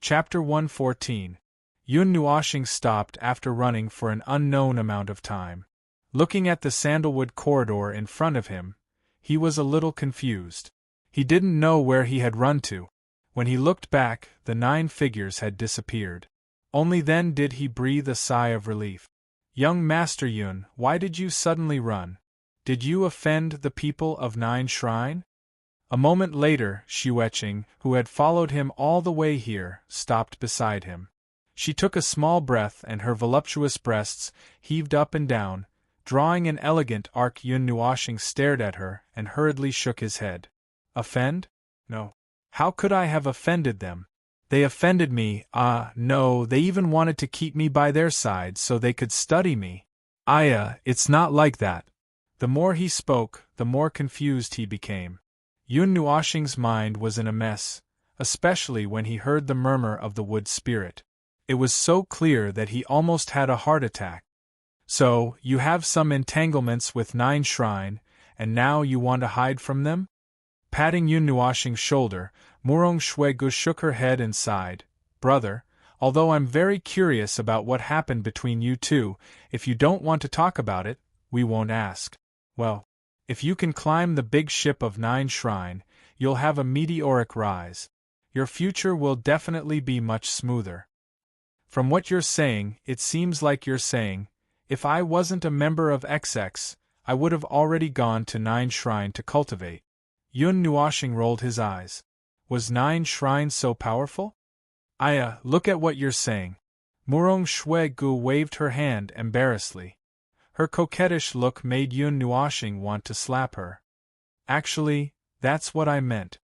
Chapter 114. Yun Nuoshing stopped after running for an unknown amount of time. Looking at the sandalwood corridor in front of him, he was a little confused. He didn't know where he had run to. When he looked back, the 9 figures had disappeared. Only then did he breathe a sigh of relief. Young Master Yun, why did you suddenly run? Did you offend the people of 9 Shrine? A moment later, Xueqing, who had followed him all the way here, stopped beside him. She took a small breath and her voluptuous breasts heaved up and down, drawing an elegant arc. Yun Nuoshing stared at her and hurriedly shook his head. Offend? No. How could I have offended them? They offended me, no, they even wanted to keep me by their side so they could study me. It's not like that. The more he spoke, the more confused he became. Yun Nuoshing's mind was in a mess, especially when he heard the murmur of the wood spirit. It was so clear that he almost had a heart attack. So, you have some entanglements with 9 Shrine, and now you want to hide from them? Patting Yun Nuoshing's shoulder, Murong Shuegu shook her head and sighed. Brother, although I'm very curious about what happened between you two, if you don't want to talk about it, we won't ask. Well, if you can climb the big ship of 9 Shrine, you'll have a meteoric rise. Your future will definitely be much smoother. From what you're saying, it seems like you're saying, if I wasn't a member of XX, I would have already gone to 9 Shrine to cultivate. Yun Nuoshing rolled his eyes. Was 9 Shrine so powerful? Look at what you're saying. Murong Shuegu waved her hand embarrassedly. Her coquettish look made Yun Nuoshing want to slap her. Actually, that's what I meant.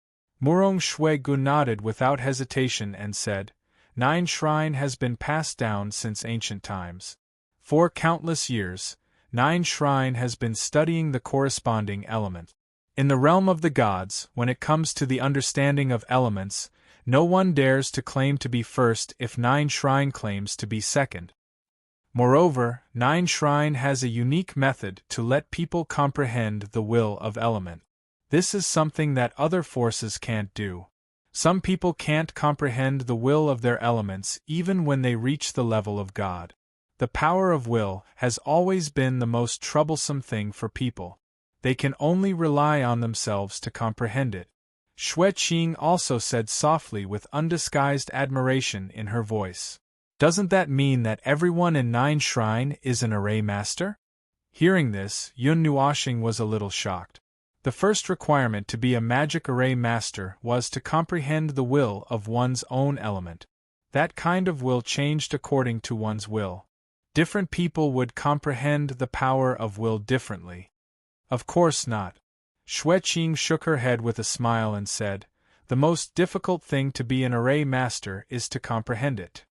Murong Shuegu nodded without hesitation and said, 9 Shrine has been passed down since ancient times. For countless years, 9 Shrine has been studying the corresponding element. In the realm of the gods, when it comes to the understanding of elements, no one dares to claim to be first if 9 Shrine claims to be second. Moreover, 9 Shrine has a unique method to let people comprehend the will of element. This is something that other forces can't do. Some people can't comprehend the will of their elements even when they reach the level of God. The power of will has always been the most troublesome thing for people. They can only rely on themselves to comprehend it. Xueqing also said softly with undisguised admiration in her voice. Doesn't that mean that everyone in 9 Shrine is an array master? Hearing this, Yun Nuoshing was a little shocked. The first requirement to be a magic array master was to comprehend the will of one's own element. That kind of will changed according to one's will. Different people would comprehend the power of will differently. Of course not. Xueqing shook her head with a smile and said, the most difficult thing to be an array master is to comprehend it.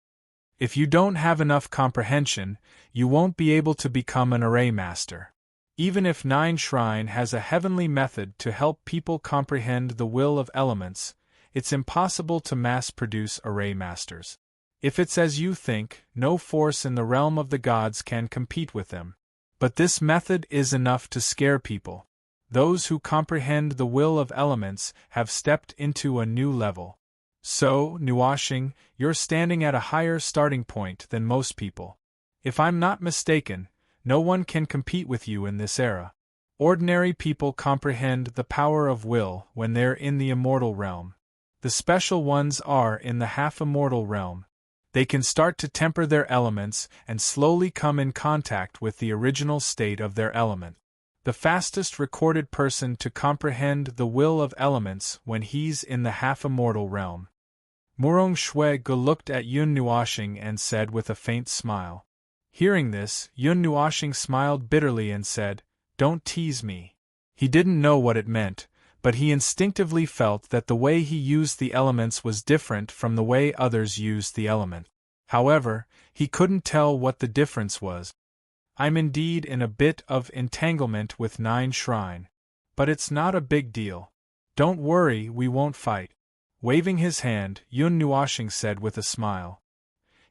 If you don't have enough comprehension, you won't be able to become an array master. Even if 9 Shrine has a heavenly method to help people comprehend the will of elements, it's impossible to mass-produce array masters. If it's as you think, no force in the realm of the gods can compete with them. But this method is enough to scare people. Those who comprehend the will of elements have stepped into a new level. So, Nuoshing, you're standing at a higher starting point than most people. If I'm not mistaken, no one can compete with you in this era. Ordinary people comprehend the power of will when they're in the immortal realm. The special ones are in the half-immortal realm. They can start to temper their elements and slowly come in contact with the original state of their element. The fastest recorded person to comprehend the will of elements when he's in the half-immortal realm. Murong Shuegu looked at Yun Nuoshing and said with a faint smile. Hearing this, Yun Nuoshing smiled bitterly and said, "Don't tease me." He didn't know what it meant, but he instinctively felt that the way he used the elements was different from the way others used the element. However, he couldn't tell what the difference was. I'm indeed in a bit of entanglement with 9 Shrine. But it's not a big deal. Don't worry, we won't fight. Waving his hand, Yun Nuoshing said with a smile.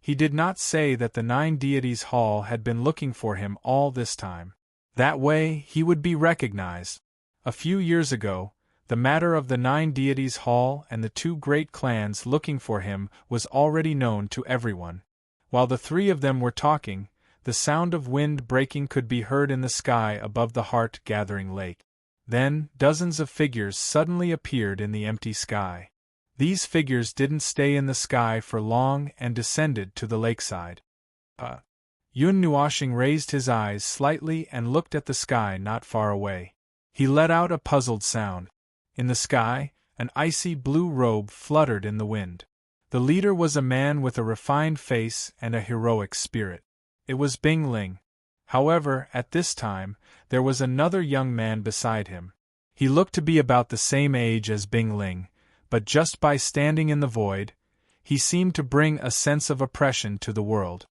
He did not say that the 9 deities hall had been looking for him all this time. That way, he would be recognized. A few years ago, The matter of the 9 deities' hall and the 2 great clans looking for him was already known to everyone. While the 3 of them were talking, the sound of wind breaking could be heard in the sky above the heart-gathering lake. Then, dozens of figures suddenly appeared in the empty sky. These figures didn't stay in the sky for long and descended to the lakeside. Yun Nuoshing raised his eyes slightly and looked at the sky not far away. He let out a puzzled sound. In the sky, an icy blue robe fluttered in the wind. The leader was a man with a refined face and a heroic spirit. It was Bing Ling. However, at this time, there was another young man beside him. He looked to be about the same age as Bing Ling, but just by standing in the void, he seemed to bring a sense of oppression to the world.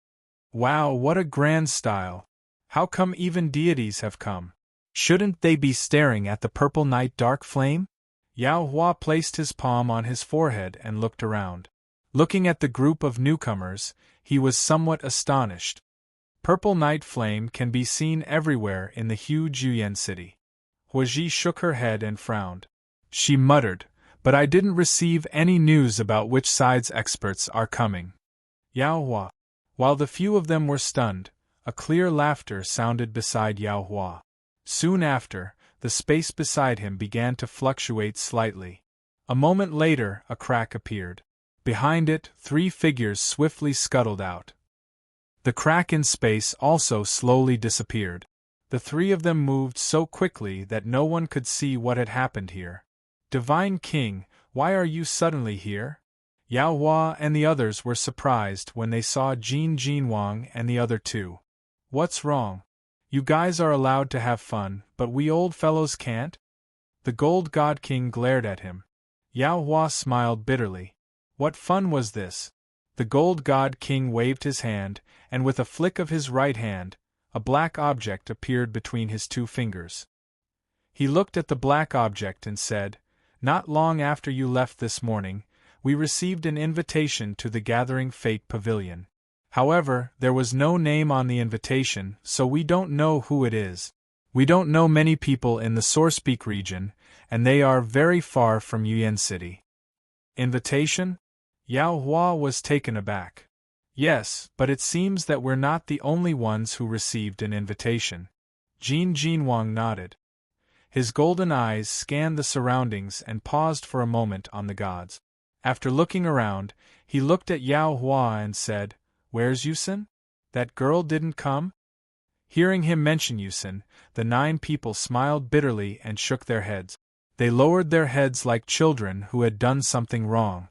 Wow, what a grand style! How come even deities have come? Shouldn't they be staring at the purple night dark flame? Yao Hua placed his palm on his forehead and looked around. Looking at the group of newcomers, he was somewhat astonished. Purple night flame can be seen everywhere in the huge Yuyan city. Huaji shook her head and frowned. She muttered, "But I didn't receive any news about which side's experts are coming." Yao Hua. While the few of them were stunned, a clear laughter sounded beside Yao Hua. Soon after, the space beside him began to fluctuate slightly. A moment later, a crack appeared. Behind it, 3 figures swiftly scuttled out. The crack in space also slowly disappeared. The 3 of them moved so quickly that no one could see what had happened here. Divine King, why are you suddenly here? Yao Hua and the others were surprised when they saw Jin Jinwang and the other 2. What's wrong? You guys are allowed to have fun, but we old fellows can't? The Gold God King glared at him. Yao Hua smiled bitterly. What fun was this? The Gold God King waved his hand, and with a flick of his right hand, a black object appeared between his 2 fingers. He looked at the black object and said, "Not long after you left this morning, we received an invitation to the Gathering Fate Pavilion. However, there was no name on the invitation, so we don't know who it is. We don't know many people in the Sourcepeak region, and they are very far from Yuyan City." Invitation? Yao Hua was taken aback. Yes, but it seems that we're not the only ones who received an invitation. Jin Jinwang nodded. His golden eyes scanned the surroundings and paused for a moment on the gods. After looking around, he looked at Yao Hua and said, "Where's Yusin? That girl didn't come?" Hearing him mention Yusin, the 9 people smiled bitterly and shook their heads. They lowered their heads like children who had done something wrong.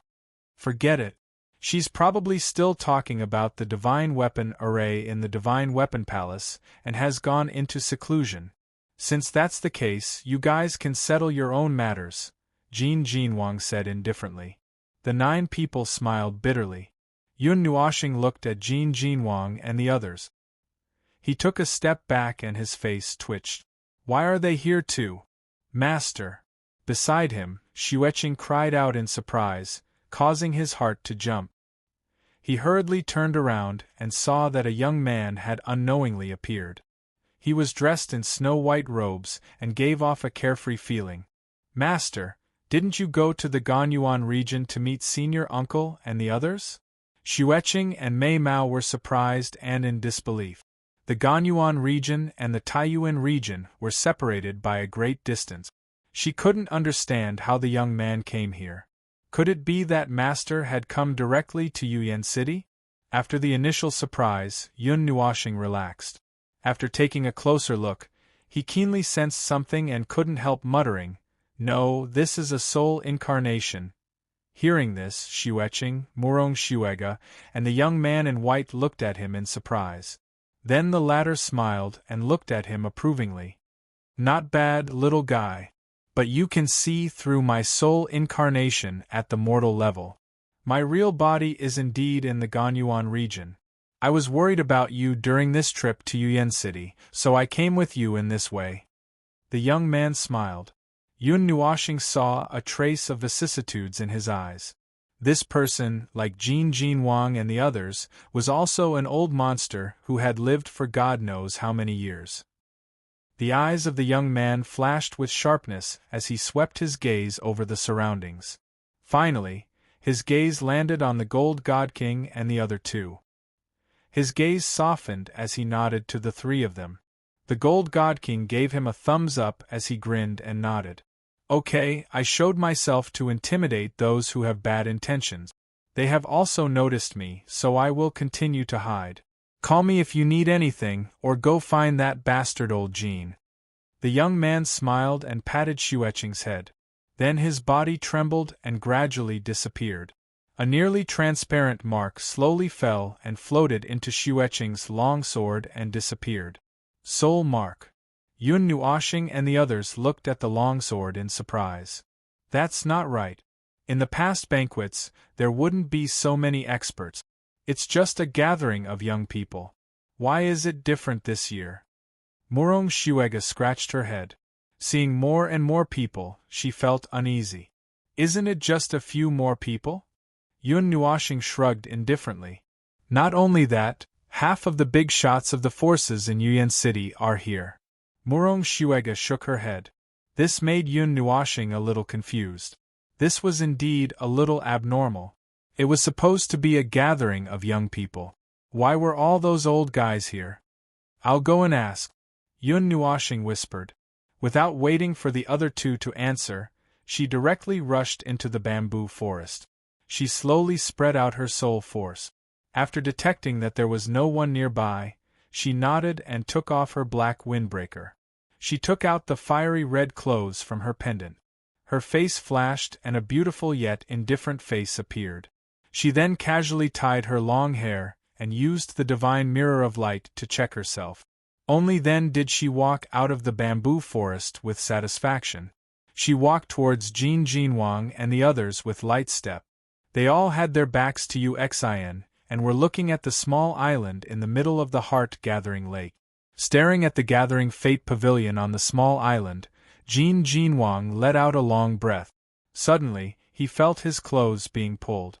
Forget it. She's probably still talking about the Divine Weapon Array in the Divine Weapon Palace and has gone into seclusion. Since that's the case, you guys can settle your own matters, Jin Jinwang said indifferently. The 9 people smiled bitterly. Yun Nuoshing looked at Jin Jinwang and the others. He took a step back and his face twitched. Why are they here too? Master! Beside him, Xueqing cried out in surprise, causing his heart to jump. He hurriedly turned around and saw that a young man had unknowingly appeared. He was dressed in snow-white robes and gave off a carefree feeling. Master, didn't you go to the Ganyuan region to meet Senior Uncle and the others? Xueqing and Mei Mao were surprised and in disbelief. The Ganyuan region and the Taiyuan region were separated by a great distance. She couldn't understand how the young man came here. Could it be that Master had come directly to Yuyan City? After the initial surprise, Yun Nuoshing relaxed. After taking a closer look, he keenly sensed something and couldn't help muttering, "No, this is a soul incarnation." Hearing this, Xueqing, Murong Xuega, and the young man in white looked at him in surprise. Then the latter smiled and looked at him approvingly. "Not bad, little guy. But you can see through my soul incarnation at the mortal level. My real body is indeed in the Ganyuan region. I was worried about you during this trip to Yuyan City, so I came with you in this way." The young man smiled. Yun Nuoshing saw a trace of vicissitudes in his eyes. This person, like Jin Jinwang and the others, was also an old monster who had lived for God knows how many years. The eyes of the young man flashed with sharpness as he swept his gaze over the surroundings. Finally, his gaze landed on the gold god king and the other two. His gaze softened as he nodded to the three of them. The gold god king gave him a thumbs up as he grinned and nodded. Okay, I showed myself to intimidate those who have bad intentions. They have also noticed me, so I will continue to hide. Call me if you need anything, or go find that bastard old Jean. The young man smiled and patted Xueqing's head. Then his body trembled and gradually disappeared. A nearly transparent mark slowly fell and floated into Xueqing's long sword and disappeared. Soul mark. Yun Nuoshing and the others looked at the longsword in surprise. That's not right. In the past banquets, there wouldn't be so many experts. It's just a gathering of young people. Why is it different this year? Murong Xuega scratched her head. Seeing more and more people, she felt uneasy. Isn't it just a few more people? Yun Nuoshing shrugged indifferently. Not only that, half of the big shots of the forces in Yuyan City are here. Murong Xuega shook her head. This made Yun Nuoshing a little confused. This was indeed a little abnormal. It was supposed to be a gathering of young people. Why were all those old guys here? I'll go and ask, Yun Nuoshing whispered. Without waiting for the other two to answer, she directly rushed into the bamboo forest. She slowly spread out her soul force. After detecting that there was no one nearby, she nodded and took off her black windbreaker. She took out the fiery red clothes from her pendant. Her face flashed and a beautiful yet indifferent face appeared. She then casually tied her long hair and used the divine mirror of light to check herself. Only then did she walk out of the bamboo forest with satisfaction. She walked towards Jin Jinwang and the others with light step. They all had their backs to Uxian and were looking at the small island in the middle of the heart-gathering lake. Staring at the gathering fate pavilion on the small island, Jin Jinwang let out a long breath. Suddenly, he felt his clothes being pulled.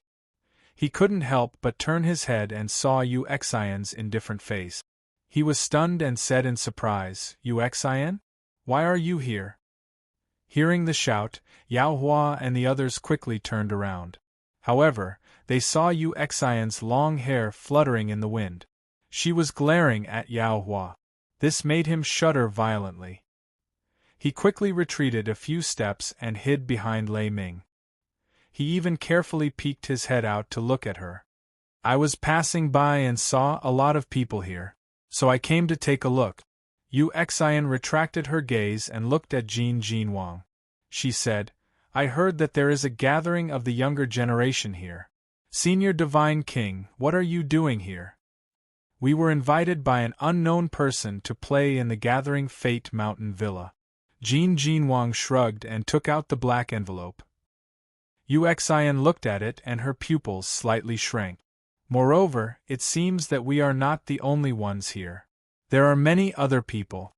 He couldn't help but turn his head and saw Uxian's indifferent face. He was stunned and said in surprise, Uxian? Why are you here? Hearing the shout, Yao Hua and the others quickly turned around. However, they saw Uxian's long hair fluttering in the wind. She was glaring at Yao Hua. This made him shudder violently. He quickly retreated a few steps and hid behind Lei Ming. He even carefully peeked his head out to look at her. I was passing by and saw a lot of people here, so I came to take a look. Uxian retracted her gaze and looked at Jin Jinwang. She said, I heard that there is a gathering of the younger generation here. Senior Divine King, what are you doing here? We were invited by an unknown person to play in the Gathering Fate Mountain Villa. Jin Jinwang shrugged and took out the black envelope. Uxian looked at it and her pupils slightly shrank. Moreover, it seems that we are not the only ones here. There are many other people.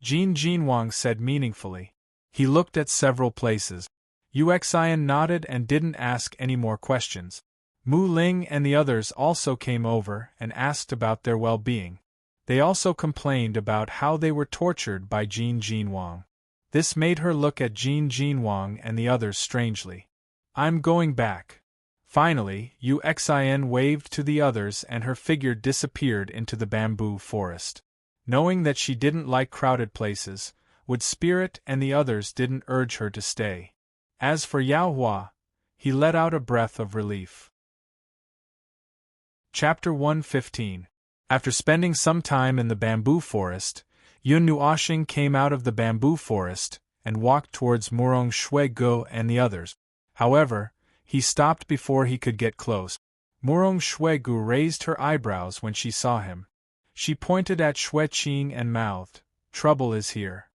Jin Jinwang said meaningfully. He looked at several places. Uxian nodded and didn't ask any more questions. Mu Ling and the others also came over and asked about their well-being. They also complained about how they were tortured by Jin Jinwang. This made her look at Jin Jinwang and the others strangely. I'm going back. Finally, Uxian waved to the others and her figure disappeared into the bamboo forest. Knowing that she didn't like crowded places, Wood Spirit and the others didn't urge her to stay. As for Yao Hua, he let out a breath of relief. Chapter 115. After spending some time in the bamboo forest, Yun Nuoshing came out of the bamboo forest and walked towards Murong Shuegu and the others. However, he stopped before he could get close. Murong Shuegu raised her eyebrows when she saw him. She pointed at Xueqing and mouthed, "Trouble is here."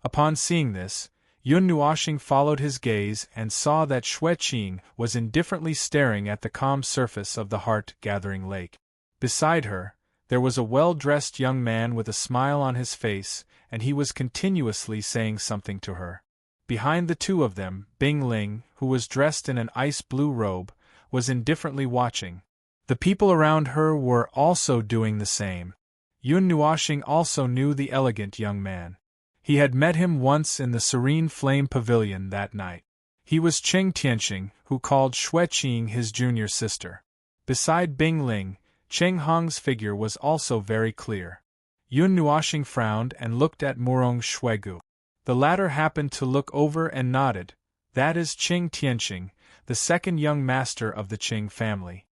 Upon seeing this, Yun Nuoshing followed his gaze and saw that Xueqing was indifferently staring at the calm surface of the heart-gathering lake. Beside her, there was a well-dressed young man with a smile on his face, and he was continuously saying something to her. Behind the two of them, Bing Ling, who was dressed in an ice-blue robe, was indifferently watching. The people around her were also doing the same. Yun Nuoshing also knew the elegant young man. He had met him once in the Serene Flame Pavilion that night. He was Qing Tianqing, who called Xue Qing his junior sister. Beside Bing Ling, Cheng Hong's figure was also very clear. Yun Nuoxing frowned and looked at Murong Xuegu. The latter happened to look over and nodded. That is Qing Tianqing, the second young master of the Qing family.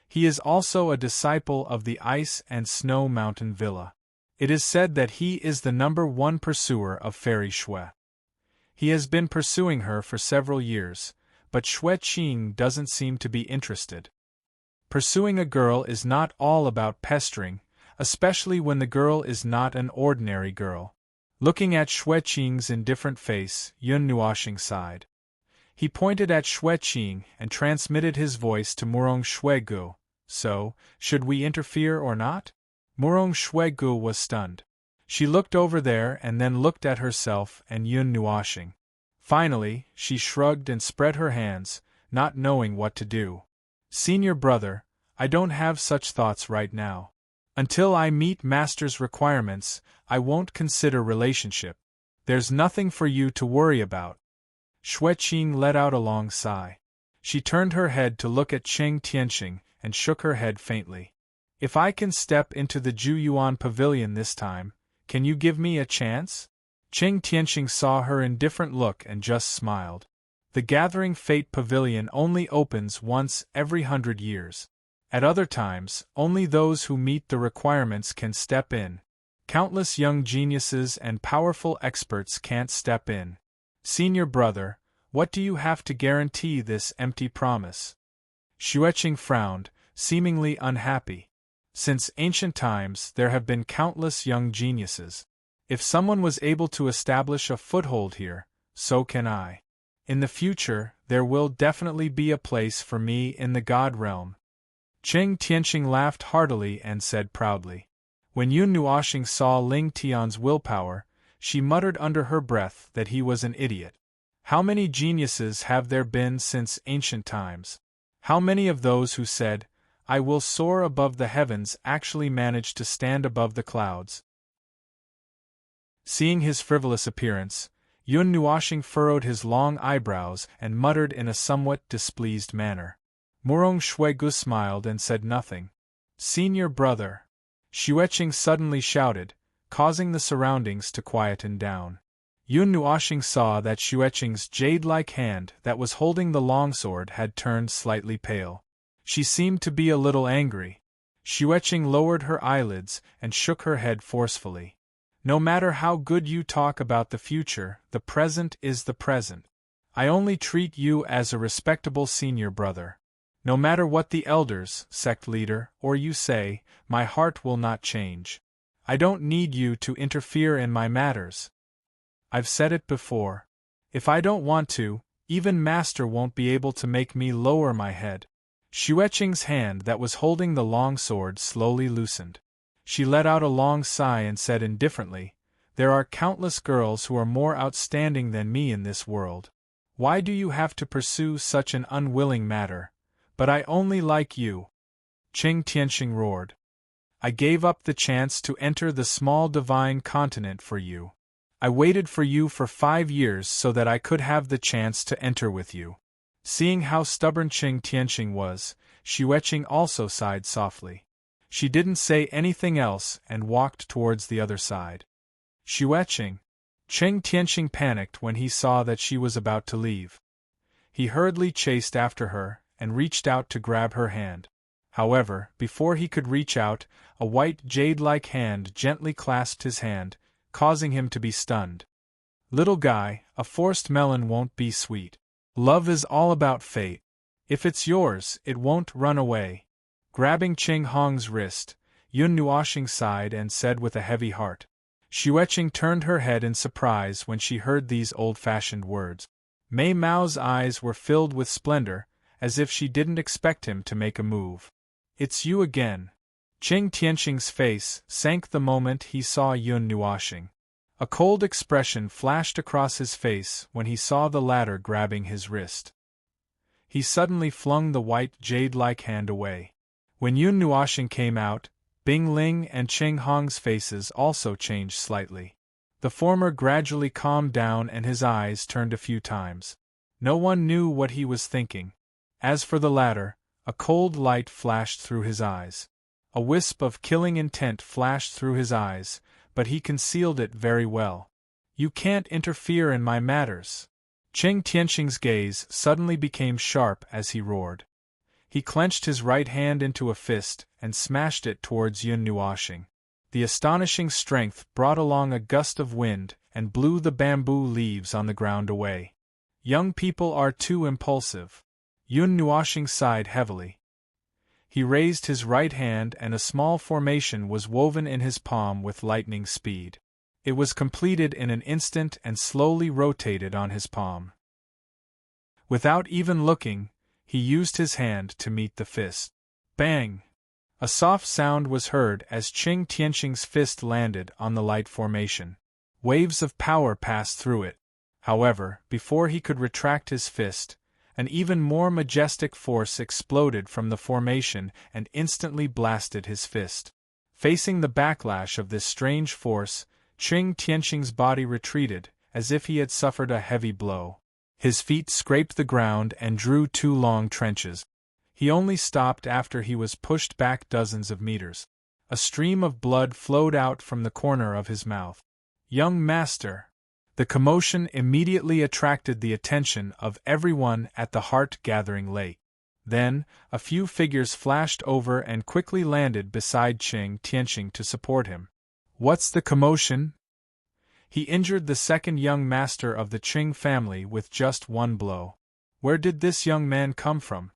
He is also a disciple of the Ice and Snow Mountain Villa. It is said that he is the #1 pursuer of Fairy Xue. He has been pursuing her for several years, but Xue Qing doesn't seem to be interested. Pursuing a girl is not all about pestering, especially when the girl is not an ordinary girl. Looking at Xue Qing's indifferent face, Yun Nuoxing sighed. He pointed at Xue Qing and transmitted his voice to Murong Xuegu. So, should we interfere or not? Murong Xuegu was stunned. She looked over there and then looked at herself and Yun Nuoxing. Finally, she shrugged and spread her hands, not knowing what to do. Senior brother, I don't have such thoughts right now. Until I meet Master's requirements, I won't consider relationship. There's nothing for you to worry about. Xue Qing let out a long sigh. She turned her head to look at Qing Tianqing and shook her head faintly. If I can step into the Juyuan Pavilion this time, can you give me a chance? Qing Tianqing saw her indifferent look and just smiled. The Gathering Fate Pavilion only opens once every 100 years. At other times, only those who meet the requirements can step in. Countless young geniuses and powerful experts can't step in. Senior brother, what do you have to guarantee this empty promise? Xueqing frowned, seemingly unhappy. Since ancient times, there have been countless young geniuses. If someone was able to establish a foothold here, so can I. In the future, there will definitely be a place for me in the God realm. Qing Tianqing laughed heartily and said proudly. When Yun Nuoxing saw Ling Tian's willpower, she muttered under her breath that he was an idiot. How many geniuses have there been since ancient times? How many of those who said, I will soar above the heavens actually managed to stand above the clouds? Seeing his frivolous appearance, Yun Nuoxing furrowed his long eyebrows and muttered in a somewhat displeased manner. Murong Xuegu smiled and said nothing. Senior brother! Xueqing suddenly shouted, causing the surroundings to quieten down. Yun Nuoxing saw that Xueqing's jade-like hand that was holding the longsword had turned slightly pale. She seemed to be a little angry. Xueqing lowered her eyelids and shook her head forcefully. No matter how good you talk about the future, the present is the present. I only treat you as a respectable senior brother. No matter what the elders, sect leader, or you say, my heart will not change. I don't need you to interfere in my matters. I've said it before. If I don't want to, even Master won't be able to make me lower my head. Xueqing's hand that was holding the long sword slowly loosened. She let out a long sigh and said indifferently, There are countless girls who are more outstanding than me in this world. Why do you have to pursue such an unwilling matter? But I only like you. Qing Tianqing roared. I gave up the chance to enter the small divine continent for you. I waited for you for 5 years so that I could have the chance to enter with you. Seeing how stubborn Qing Tianqing was, Xueqing also sighed softly. She didn't say anything else and walked towards the other side. Xueqing! Qing Tianqing panicked when he saw that she was about to leave. He hurriedly chased after her and reached out to grab her hand. However, before he could reach out, a white jade-like hand gently clasped his hand, causing him to be stunned. Little guy, a forced melon won't be sweet. Love is all about fate. If it's yours, it won't run away. Grabbing Qing Hong's wrist, Yun Nuoxing sighed and said with a heavy heart. Xueqing turned her head in surprise when she heard these old-fashioned words. Mei Mao's eyes were filled with splendor, as if she didn't expect him to make a move. It's you again. Qing Tianqing's face sank the moment he saw Yun Nuoxing. A cold expression flashed across his face when he saw the latter grabbing his wrist. He suddenly flung the white jade-like hand away. When Yun Nuoxing came out, Bing Ling and Qing Hong's faces also changed slightly. The former gradually calmed down and his eyes turned a few times. No one knew what he was thinking. As for the latter, a cold light flashed through his eyes. A wisp of killing intent flashed through his eyes, but he concealed it very well. You can't interfere in my matters. Qing Tianqing's gaze suddenly became sharp as he roared. He clenched his right hand into a fist and smashed it towards Yun Nuoxing. The astonishing strength brought along a gust of wind and blew the bamboo leaves on the ground away. Young people are too impulsive. Yun Nuoxing sighed heavily. He raised his right hand and a small formation was woven in his palm with lightning speed. It was completed in an instant and slowly rotated on his palm. Without even looking, he used his hand to meet the fist. Bang! A soft sound was heard as Qing Tianqing's fist landed on the light formation. Waves of power passed through it. However, before he could retract his fist, an even more majestic force exploded from the formation and instantly blasted his fist. Facing the backlash of this strange force, Qing Tianqing's body retreated, as if he had suffered a heavy blow. His feet scraped the ground and drew 2 long trenches. He only stopped after he was pushed back dozens of meters. A stream of blood flowed out from the corner of his mouth. Young master! The commotion immediately attracted the attention of everyone at the heart-gathering lake. Then, a few figures flashed over and quickly landed beside Qing Tianqing to support him. What's the commotion? He injured the second young master of the Qing family with just 1 blow. Where did this young man come from?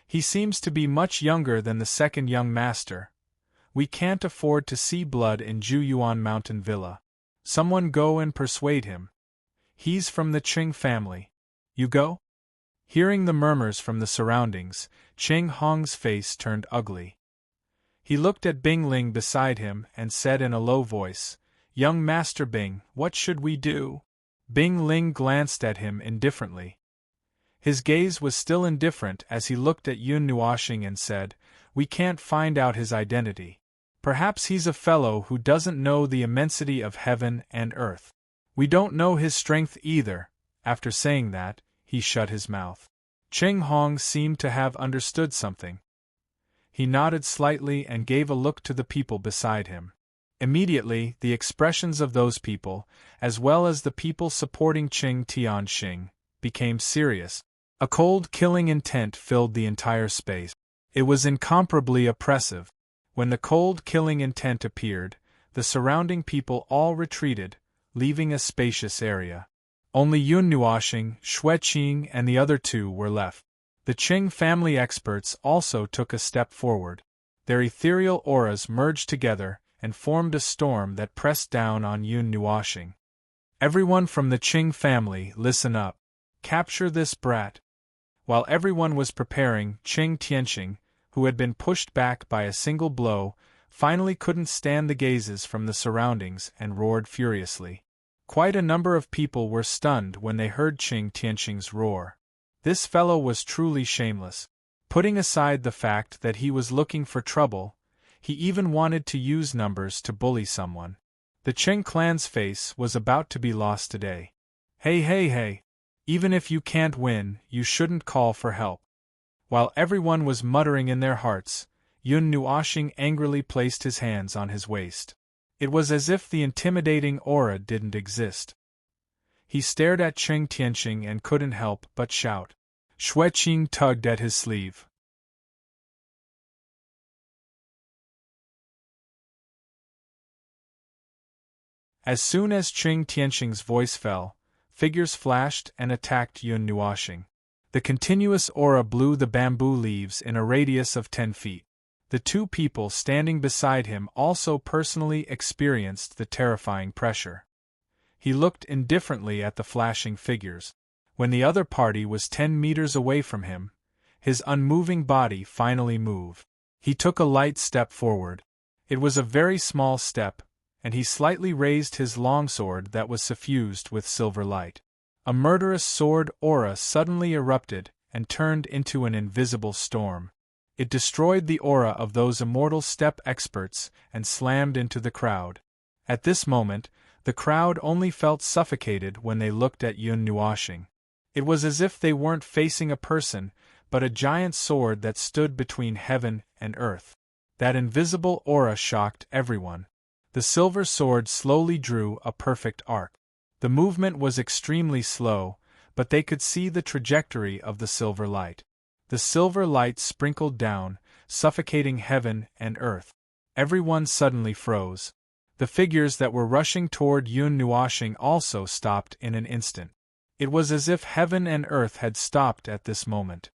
He seems to be much younger than the second young master. We can't afford to see blood in Juyuan Mountain Villa. Someone go and persuade him. He's from the Qing family. You go? Hearing the murmurs from the surroundings, Qing Hong's face turned ugly. He looked at Bing Ling beside him and said in a low voice, "Young Master Bing, what should we do?" Bing Ling glanced at him indifferently. His gaze was still indifferent as he looked at Yun Nuoxing and said, "We can't find out his identity. Perhaps he's a fellow who doesn't know the immensity of heaven and earth. We don't know his strength either." After saying that, he shut his mouth. Qing Hong seemed to have understood something. He nodded slightly and gave a look to the people beside him. Immediately, the expressions of those people, as well as the people supporting Qing Tianqing, became serious. A cold, killing intent filled the entire space. It was incomparably oppressive. When the cold, killing intent appeared, the surrounding people all retreated, leaving a spacious area. Only Yun Nuoxing, Xue Qing, and the other 2 were left. The Qing family experts also took a step forward. Their ethereal auras merged together and formed a storm that pressed down on Yun Nuoxing. Everyone from the Qing family, listen up. Capture this brat. While everyone was preparing, Qing Tianqing, who had been pushed back by a single blow, finally couldn't stand the gazes from the surroundings and roared furiously. Quite a number of people were stunned when they heard Qing Tianqing's roar. This fellow was truly shameless. Putting aside the fact that he was looking for trouble, he even wanted to use numbers to bully someone. The Qing clan's face was about to be lost today. Hey! Even if you can't win, you shouldn't call for help. While everyone was muttering in their hearts, Yun Nuoxing angrily placed his hands on his waist. It was as if the intimidating aura didn't exist. He stared at Qing Tianqing and couldn't help but shout. Xue Qing tugged at his sleeve. As soon as Qing Tianqing's voice fell, figures flashed and attacked Yun Nuoxing. The continuous aura blew the bamboo leaves in a radius of 10 feet. The 2 people standing beside him also personally experienced the terrifying pressure. He looked indifferently at the flashing figures. When the other party was 10 meters away from him, his unmoving body finally moved. He took a light step forward. It was a very small step, and he slightly raised his longsword that was suffused with silver light. A murderous sword aura suddenly erupted and turned into an invisible storm. It destroyed the aura of those immortal step experts and slammed into the crowd. At this moment, The crowd only felt suffocated when they looked at Yun Nuoxing. It was as if they weren't facing a person, but a giant sword that stood between heaven and earth. That invisible aura shocked everyone. The silver sword slowly drew a perfect arc. The movement was extremely slow, but they could see the trajectory of the silver light. The silver light sprinkled down, suffocating heaven and earth. Everyone suddenly froze. The figures that were rushing toward Yun Nuoxing also stopped in an instant. It was as if heaven and earth had stopped at this moment.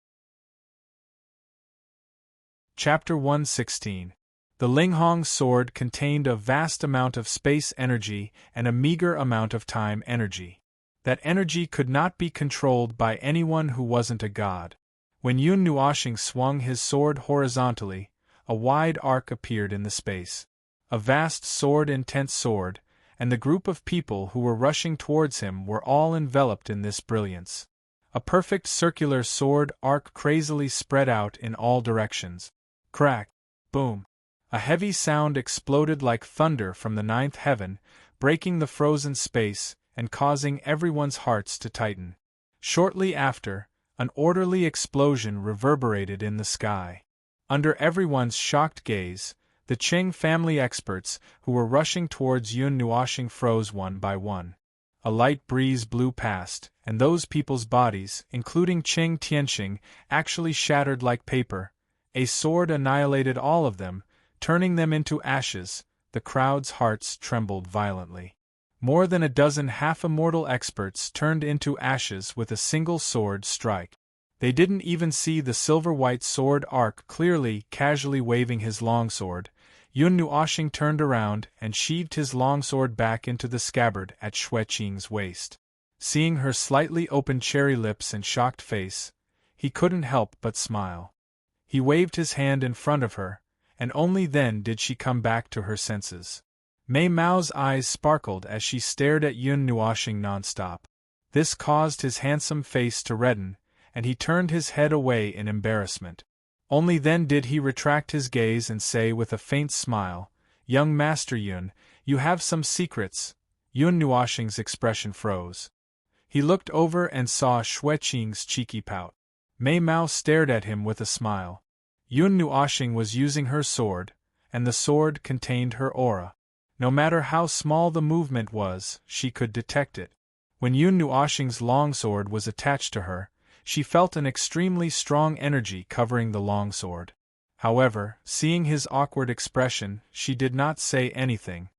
Chapter 116. The Linghong sword contained a vast amount of space energy and a meager amount of time energy. That energy could not be controlled by anyone who wasn't a god. When Yun Nuoxing swung his sword horizontally, a wide arc appeared in the space. A vast sword-intense sword, and the group of people who were rushing towards him were all enveloped in this brilliance. A perfect circular sword arc crazily spread out in all directions. Crack! Boom! A heavy sound exploded like thunder from the ninth heaven, breaking the frozen space and causing everyone's hearts to tighten. Shortly after, an orderly explosion reverberated in the sky. Under everyone's shocked gaze, the Qing family experts who were rushing towards Yun Nuoxing froze one by one. A light breeze blew past, and those people's bodies, including Qing Tianxing, actually shattered like paper. A sword annihilated all of them, turning them into ashes. The crowd's hearts trembled violently. More than a dozen half-immortal experts turned into ashes with a single sword strike. They didn't even see the silver-white sword arc clearly, casually waving his longsword. Yun Nuoxing turned around and sheathed his longsword back into the scabbard at Xueqing's waist. Seeing her slightly open cherry lips and shocked face, he couldn't help but smile. He waved his hand in front of her, and only then did she come back to her senses. Mei Mao's eyes sparkled as she stared at Yun Nuoxing nonstop. This caused his handsome face to redden, and he turned his head away in embarrassment. Only then did he retract his gaze and say with a faint smile, "Young Master Yun, you have some secrets." Yun Nuoxing's expression froze. He looked over and saw Xueqing's cheeky pout. Mei Mao stared at him with a smile. Yun Nuoxing was using her sword, and the sword contained her aura. No matter how small the movement was, she could detect it. When Yun Nuoxing's longsword was attached to her, she felt an extremely strong energy covering the longsword. However, seeing his awkward expression, she did not say anything.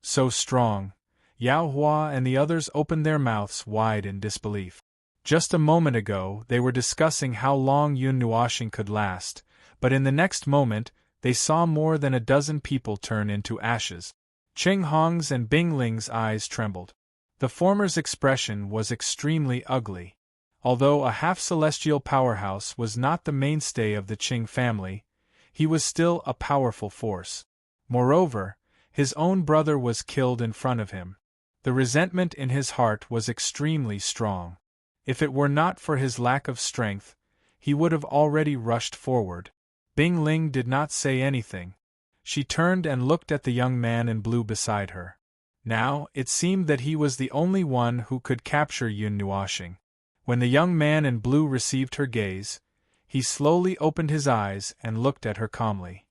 So strong. Yao Hua and the others opened their mouths wide in disbelief. Just a moment ago, they were discussing how long Yun Nuoxing could last, but in the next moment, they saw more than a dozen people turn into ashes. Cheng Hong's and Bing Ling's eyes trembled. The former's expression was extremely ugly. Although a half-celestial powerhouse was not the mainstay of the Qing family, he was still a powerful force. Moreover, his own brother was killed in front of him. The resentment in his heart was extremely strong. If it were not for his lack of strength, he would have already rushed forward. Bing Ling did not say anything. She turned and looked at the young man in blue beside her. Now, it seemed that he was the only one who could capture Yun Nuoxing. When the young man in blue received her gaze, he slowly opened his eyes and looked at her calmly.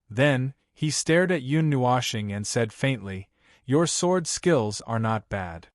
Then, he stared at Yun Nuoxing and said faintly, "Your sword skills are not bad."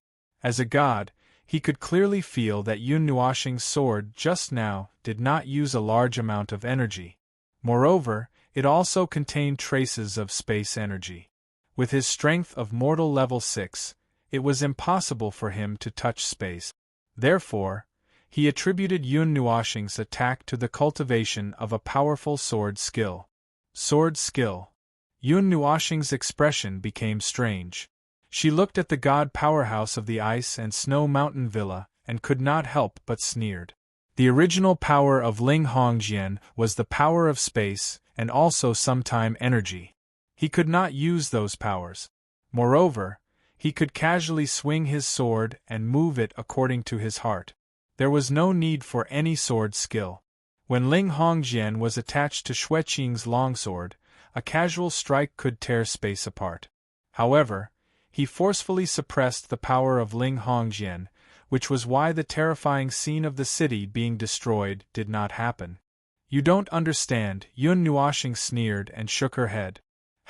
As a god, he could clearly feel that Yun Nuoxing's sword just now did not use a large amount of energy. Moreover, it also contained traces of space energy. With his strength of mortal level 6, it was impossible for him to touch space. Therefore, he attributed Yun Nuoxing's attack to the cultivation of a powerful sword skill. Sword skill. Yun Nuoxing's expression became strange. She looked at the god powerhouse of the ice and snow mountain villa and could not help but sneered. The original power of Ling Hongjian was the power of space and also some time energy. He could not use those powers. Moreover, he could casually swing his sword and move it according to his heart. There was no need for any sword skill. When Ling Hongjian was attached to Xueqing's longsword, a casual strike could tear space apart. However, he forcefully suppressed the power of Ling Hongjian, which was why the terrifying scene of the city being destroyed did not happen. You don't understand, Yun Nuoxing sneered and shook her head.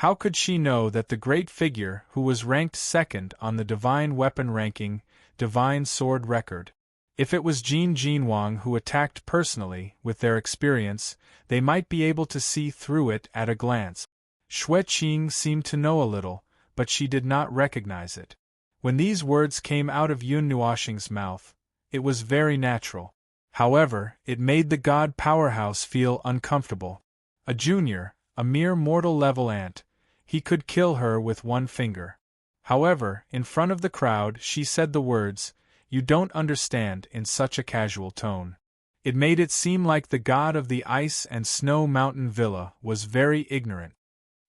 How could she know that the great figure who was ranked second on the divine weapon ranking, divine sword record? If it was Jin Jinwang who attacked personally, with their experience, they might be able to see through it at a glance. Xue Qing seemed to know a little, but she did not recognize it. When these words came out of Yun Nuoxing's mouth, it was very natural. However, it made the god powerhouse feel uncomfortable. A junior, a mere mortal-level ant, he could kill her with one finger. However, in front of the crowd she said the words, "You don't understand," in such a casual tone. It made it seem like the god of the ice and snow mountain villa was very ignorant.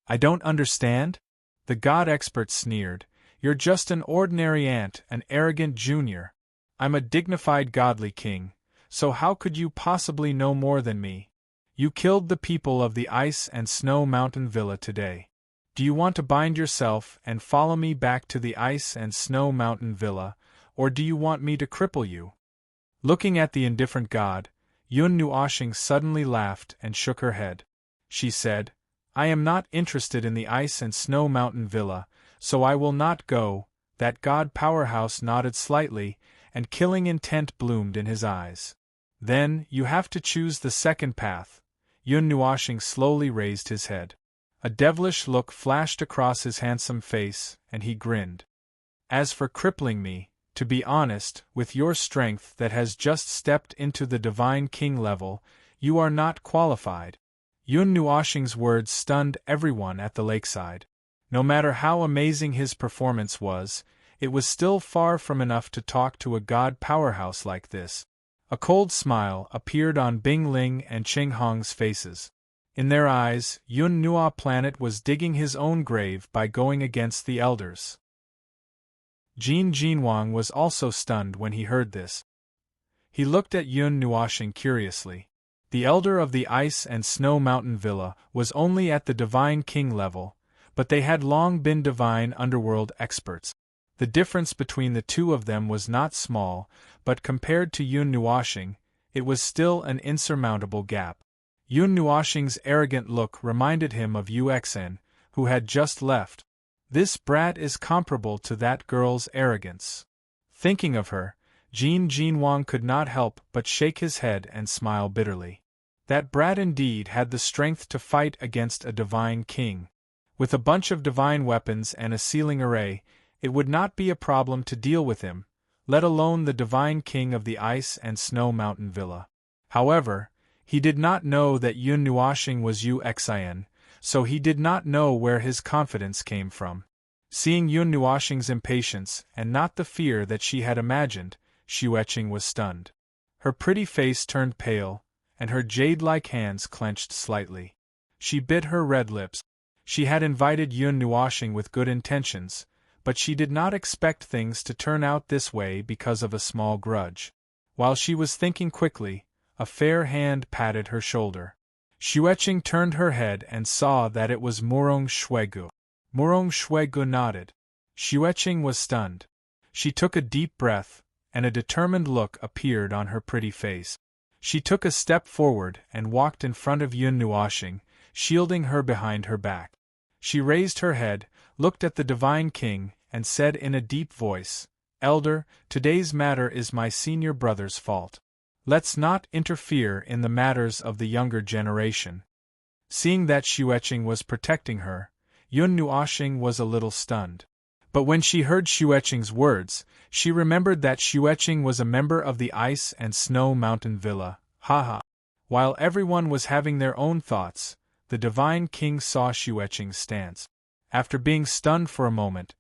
"I don't understand?" The god expert sneered. "You're just an ordinary ant, an arrogant junior. I'm a dignified godly king, so how could you possibly know more than me? You killed the people of the ice and snow mountain villa today. Do you want to bind yourself and follow me back to the ice and snow mountain villa, or do you want me to cripple you?" Looking at the indifferent god, Yun Nuoxing suddenly laughed and shook her head. She said, "I am not interested in the ice and snow mountain villa, so I will not go." That god powerhouse nodded slightly, and killing intent bloomed in his eyes. "Then, you have to choose the second path." Yun Nuoxing slowly raised his head. A devilish look flashed across his handsome face, and he grinned. "As for crippling me, to be honest, with your strength that has just stepped into the divine king level, you are not qualified." Yun Nuoxing's words stunned everyone at the lakeside. No matter how amazing his performance was, it was still far from enough to talk to a god powerhouse like this. A cold smile appeared on Bing Ling and Ching Hong's faces. In their eyes, Yun Nuo Planet was digging his own grave by going against the elders. Jin Jinwang was also stunned when he heard this. He looked at Yun Nuoxing curiously. The elder of the ice and snow mountain villa was only at the divine king level, but they had long been divine underworld experts. The difference between the two of them was not small, but compared to Yun Nuoxing, it was still an insurmountable gap. Yun Nuoxing's arrogant look reminded him of Uxn, who had just left. This brat is comparable to that girl's arrogance. Thinking of her, Jin Jinwang could not help but shake his head and smile bitterly. That brat indeed had the strength to fight against a divine king. With a bunch of divine weapons and a sealing array, it would not be a problem to deal with him, let alone the divine king of the ice and snow mountain villa. However, he did not know that Yun Nuoxing was Uxin, so he did not know where his confidence came from. Seeing Yun Nuoxing's impatience and not the fear that she had imagined, Xue Qing was stunned. Her pretty face turned pale, and her jade-like hands clenched slightly. She bit her red lips. She had invited Yun Nuoxing with good intentions, but she did not expect things to turn out this way because of a small grudge. While she was thinking quickly, a fair hand patted her shoulder. Xue Qing turned her head and saw that it was Murong Shuegu. Murong Shuegu nodded. Xue Qing was stunned. She took a deep breath, and a determined look appeared on her pretty face. She took a step forward and walked in front of Yun Nuoxing, shielding her behind her back. She raised her head, looked at the divine king, and said in a deep voice, "Elder, today's matter is my senior brother's fault. Let's not interfere in the matters of the younger generation." Seeing that Xue Qing was protecting her, Yun Nuoxing was a little stunned. But when she heard Xue Qing's words, she remembered that Xue Qing was a member of the Ice and Snow Mountain Villa. Haha! While everyone was having their own thoughts, the divine king saw Xue Qing's stance. After being stunned for a moment,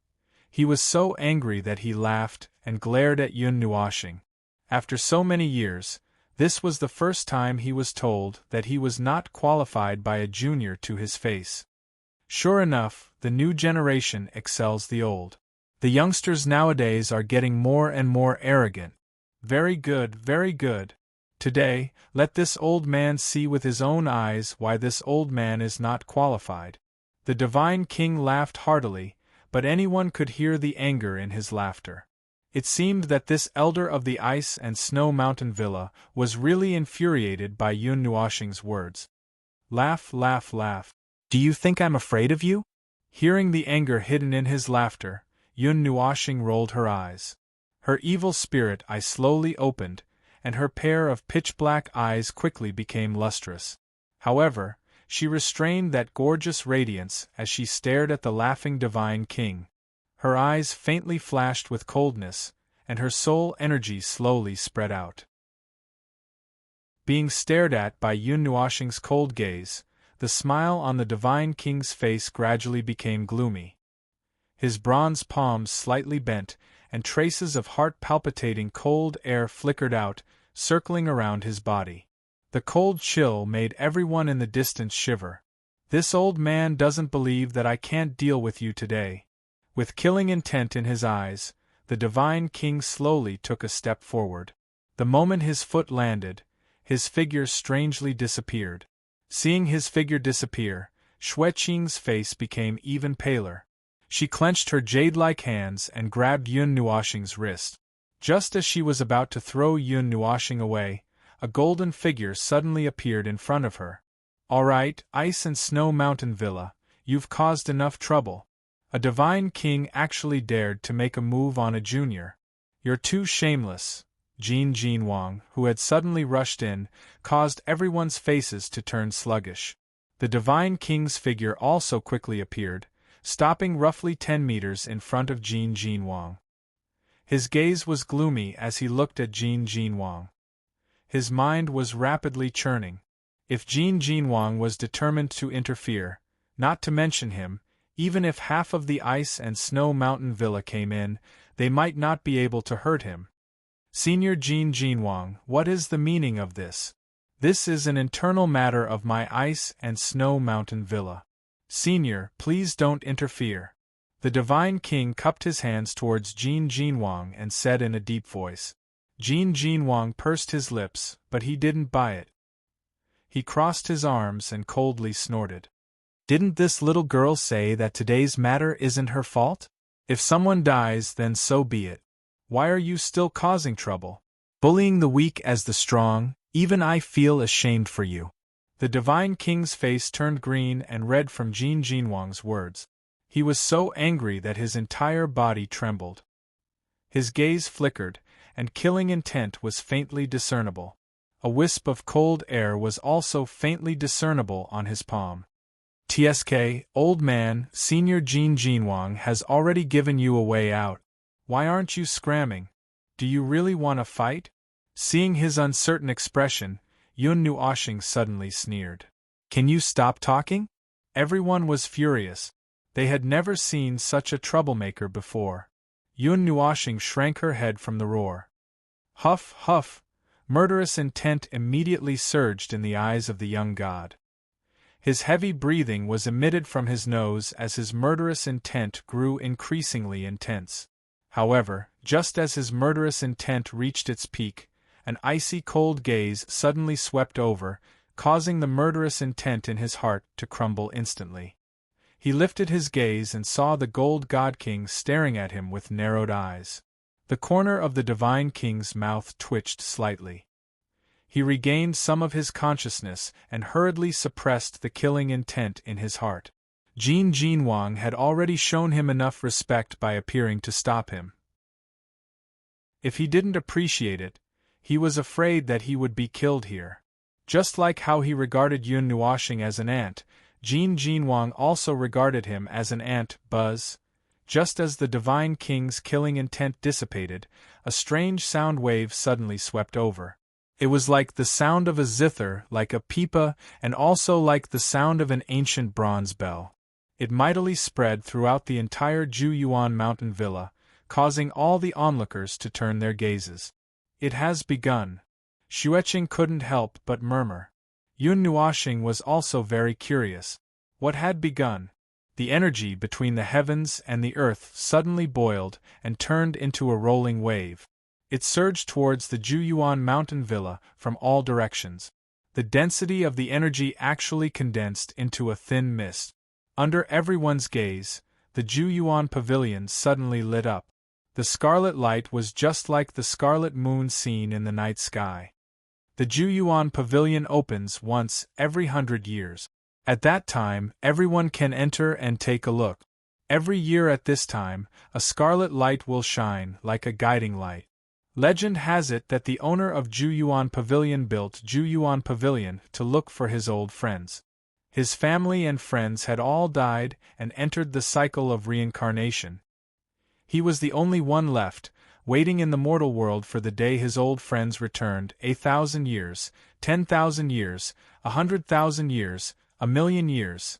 he was so angry that he laughed and glared at Yun Nuoxing. After so many years, this was the first time he was told that he was not qualified by a junior to his face. Sure enough, the new generation excels the old. The youngsters nowadays are getting more and more arrogant. Very good, very good. Today, let this old man see with his own eyes why this old man is not qualified. The divine king laughed heartily, but anyone could hear the anger in his laughter. It seemed that this elder of the ice and snow mountain villa was really infuriated by Yun Nuoxing's words. Laugh, laugh, laugh. Do you think I'm afraid of you? Hearing the anger hidden in his laughter, Yun Nuoxing rolled her eyes. Her evil spirit eye slowly opened, and her pair of pitch-black eyes quickly became lustrous. However, she restrained that gorgeous radiance as she stared at the laughing divine king. Her eyes faintly flashed with coldness, and her soul energy slowly spread out. Being stared at by Yun Nuoxing's cold gaze, the smile on the divine king's face gradually became gloomy. His bronze palms slightly bent, and traces of heart-palpitating cold air flickered out, circling around his body. The cold chill made everyone in the distance shiver. This old man doesn't believe that I can't deal with you today. With killing intent in his eyes, the divine king slowly took a step forward. The moment his foot landed, his figure strangely disappeared. Seeing his figure disappear, Xueqing's face became even paler. She clenched her jade-like hands and grabbed Yun Nuoxing's wrist. Just as she was about to throw Yun Nuoxing away, a golden figure suddenly appeared in front of her. All right, Ice and Snow Mountain Villa, you've caused enough trouble. A divine king actually dared to make a move on a junior. You're too shameless. Jin Wang, who had suddenly rushed in, caused everyone's faces to turn sluggish. The divine king's figure also quickly appeared, stopping roughly 10 meters in front of Jin Wang. His gaze was gloomy as he looked at Jin Wang. His mind was rapidly churning. If Jin Wang was determined to interfere, not to mention him, even if half of the Ice and Snow Mountain Villa came in, they might not be able to hurt him. Senior Jin Wang, what is the meaning of this? This is an internal matter of my Ice and Snow Mountain Villa. Senior, please don't interfere. The divine king cupped his hands towards Jin Wang and said in a deep voice. Jin Wang pursed his lips, but he didn't buy it. He crossed his arms and coldly snorted. Didn't this little girl say that today's matter isn't her fault? If someone dies, then so be it. Why are you still causing trouble? Bullying the weak as the strong, even I feel ashamed for you. The divine king's face turned green and red from Jin Wang's words. He was so angry that his entire body trembled. His gaze flickered, and killing intent was faintly discernible. A wisp of cold air was also faintly discernible on his palm. TSK, old man, Senior Jin Wang has already given you a way out. Why aren't you scramming? Do you really want to fight? Seeing his uncertain expression, Yun Nuoxing suddenly sneered. Can you stop talking? Everyone was furious. They had never seen such a troublemaker before. Yun Nuoxing shrank her head from the roar. Huff, huff! Murderous intent immediately surged in the eyes of the young god. His heavy breathing was emitted from his nose as his murderous intent grew increasingly intense. However, just as his murderous intent reached its peak, an icy cold gaze suddenly swept over, causing the murderous intent in his heart to crumble instantly. He lifted his gaze and saw the gold god king staring at him with narrowed eyes. The corner of the divine king's mouth twitched slightly. He regained some of his consciousness and hurriedly suppressed the killing intent in his heart. Jin Wang had already shown him enough respect by appearing to stop him. If he didn't appreciate it, he was afraid that he would be killed here. Just like how he regarded Yun Nuoxing as an ant, Jin Wang also regarded him as an ant. Buzz. Just as the divine king's killing intent dissipated, a strange sound wave suddenly swept over. It was like the sound of a zither, like a pipa, and also like the sound of an ancient bronze bell. It mightily spread throughout the entire Juyuan mountain villa, causing all the onlookers to turn their gazes. It has begun. Xueqing couldn't help but murmur. Yun Nuoxing was also very curious. What had begun? The energy between the heavens and the earth suddenly boiled and turned into a rolling wave. It surged towards the Juyuan mountain villa from all directions. The density of the energy actually condensed into a thin mist. Under everyone's gaze, the Juyuan pavilion suddenly lit up. The scarlet light was just like the scarlet moon seen in the night sky. The Juyuan pavilion opens once every 100 years. At that time, everyone can enter and take a look. Every year at this time, a scarlet light will shine like a guiding light. Legend has it that the owner of Juyuan Pavilion built Juyuan Pavilion to look for his old friends. His family and friends had all died and entered the cycle of reincarnation. He was the only one left, waiting in the mortal world for the day his old friends returned. 1,000 years, 10,000 years, 100,000 years, 1,000,000 years.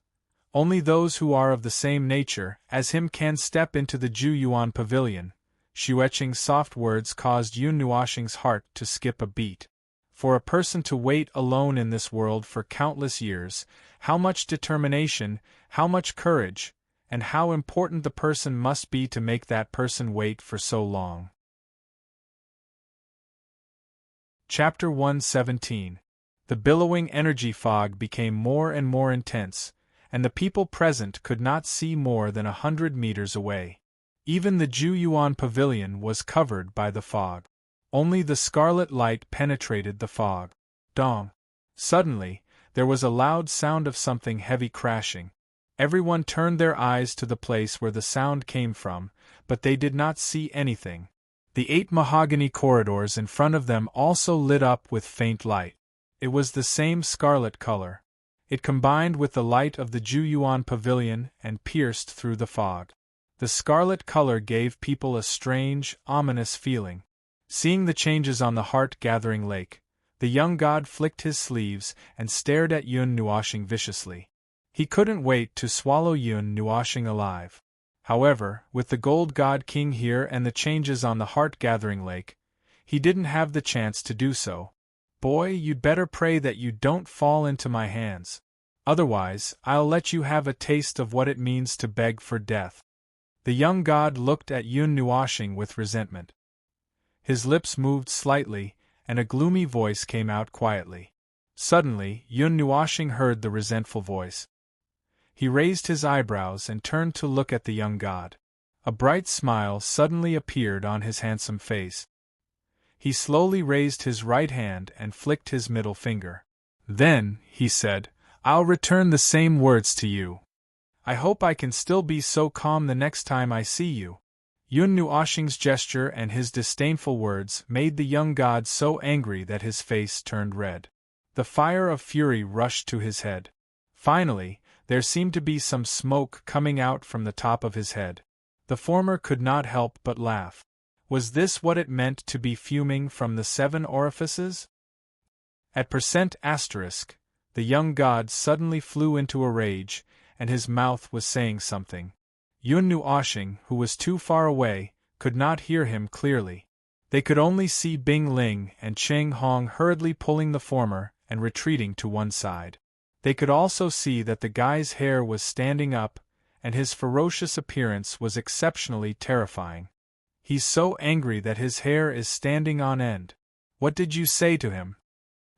Only those who are of the same nature as him can step into the Juyuan Pavilion. Xueqing's soft words caused Yun Nuoxing's heart to skip a beat. For a person to wait alone in this world for countless years, how much determination, how much courage, and how important the person must be to make that person wait for so long. Chapter 117. The billowing energy fog became more and more intense, and the people present could not see more than 100 meters away. Even the Juyuan Pavilion was covered by the fog. Only the scarlet light penetrated the fog. Dong! Suddenly, there was a loud sound of something heavy crashing. Everyone turned their eyes to the place where the sound came from, but they did not see anything. The 8 mahogany corridors in front of them also lit up with faint light. It was the same scarlet color. It combined with the light of the Juyuan Pavilion and pierced through the fog. The scarlet color gave people a strange, ominous feeling. Seeing the changes on the heart-gathering lake, the young god flicked his sleeves and stared at Yun Nuoxing viciously. He couldn't wait to swallow Yun Nuoxing alive. However, with the gold god king here and the changes on the heart-gathering lake, he didn't have the chance to do so. Boy, you'd better pray that you don't fall into my hands. Otherwise, I'll let you have a taste of what it means to beg for death. The young god looked at Yun Nuoxing with resentment. His lips moved slightly, and a gloomy voice came out quietly. Suddenly, Yun Nuoxing heard the resentful voice. He raised his eyebrows and turned to look at the young god. A bright smile suddenly appeared on his handsome face. He slowly raised his right hand and flicked his middle finger. Then, he said, I'll return the same words to you. I hope I can still be so calm the next time I see you. Yun Nuoxing's gesture and his disdainful words made the young god so angry that his face turned red. The fire of fury rushed to his head. Finally, there seemed to be some smoke coming out from the top of his head. The former could not help but laugh. Was this what it meant to be fuming from the 7 orifices? At %*, the young god suddenly flew into a rage, and his mouth was saying something. Yun Nuoxing, who was too far away, could not hear him clearly. They could only see Bing Ling and Cheng Hong hurriedly pulling the former and retreating to one side. They could also see that the guy's hair was standing up, and his ferocious appearance was exceptionally terrifying. He's so angry that his hair is standing on end. What did you say to him?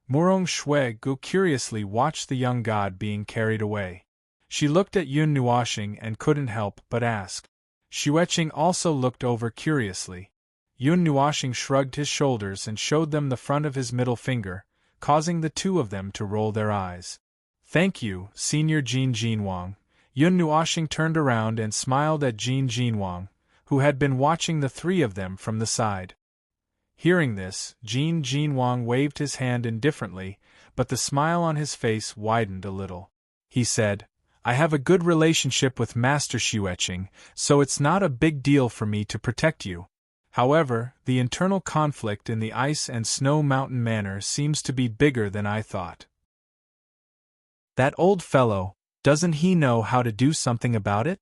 Murong Shui-gu curiously watched the young god being carried away. She looked at Yun Nuoxing and couldn't help but ask. Xueqing also looked over curiously. Yun Nuoxing shrugged his shoulders and showed them the front of his middle finger, causing the two of them to roll their eyes. Thank you, Senior Jin Jinwang. Yun Nuoxing turned around and smiled at Jin Jinwang, who had been watching the three of them from the side. Hearing this, Jin Jinwang waved his hand indifferently, but the smile on his face widened a little. He said, I have a good relationship with Master Xueqing, so it's not a big deal for me to protect you. However, the internal conflict in the Ice and Snow Mountain Manor seems to be bigger than I thought. That old fellow, doesn't he know how to do something about it?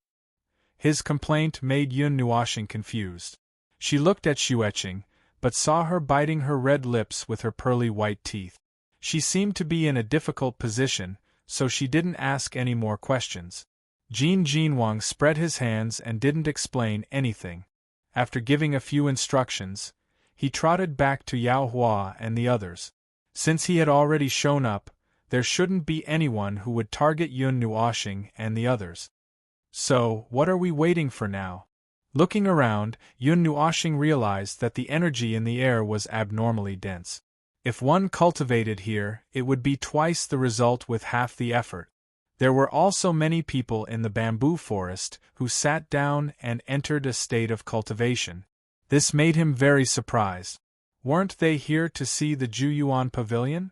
His complaint made Yun Nuoxing confused. She looked at Xueqing, but saw her biting her red lips with her pearly white teeth. She seemed to be in a difficult position, so she didn't ask any more questions. Jin Jinwang spread his hands and didn't explain anything. After giving a few instructions, he trotted back to Yao Hua and the others. Since he had already shown up, there shouldn't be anyone who would target Yun Nuoxing and the others. So, what are we waiting for now? Looking around, Yun Nuoxing realized that the energy in the air was abnormally dense. If one cultivated here, it would be twice the result with half the effort. There were also many people in the bamboo forest who sat down and entered a state of cultivation. This made him very surprised. Weren't they here to see the Juyuan pavilion?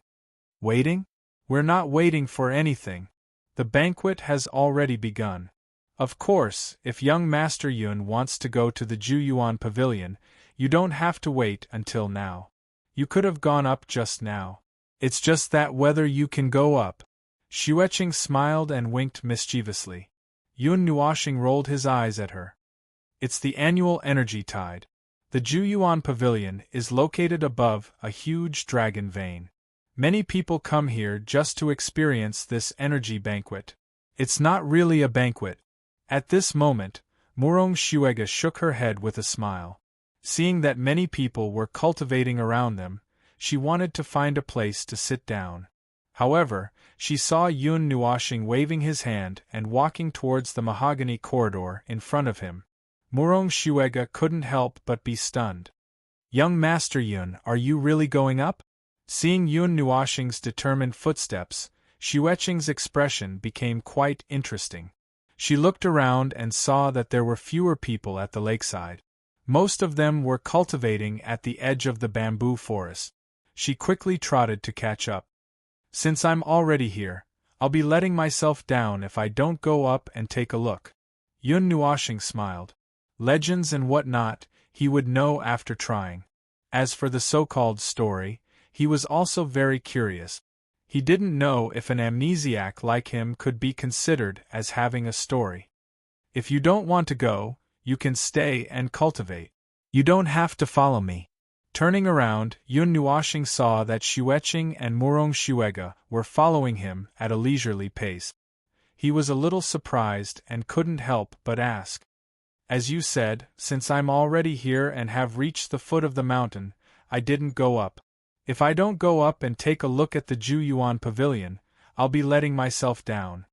Waiting? We're not waiting for anything. The banquet has already begun. Of course, if young Master Yun wants to go to the Juyuan pavilion, you don't have to wait until now. You could have gone up just now. It's just that whether you can go up. Xueqing smiled and winked mischievously. Yun Nuoxing rolled his eyes at her. It's the annual energy tide. The Juyuan pavilion is located above a huge dragon vein. Many people come here just to experience this energy banquet. It's not really a banquet. At this moment, Murong Xuega shook her head with a smile. Seeing that many people were cultivating around them, she wanted to find a place to sit down. However, she saw Yun Nuoxing waving his hand and walking towards the mahogany corridor in front of him. Murong Xuega couldn't help but be stunned. Young Master Yun, are you really going up? Seeing Yun Nuoxing's determined footsteps, Xueqing's expression became quite interesting. She looked around and saw that there were fewer people at the lakeside. Most of them were cultivating at the edge of the bamboo forest. She quickly trotted to catch up. Since I'm already here, I'll be letting myself down if I don't go up and take a look. Yun Nuoxing smiled. Legends and whatnot, he would know after trying. As for the so-called story, he was also very curious. He didn't know if an amnesiac like him could be considered as having a story. If you don't want to go, you can stay and cultivate. You don't have to follow me. Turning around, Yun Nuoxing saw that Xueqing and Murong Xuega were following him at a leisurely pace. He was a little surprised and couldn't help but ask. As you said, since I'm already here and have reached the foot of the mountain, I didn't go up. If I don't go up and take a look at the Juyuan pavilion, I'll be letting myself down.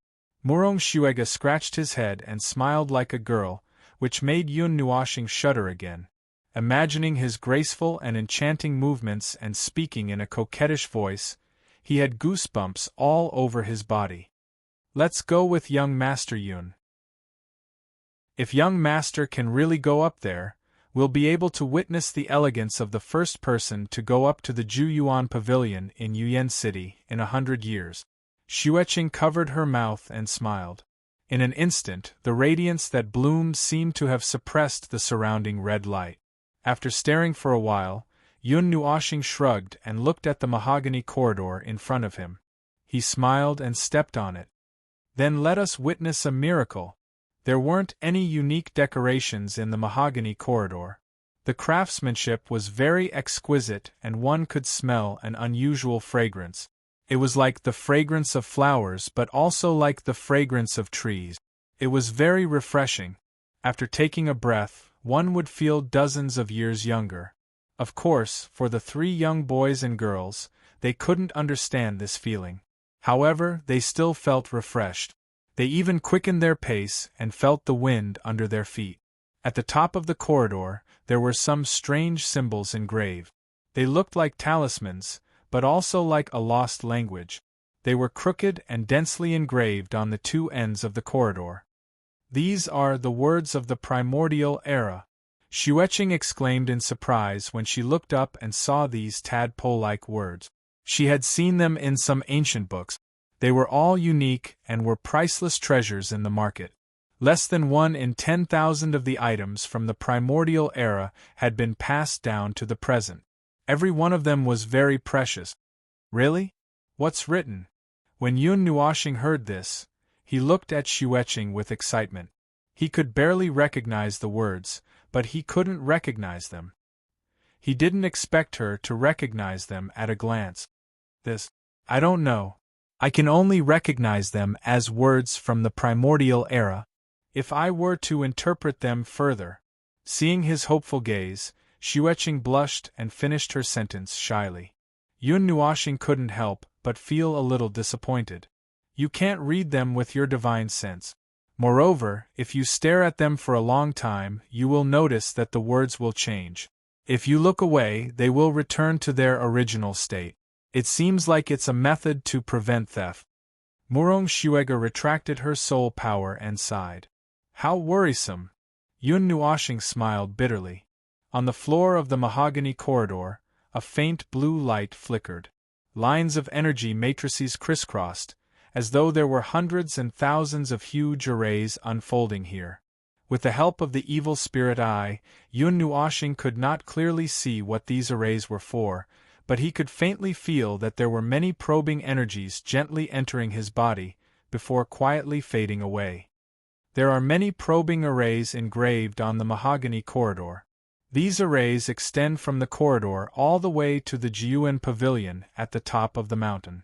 Murong Xuega scratched his head and smiled like a girl, which made Yun Nuoxing shudder again. Imagining his graceful and enchanting movements and speaking in a coquettish voice, he had goosebumps all over his body. Let's go with young Master Yun. If young Master can really go up there, we'll be able to witness the elegance of the first person to go up to the Juyuan pavilion in Yuyan City in 100 years. Xueqing covered her mouth and smiled. In an instant, the radiance that bloomed seemed to have suppressed the surrounding red light. After staring for a while, Yun Nuoxing shrugged and looked at the mahogany corridor in front of him. He smiled and stepped on it. Then let us witness a miracle. There weren't any unique decorations in the mahogany corridor. The craftsmanship was very exquisite and one could smell an unusual fragrance. It was like the fragrance of flowers but also like the fragrance of trees. It was very refreshing. After taking a breath, one would feel dozens of years younger. Of course, for the three young boys and girls, they couldn't understand this feeling. However, they still felt refreshed. They even quickened their pace and felt the wind under their feet. At the top of the corridor, there were some strange symbols engraved. They looked like talismans, but also like a lost language. They were crooked and densely engraved on the two ends of the corridor. These are the words of the primordial era. Xueqing exclaimed in surprise when she looked up and saw these tadpole-like words. She had seen them in some ancient books. They were all unique and were priceless treasures in the market. Less than 1 in 10,000 of the items from the primordial era had been passed down to the present. Every one of them was very precious. Really? What's written? When Yun Nuoxing heard this, he looked at Xueqing with excitement. He could barely recognize the words, but he couldn't recognize them. He didn't expect her to recognize them at a glance. I don't know. I can only recognize them as words from the primordial era. If I were to interpret them further. Seeing his hopeful gaze, Xueqing blushed and finished her sentence shyly. Yun Nuoxing couldn't help but feel a little disappointed. You can't read them with your divine sense. Moreover, if you stare at them for a long time, you will notice that the words will change. If you look away, they will return to their original state. It seems like it's a method to prevent theft. Murong Shuega retracted her soul power and sighed. How worrisome! Yun Nuoshing smiled bitterly. On the floor of the mahogany corridor, a faint blue light flickered. Lines of energy matrices crisscrossed, as though there were hundreds and thousands of huge arrays unfolding here. With the help of the evil spirit eye, Yun Nuoshing could not clearly see what these arrays were for, but he could faintly feel that there were many probing energies gently entering his body, before quietly fading away. There are many probing arrays engraved on the mahogany corridor. These arrays extend from the corridor all the way to the Jiuan Pavilion at the top of the mountain.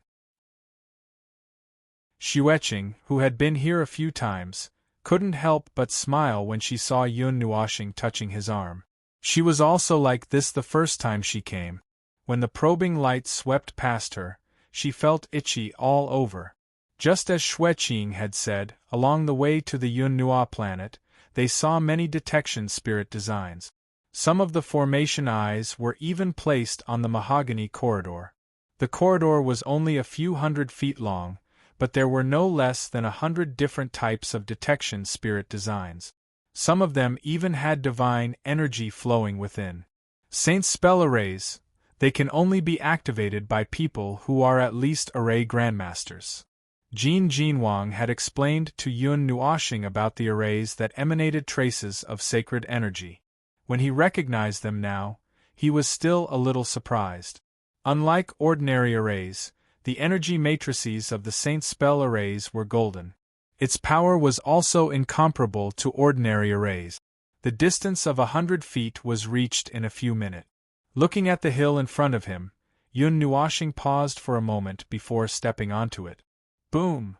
Xueqing, who had been here a few times, couldn't help but smile when she saw Yun Nuoshing touching his arm. She was also like this the first time she came. When the probing light swept past her, she felt itchy all over. Just as Xueqing had said, along the way to the Yun Nua planet, they saw many detection spirit designs. Some of the formation eyes were even placed on the mahogany corridor. The corridor was only a few 100 feet long, but there were no less than 100 different types of detection spirit designs. Some of them even had divine energy flowing within. Saint spell arrays. They can only be activated by people who are at least array grandmasters. Jin Jinwang had explained to Yun Nuoshing about the arrays that emanated traces of sacred energy. When he recognized them now, he was still a little surprised. Unlike ordinary arrays, the energy matrices of the Saint spell arrays were golden. Its power was also incomparable to ordinary arrays. The distance of 100 feet was reached in a few minutes. Looking at the hill in front of him, Yun Nuoshing paused for a moment before stepping onto it. Boom!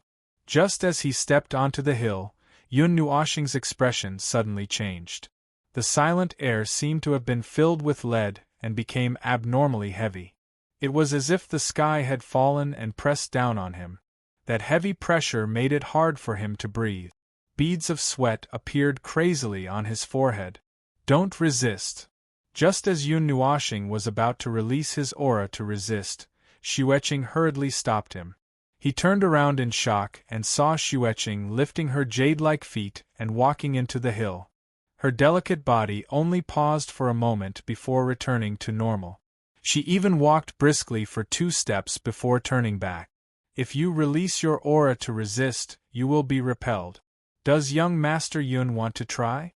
Just as he stepped onto the hill, Yun Nuoshing's expression suddenly changed. The silent air seemed to have been filled with lead and became abnormally heavy. It was as if the sky had fallen and pressed down on him. That heavy pressure made it hard for him to breathe. Beads of sweat appeared crazily on his forehead. Don't resist. Just as Yun Nuoshing was about to release his aura to resist, Xueqing hurriedly stopped him. He turned around in shock and saw Xueqing lifting her jade-like feet and walking into the hill. Her delicate body only paused for a moment before returning to normal. She even walked briskly for 2 steps before turning back. If you release your aura to resist, you will be repelled. Does young Master Yun want to try?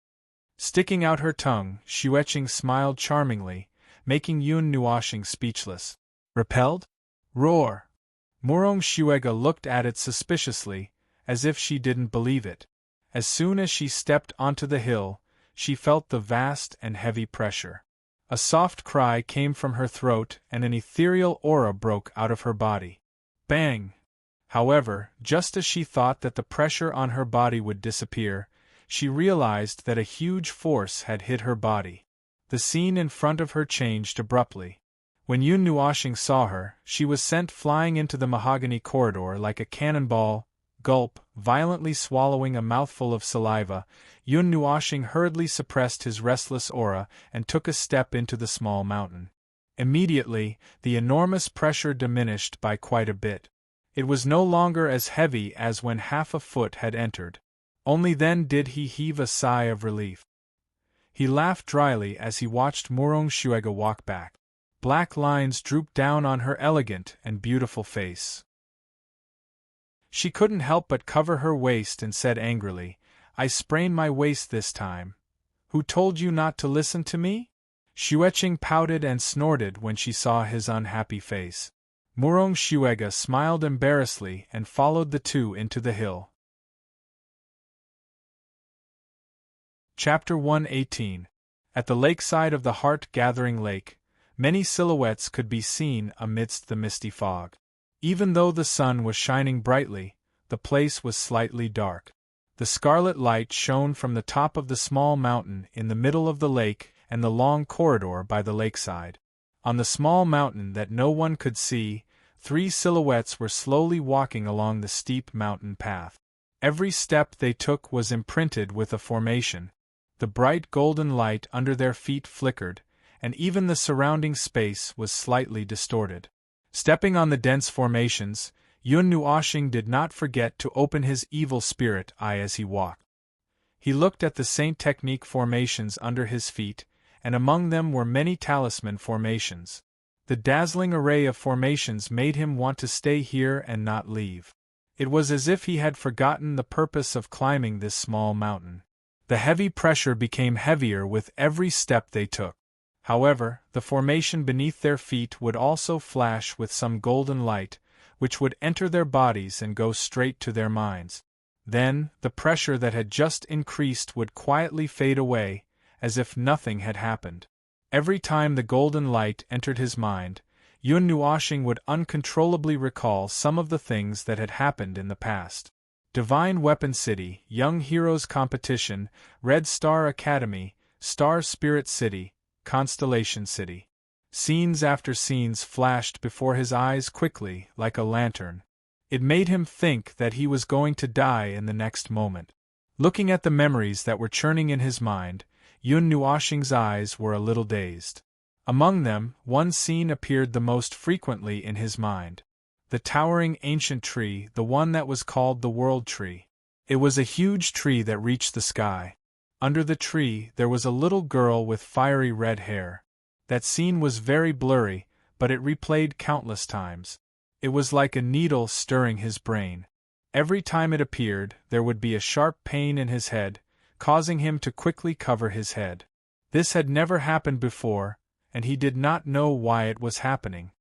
Sticking out her tongue, Xueqing smiled charmingly, making Yun Nuoshing speechless. Repelled? Roar! Murong Shuega looked at it suspiciously, as if she didn't believe it. As soon as she stepped onto the hill, she felt the vast and heavy pressure. A soft cry came from her throat and an ethereal aura broke out of her body. Bang! However, just as she thought that the pressure on her body would disappear, she realized that a huge force had hit her body. The scene in front of her changed abruptly. When Yun Nuoshing saw her, she was sent flying into the mahogany corridor like a cannonball. Gulp, violently swallowing a mouthful of saliva, Yun Nuoshing hurriedly suppressed his restless aura and took a step into the small mountain. Immediately, the enormous pressure diminished by quite a bit. It was no longer as heavy as when half a foot had entered. Only then did he heave a sigh of relief. He laughed dryly as he watched Murong Shuega walk back. Black lines drooped down on her elegant and beautiful face. She couldn't help but cover her waist and said angrily, I sprained my waist this time. Who told you not to listen to me? Xueqing pouted and snorted when she saw his unhappy face. Murong Shuega smiled embarrassedly and followed the two into the hill. Chapter 118. At the lakeside of the heart-gathering lake, many silhouettes could be seen amidst the misty fog. Even though the sun was shining brightly, the place was slightly dark. The scarlet light shone from the top of the small mountain in the middle of the lake and the long corridor by the lakeside. On the small mountain that no one could see, 3 silhouettes were slowly walking along the steep mountain path. Every step they took was imprinted with a formation. The bright golden light under their feet flickered, and even the surrounding space was slightly distorted. Stepping on the dense formations, Yun Nuoxing did not forget to open his evil spirit eye as he walked. He looked at the Saint Technique formations under his feet, and among them were many talisman formations. The dazzling array of formations made him want to stay here and not leave. It was as if he had forgotten the purpose of climbing this small mountain. The heavy pressure became heavier with every step they took. However, the formation beneath their feet would also flash with some golden light, which would enter their bodies and go straight to their minds. Then, the pressure that had just increased would quietly fade away, as if nothing had happened. Every time the golden light entered his mind, Yun Nuoxing would uncontrollably recall some of the things that had happened in the past. Divine Weapon City, Young Heroes Competition, Red Star Academy, Star Spirit City, Constellation City. Scenes after scenes flashed before his eyes quickly, like a lantern. It made him think that he was going to die in the next moment. Looking at the memories that were churning in his mind, Yun Nuoxing's eyes were a little dazed. Among them, one scene appeared the most frequently in his mind. The towering ancient tree, the one that was called the World Tree. It was a huge tree that reached the sky. Under the tree, there was a little girl with fiery red hair. That scene was very blurry, but it replayed countless times. It was like a needle stirring his brain. Every time it appeared, there would be a sharp pain in his head, causing him to quickly cover his head. This had never happened before, and he did not know why it was happening.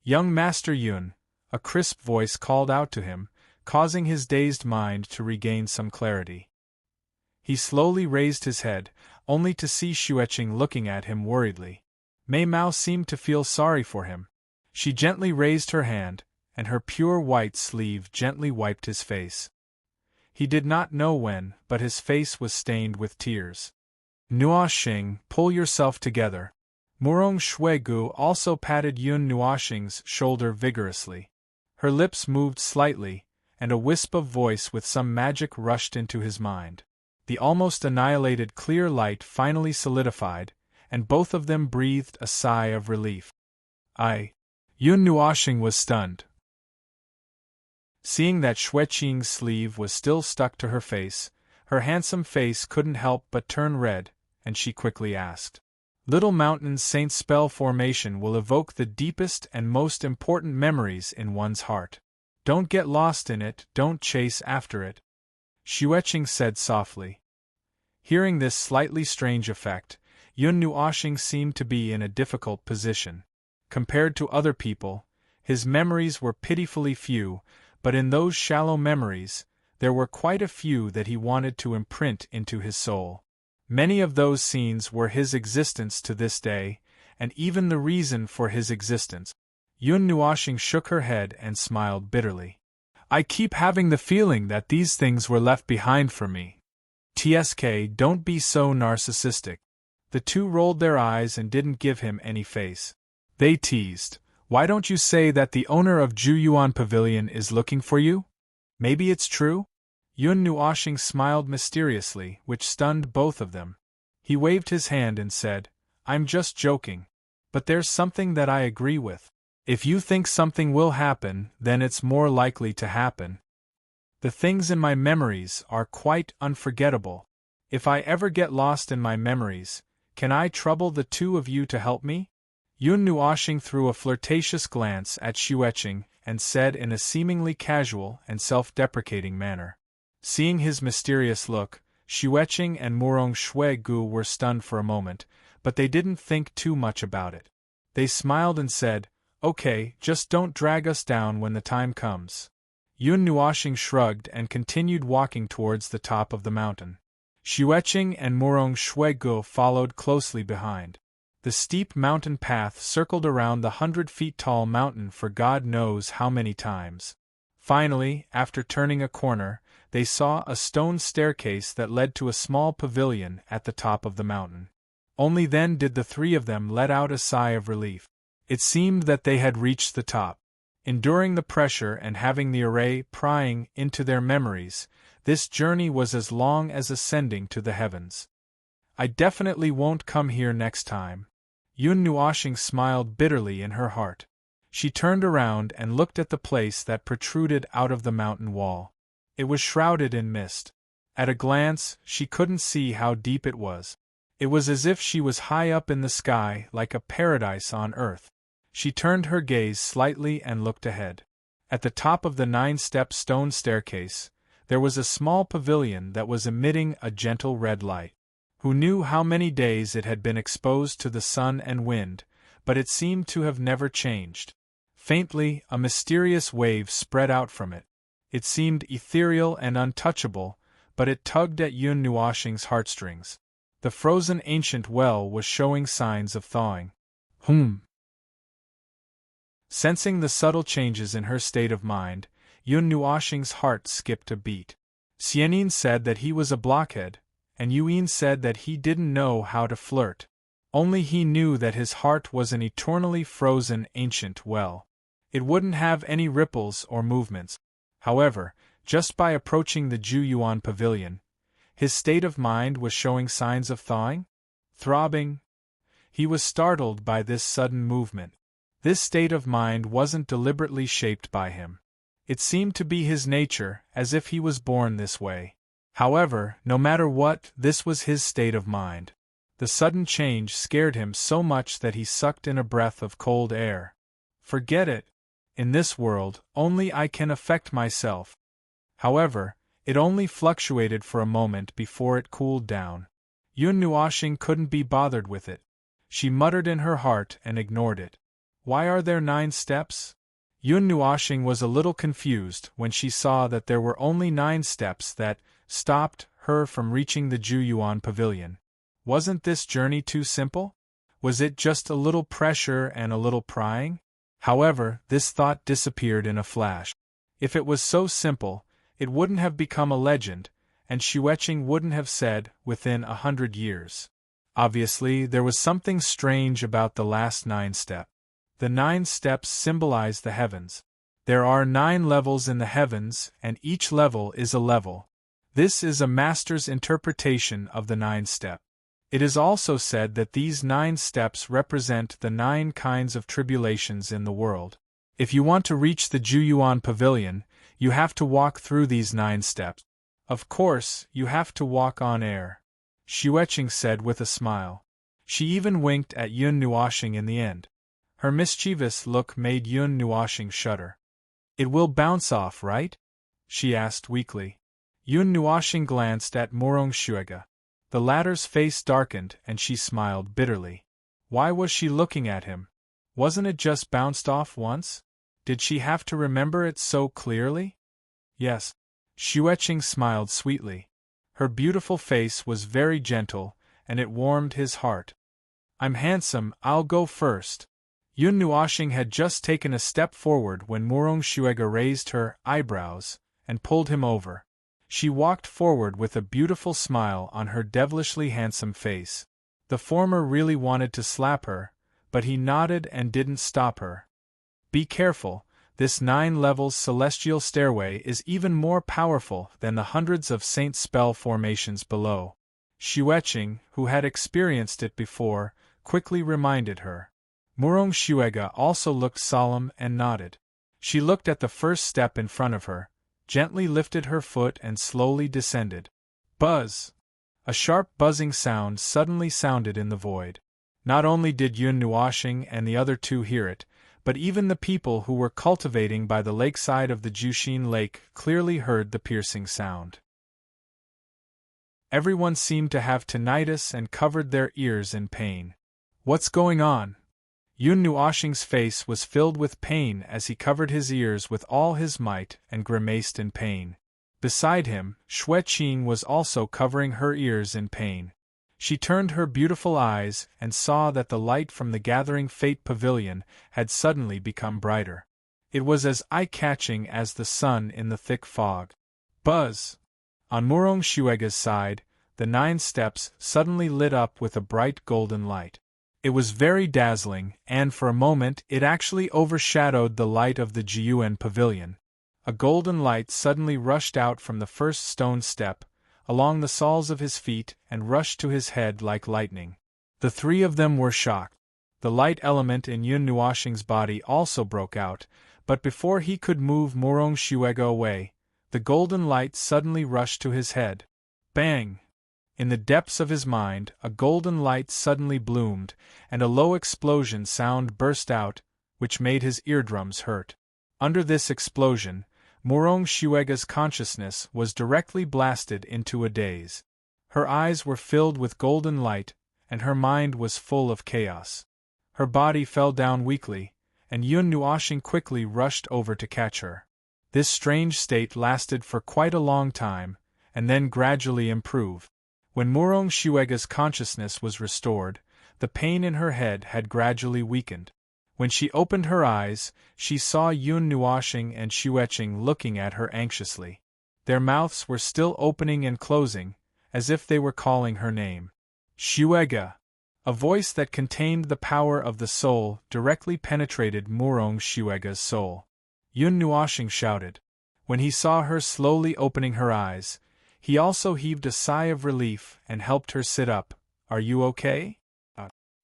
"Young Master Yun," a crisp voice called out to him, causing his dazed mind to regain some clarity. He slowly raised his head, only to see Xueqing looking at him worriedly. Mei Mao seemed to feel sorry for him. She gently raised her hand, and her pure white sleeve gently wiped his face. He did not know when, but his face was stained with tears. "Nuoxing, pull yourself together." Murong Shuegu also patted Yun Nuoxing's shoulder vigorously. Her lips moved slightly, and a wisp of voice with some magic rushed into his mind. The almost annihilated clear light finally solidified, and both of them breathed a sigh of relief. Yun Nuoxing was stunned. Seeing that Xueqing's sleeve was still stuck to her face, her handsome face couldn't help but turn red, and she quickly asked, "Little Mountain's Saint Spell formation will evoke the deepest and most important memories in one's heart. Don't get lost in it, don't chase after it," Xueqing said softly. Hearing this slightly strange effect, Yun Nuoxing seemed to be in a difficult position. Compared to other people, his memories were pitifully few, but in those shallow memories, there were quite a few that he wanted to imprint into his soul. Many of those scenes were his existence to this day, and even the reason for his existence. Yun Nuoxing shook her head and smiled bitterly. "I keep having the feeling that these things were left behind for me." "TSK, don't be so narcissistic." The two rolled their eyes and didn't give him any face. They teased, "Why don't you say that the owner of Juyuan Pavilion is looking for you? Maybe it's true?" Yun Nuoxing smiled mysteriously, which stunned both of them. He waved his hand and said, "I'm just joking. But there's something that I agree with. If you think something will happen, then it's more likely to happen. The things in my memories are quite unforgettable. If I ever get lost in my memories, can I trouble the two of you to help me?" Yun Nuoxing threw a flirtatious glance at Xueqing and said in a seemingly casual and self-deprecating manner. Seeing his mysterious look, Xueqing and Murong Shuegu were stunned for a moment, but they didn't think too much about it. They smiled and said, "Okay, just don't drag us down when the time comes." Yun Nuoxing shrugged and continued walking towards the top of the mountain. Xueqing and Murong Shuegu followed closely behind. The steep mountain path circled around the 100-feet-tall mountain for God knows how many times. Finally, after turning a corner, they saw a stone staircase that led to a small pavilion at the top of the mountain. Only then did the three of them let out a sigh of relief. It seemed that they had reached the top. Enduring the pressure and having the array prying into their memories, this journey was as long as ascending to the heavens. I definitely won't come here next time. Yun Nuoshing smiled bitterly in her heart. She turned around and looked at the place that protruded out of the mountain wall. It was shrouded in mist. At a glance, she couldn't see how deep it was. It was as if she was high up in the sky, like a paradise on earth. She turned her gaze slightly and looked ahead. At the top of the 9-step stone staircase, there was a small pavilion that was emitting a gentle red light. Who knew how many days it had been exposed to the sun and wind, but it seemed to have never changed. Faintly, a mysterious wave spread out from it. It seemed ethereal and untouchable, but it tugged at Yun Nuoshing's heartstrings. The frozen ancient well was showing signs of thawing. Sensing the subtle changes in her state of mind, Yun Nuoshing's heart skipped a beat. Xianyin said that he was a blockhead, and Yuyin said that he didn't know how to flirt. Only he knew that his heart was an eternally frozen ancient well. It wouldn't have any ripples or movements. However, just by approaching the Juyuan pavilion, his state of mind was showing signs of thawing? Throbbing? He was startled by this sudden movement. This state of mind wasn't deliberately shaped by him. It seemed to be his nature, as if he was born this way. However, no matter what, this was his state of mind. The sudden change scared him so much that he sucked in a breath of cold air. Forget it. In this world, only I can affect myself. However, it only fluctuated for a moment before it cooled down. Yun Nuoshing couldn't be bothered with it. She muttered in her heart and ignored it. Why are there 9 steps? Yun Nuoshing was a little confused when she saw that there were only 9 steps that stopped her from reaching the Juyuan pavilion. Wasn't this journey too simple? Was it just a little pressure and a little prying? However, this thought disappeared in a flash. If it was so simple, it wouldn't have become a legend, and Xueqing wouldn't have said, within 100 years. Obviously, there was something strange about the last 9 steps. The 9 steps symbolize the heavens. There are 9 levels in the heavens, and each level is a level. This is a master's interpretation of the 9 steps. It is also said that these 9 steps represent the 9 kinds of tribulations in the world. If you want to reach the Juyuan pavilion, you have to walk through these 9 steps. Of course, you have to walk on air. Xueqing said with a smile. She even winked at Yun Nuoshing in the end. Her mischievous look made Yun Nuoshing shudder. It will bounce off, right? She asked weakly. Yun Nuoshing glanced at Murong Xuege. The latter's face darkened and she smiled bitterly. Why was she looking at him? Wasn't it just bounced off once? Did she have to remember it so clearly? Yes. Xueqing smiled sweetly. Her beautiful face was very gentle, and it warmed his heart. I'm handsome, I'll go first. Yun Nuoshing had just taken a step forward when Murong Xuege raised her eyebrows and pulled him over. She walked forward with a beautiful smile on her devilishly handsome face. The former really wanted to slap her, but he nodded and didn't stop her. Be careful, this 9 levels celestial stairway is even more powerful than the hundreds of saint spell formations below. Xueqing, who had experienced it before, quickly reminded her. Murong Xuege also looked solemn and nodded. She looked at the first step in front of her, gently lifted her foot and slowly descended. Buzz! A sharp buzzing sound suddenly sounded in the void. Not only did Yun Nuoshing and the other 2 hear it, but even the people who were cultivating by the lakeside of the Jushin Lake clearly heard the piercing sound. Everyone seemed to have tinnitus and covered their ears in pain. What's going on? Yun Nuoshing's face was filled with pain as he covered his ears with all his might and grimaced in pain. Beside him, Xueqing was also covering her ears in pain. She turned her beautiful eyes and saw that the light from the gathering fate pavilion had suddenly become brighter. It was as eye-catching as the sun in the thick fog. Buzz! On Murong Xuege's side, the 9 steps suddenly lit up with a bright golden light. It was very dazzling, and for a moment it actually overshadowed the light of the Jiuan pavilion. A golden light suddenly rushed out from the first stone step, along the soles of his feet, and rushed to his head like lightning. The three of them were shocked. The light element in Yun Nuoxing's body also broke out, but before he could move Murong Xuega away, the golden light suddenly rushed to his head. Bang! In the depths of his mind, a golden light suddenly bloomed, and a low explosion sound burst out, which made his eardrums hurt. Under this explosion, Murong Xuega's consciousness was directly blasted into a daze. Her eyes were filled with golden light, and her mind was full of chaos. Her body fell down weakly, and Yun Nuoxing quickly rushed over to catch her. This strange state lasted for quite a long time, and then gradually improved. When Murong Xuega's consciousness was restored, the pain in her head had gradually weakened. When she opened her eyes, she saw Yun Nuoxing and Xueqing looking at her anxiously. Their mouths were still opening and closing, as if they were calling her name. Xuega! A voice that contained the power of the soul directly penetrated Murong Xuega's soul. Yun Nuoxing shouted. When he saw her slowly opening her eyes, he also heaved a sigh of relief and helped her sit up. Are you okay?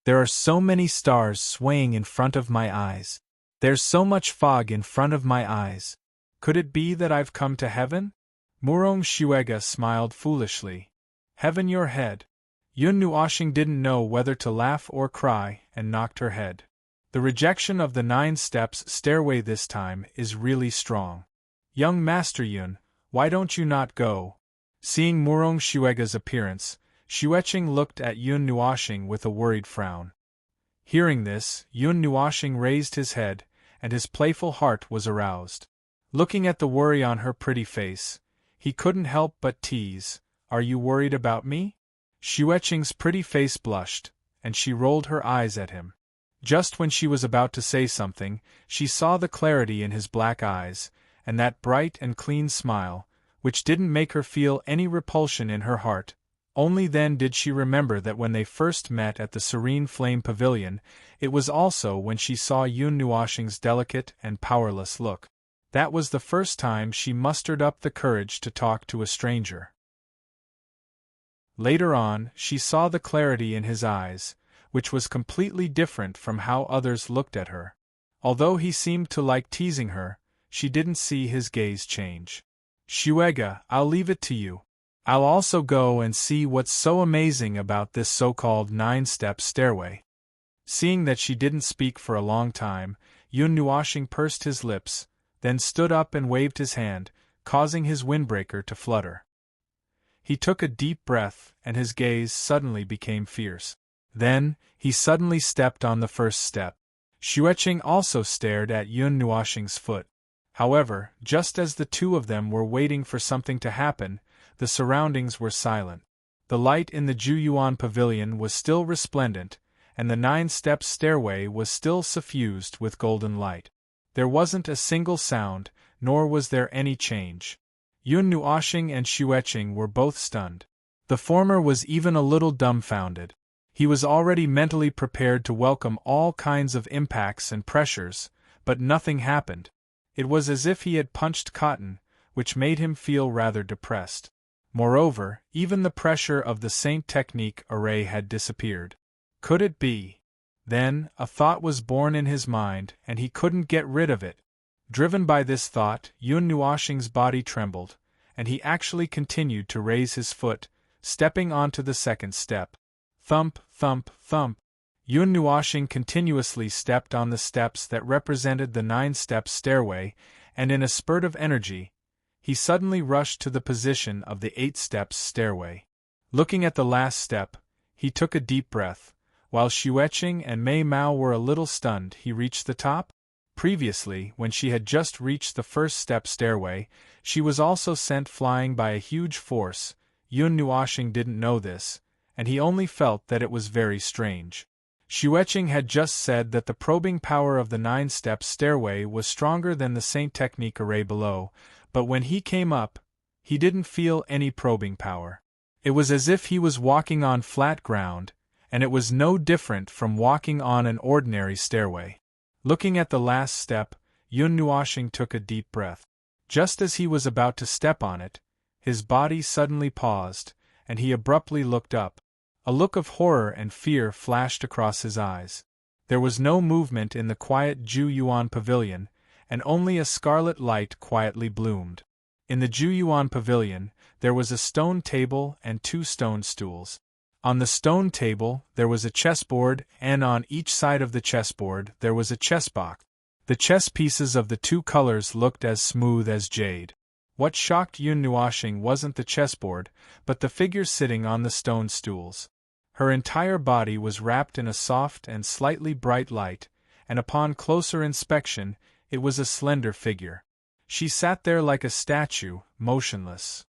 There are so many stars swaying in front of my eyes. There's so much fog in front of my eyes. Could it be that I've come to heaven? Murong Xuega smiled foolishly. Heaven your head. Yun Nuoxing didn't know whether to laugh or cry, and knocked her head. The rejection of the 9 steps stairway this time is really strong. Young Master Yun, why don't you not go? Seeing Murong Xuega's appearance, Xueqing looked at Yun Nuoxing with a worried frown. Hearing this, Yun Nuoxing raised his head, and his playful heart was aroused. Looking at the worry on her pretty face, he couldn't help but tease, Are you worried about me? Xueqing's pretty face blushed, and she rolled her eyes at him. Just when she was about to say something, she saw the clarity in his black eyes, and that bright and clean smile, which didn't make her feel any repulsion in her heart. Only then did she remember that when they first met at the Serene Flame Pavilion, it was also when she saw Yun Nuoxing's delicate and powerless look. That was the first time she mustered up the courage to talk to a stranger. Later on, she saw the clarity in his eyes, which was completely different from how others looked at her. Although he seemed to like teasing her, she didn't see his gaze change. Xuega, I'll leave it to you. I'll also go and see what's so amazing about this so-called 9-step stairway. Seeing that she didn't speak for a long time, Yun Nuoxing pursed his lips, then stood up and waved his hand, causing his windbreaker to flutter. He took a deep breath, and his gaze suddenly became fierce. Then, he suddenly stepped on the first step. Xueqing also stared at Yun Nuoxing's foot. However, just as the two of them were waiting for something to happen, the surroundings were silent. The light in the Juyuan pavilion was still resplendent, and the 9-step stairway was still suffused with golden light. There wasn't a single sound, nor was there any change. Yun Nuoxing and Xueqing were both stunned. The former was even a little dumbfounded. He was already mentally prepared to welcome all kinds of impacts and pressures, but nothing happened. It was as if he had punched cotton, which made him feel rather depressed. Moreover, even the pressure of the Saint Technique array had disappeared. Could it be? Then, a thought was born in his mind, and he couldn't get rid of it. Driven by this thought, Yun Nuoxing's body trembled, and he actually continued to raise his foot, stepping onto the second step. Thump, thump, thump. Yun Nuoxing continuously stepped on the steps that represented the 9-step stairway, and in a spurt of energy, he suddenly rushed to the position of the 8-step stairway. Looking at the last step, he took a deep breath. While Xueqing and Mei Mao were a little stunned, he reached the top. Previously, when she had just reached the first step stairway, she was also sent flying by a huge force. Yun Nuoxing didn't know this, and he only felt that it was very strange. Xueqing had just said that the probing power of the 9-step stairway was stronger than the Saint Technique array below, but when he came up, he didn't feel any probing power. It was as if he was walking on flat ground, and it was no different from walking on an ordinary stairway. Looking at the last step, Yun Nuoxing took a deep breath. Just as he was about to step on it, his body suddenly paused, and he abruptly looked up. A look of horror and fear flashed across his eyes. There was no movement in the quiet Ju Yuan pavilion, and only a scarlet light quietly bloomed. In the Ju Yuan pavilion, there was a stone table and 2 stone stools. On the stone table, there was a chessboard, and on each side of the chessboard, there was a chess box. The chess pieces of the 2 colors looked as smooth as jade. What shocked Yun Nuoxing wasn't the chessboard, but the figure sitting on the stone stools. Her entire body was wrapped in a soft and slightly bright light, and upon closer inspection, it was a slender figure. She sat there like a statue, motionless.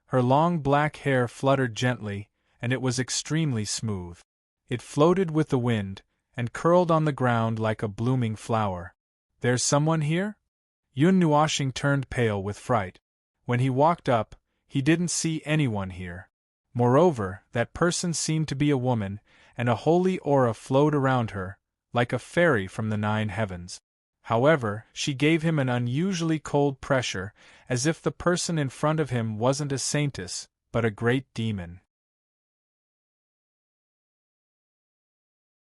Her long black hair fluttered gently, and it was extremely smooth. It floated with the wind, and curled on the ground like a blooming flower. "There's someone here?" Yun Nuoxing turned pale with fright. When he walked up, he didn't see anyone here. Moreover, that person seemed to be a woman, and a holy aura flowed around her, like a fairy from the 9 heavens. However, she gave him an unusually cold pressure, as if the person in front of him wasn't a saintess, but a great demon.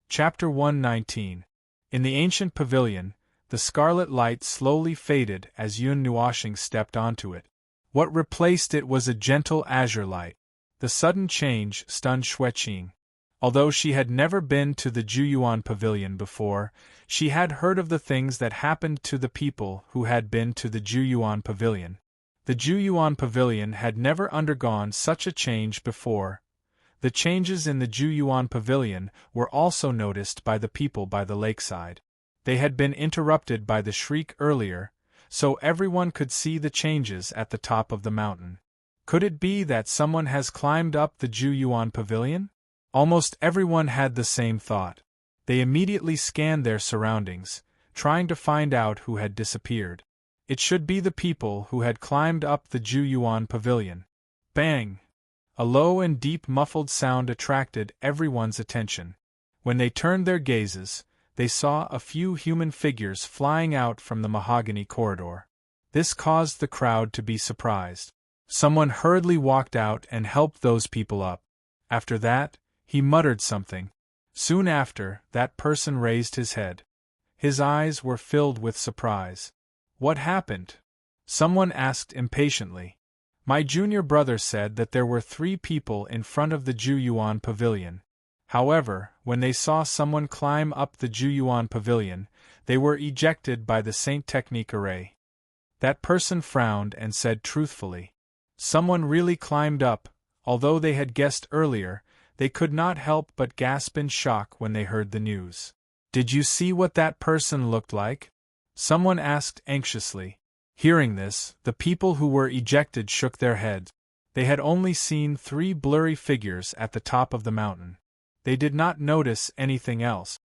Chapter 119. In the ancient pavilion, the scarlet light slowly faded as Yun Nuoxing stepped onto it. What replaced it was a gentle azure light. The sudden change stunned Xueqing. Although she had never been to the Juyuan pavilion before, she had heard of the things that happened to the people who had been to the Juyuan pavilion. The Juyuan pavilion had never undergone such a change before. The changes in the Juyuan pavilion were also noticed by the people by the lakeside. They had been interrupted by the shriek earlier, so everyone could see the changes at the top of the mountain. Could it be that someone has climbed up the Juyuan pavilion? Almost everyone had the same thought. They immediately scanned their surroundings, trying to find out who had disappeared. It should be the people who had climbed up the Juyuan pavilion. Bang! A low and deep muffled sound attracted everyone's attention. When they turned their gazes, they saw a few human figures flying out from the mahogany corridor. This caused the crowd to be surprised. Someone hurriedly walked out and helped those people up. After that, he muttered something. Soon after, that person raised his head. His eyes were filled with surprise. "What happened?" someone asked impatiently. "My junior brother said that there were 3 people in front of the Juyuan pavilion. However, when they saw someone climb up the Juyuan pavilion, they were ejected by the Saint Technique array." That person frowned and said truthfully. Someone really climbed up. Although they had guessed earlier, they could not help but gasp in shock when they heard the news. "Did you see what that person looked like?" someone asked anxiously. Hearing this, the people who were ejected shook their heads. They had only seen 3 blurry figures at the top of the mountain. They did not notice anything else.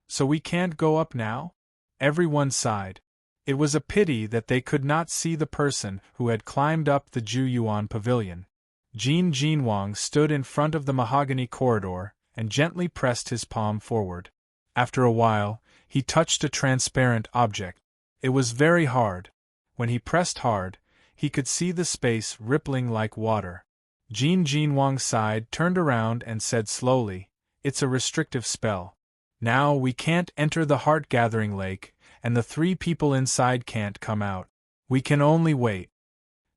"So we can't go up now?" everyone sighed. It was a pity that they could not see the person who had climbed up the Juyuan pavilion. Jin Jinwang stood in front of the mahogany corridor and gently pressed his palm forward. After a while, he touched a transparent object. It was very hard. When he pressed hard, he could see the space rippling like water. Jin Jinwang sighed, turned around and said slowly, "It's a restrictive spell. Now we can't enter the heart-gathering lake, and the 3 people inside can't come out. We can only wait."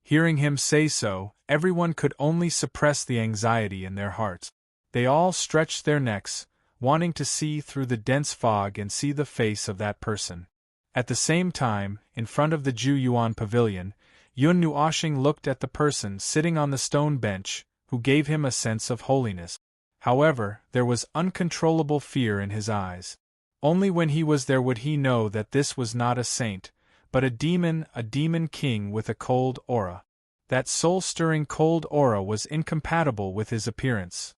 Hearing him say so, everyone could only suppress the anxiety in their hearts. They all stretched their necks, wanting to see through the dense fog and see the face of that person. At the same time, in front of the Juyuan pavilion, Yun Nuoxing looked at the person sitting on the stone bench, who gave him a sense of holiness. However, there was uncontrollable fear in his eyes. Only when he was there would he know that this was not a saint, but a demon king with a cold aura. That soul-stirring cold aura was incompatible with his appearance.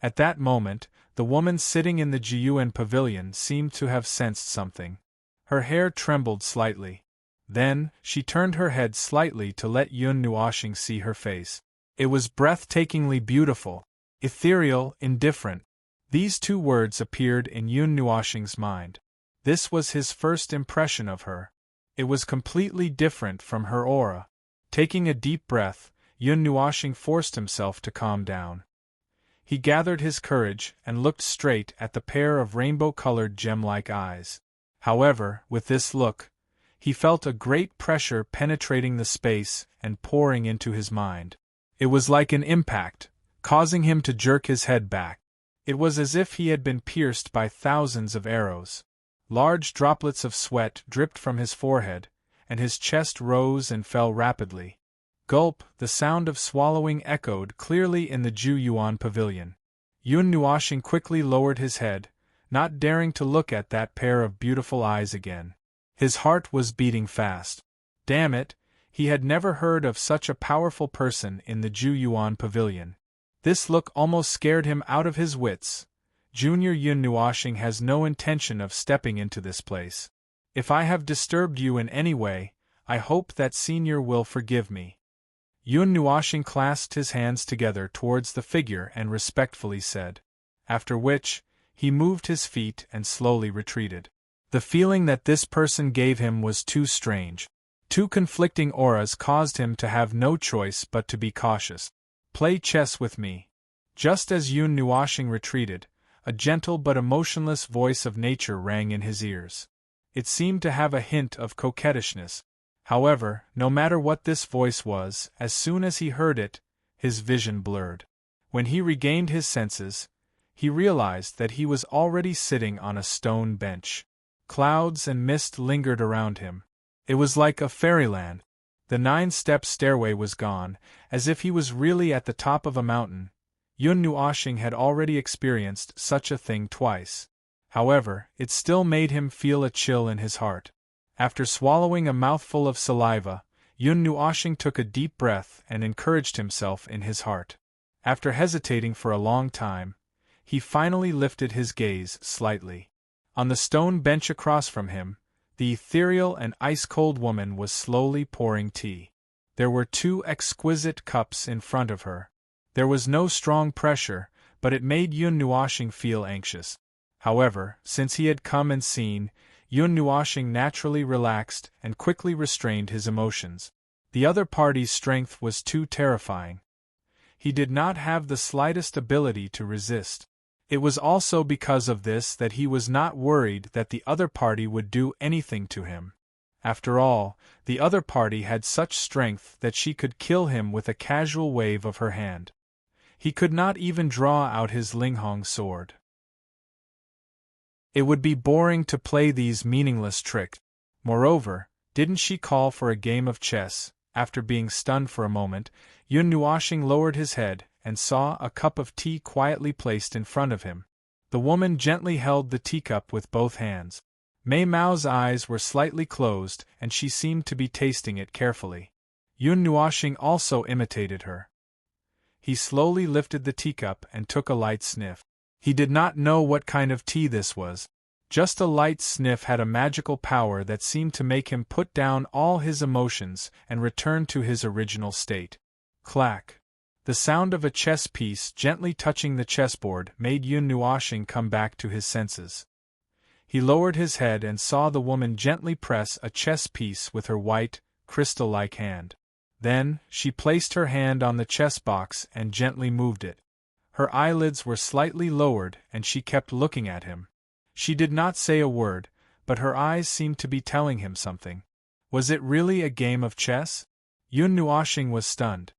At that moment, the woman sitting in the Jiyuan pavilion seemed to have sensed something. Her hair trembled slightly. Then, she turned her head slightly to let Yun Nuoxing see her face. It was breathtakingly beautiful, ethereal, indifferent. These two words appeared in Yun Nuoxing's mind. This was his first impression of her. It was completely different from her aura. Taking a deep breath, Yun Nuoxing forced himself to calm down. He gathered his courage and looked straight at the pair of rainbow-colored gem-like eyes. However, with this look, he felt a great pressure penetrating the space and pouring into his mind. It was like an impact, causing him to jerk his head back. It was as if he had been pierced by thousands of arrows. Large droplets of sweat dripped from his forehead, and his chest rose and fell rapidly. Gulp, the sound of swallowing echoed clearly in the Ju Yuan pavilion. Yun Nuoxing quickly lowered his head, not daring to look at that pair of beautiful eyes again. His heart was beating fast. Damn it, he had never heard of such a powerful person in the Ju Yuan pavilion. This look almost scared him out of his wits. Junior Yun Nuoxing has no intention of stepping into this place. If I have disturbed you in any way, I hope that Senior will forgive me. Yun Nuoxing clasped his hands together towards the figure and respectfully said. After which, he moved his feet and slowly retreated. The feeling that this person gave him was too strange. Two conflicting auras caused him to have no choice but to be cautious. Play chess with me. Just as Yun Nuoxing retreated, a gentle but emotionless voice of nature rang in his ears. It seemed to have a hint of coquettishness. However, no matter what this voice was, as soon as he heard it, his vision blurred. When he regained his senses, he realized that he was already sitting on a stone bench. Clouds and mist lingered around him. It was like a fairyland. The 9-step stairway was gone, as if he was really at the top of a mountain. Yun Nuoxing had already experienced such a thing twice. However, it still made him feel a chill in his heart. After swallowing a mouthful of saliva, Yun Nuoxing took a deep breath and encouraged himself in his heart. After hesitating for a long time, he finally lifted his gaze slightly. On the stone bench across from him, the ethereal and ice-cold woman was slowly pouring tea. There were 2 exquisite cups in front of her. There was no strong pressure, but it made Yun Nuoxing feel anxious. However, since he had come and seen, Yun Nuoxing naturally relaxed and quickly restrained his emotions. The other party's strength was too terrifying. He did not have the slightest ability to resist. It was also because of this that he was not worried that the other party would do anything to him. After all, the other party had such strength that she could kill him with a casual wave of her hand. He could not even draw out his Linghong sword. It would be boring to play these meaningless tricks. Moreover, didn't she call for a game of chess? After being stunned for a moment, Yun Nuoxing lowered his head and saw a cup of tea quietly placed in front of him. The woman gently held the teacup with both hands. Mei Mao's eyes were slightly closed and she seemed to be tasting it carefully. Yun Nuoxing also imitated her. He slowly lifted the teacup and took a light sniff. He did not know what kind of tea this was. Just a light sniff had a magical power that seemed to make him put down all his emotions and return to his original state. Clack! The sound of a chess piece gently touching the chessboard made Yun Nuoxing come back to his senses. He lowered his head and saw the woman gently press a chess piece with her white, crystal-like hand. Then, she placed her hand on the chess box and gently moved it. Her eyelids were slightly lowered and she kept looking at him. She did not say a word, but her eyes seemed to be telling him something. Was it really a game of chess? Yun Nuoxing was stunned.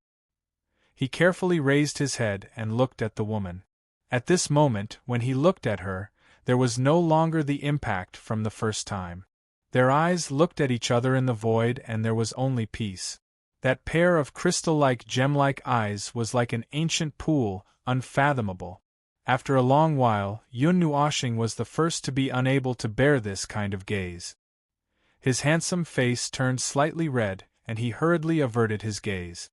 He carefully raised his head and looked at the woman. At this moment, when he looked at her, there was no longer the impact from the first time. Their eyes looked at each other in the void and there was only peace. That pair of crystal-like, gem-like eyes was like an ancient pool, unfathomable. After a long while, Yun Nuoxing was the first to be unable to bear this kind of gaze. His handsome face turned slightly red, and he hurriedly averted his gaze.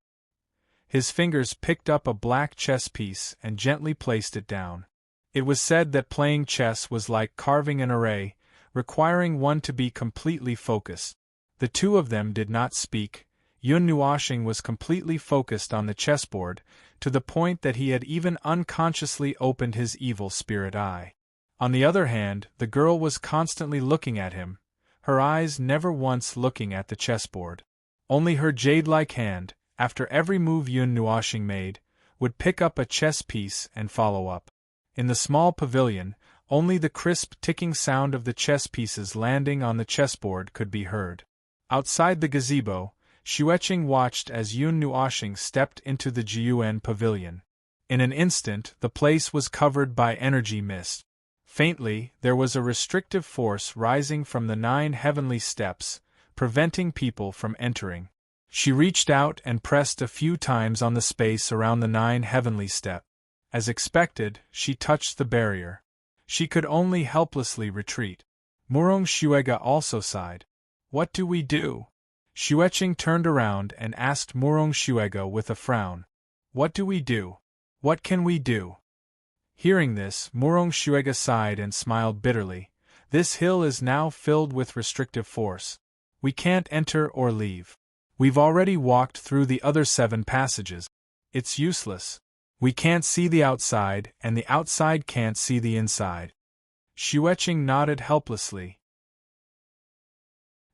His fingers picked up a black chess piece and gently placed it down. It was said that playing chess was like carving an array, requiring one to be completely focused. The two of them did not speak, Yun Nuoshing was completely focused on the chessboard, to the point that he had even unconsciously opened his evil spirit eye. On the other hand, the girl was constantly looking at him, her eyes never once looking at the chessboard. Only her jade-like hand, after every move Yun Nuoshing made, would pick up a chess piece and follow up. In the small pavilion, only the crisp ticking sound of the chess pieces landing on the chessboard could be heard. Outside the gazebo, Xueqing watched as Yun Nuoshing stepped into the Jiuan pavilion. In an instant, the place was covered by energy mist. Faintly, there was a restrictive force rising from the 9 heavenly steps, preventing people from entering. She reached out and pressed a few times on the space around the 9 heavenly step. As expected, she touched the barrier. She could only helplessly retreat. Murong Xuega also sighed. What do we do? Xueqing turned around and asked Murong Xuega with a frown. What do we do? What can we do? Hearing this, Murong Xuega sighed and smiled bitterly. This hill is now filled with restrictive force. We can't enter or leave. We've already walked through the other 7 passages. It's useless. We can't see the outside, and the outside can't see the inside. Xueqing nodded helplessly.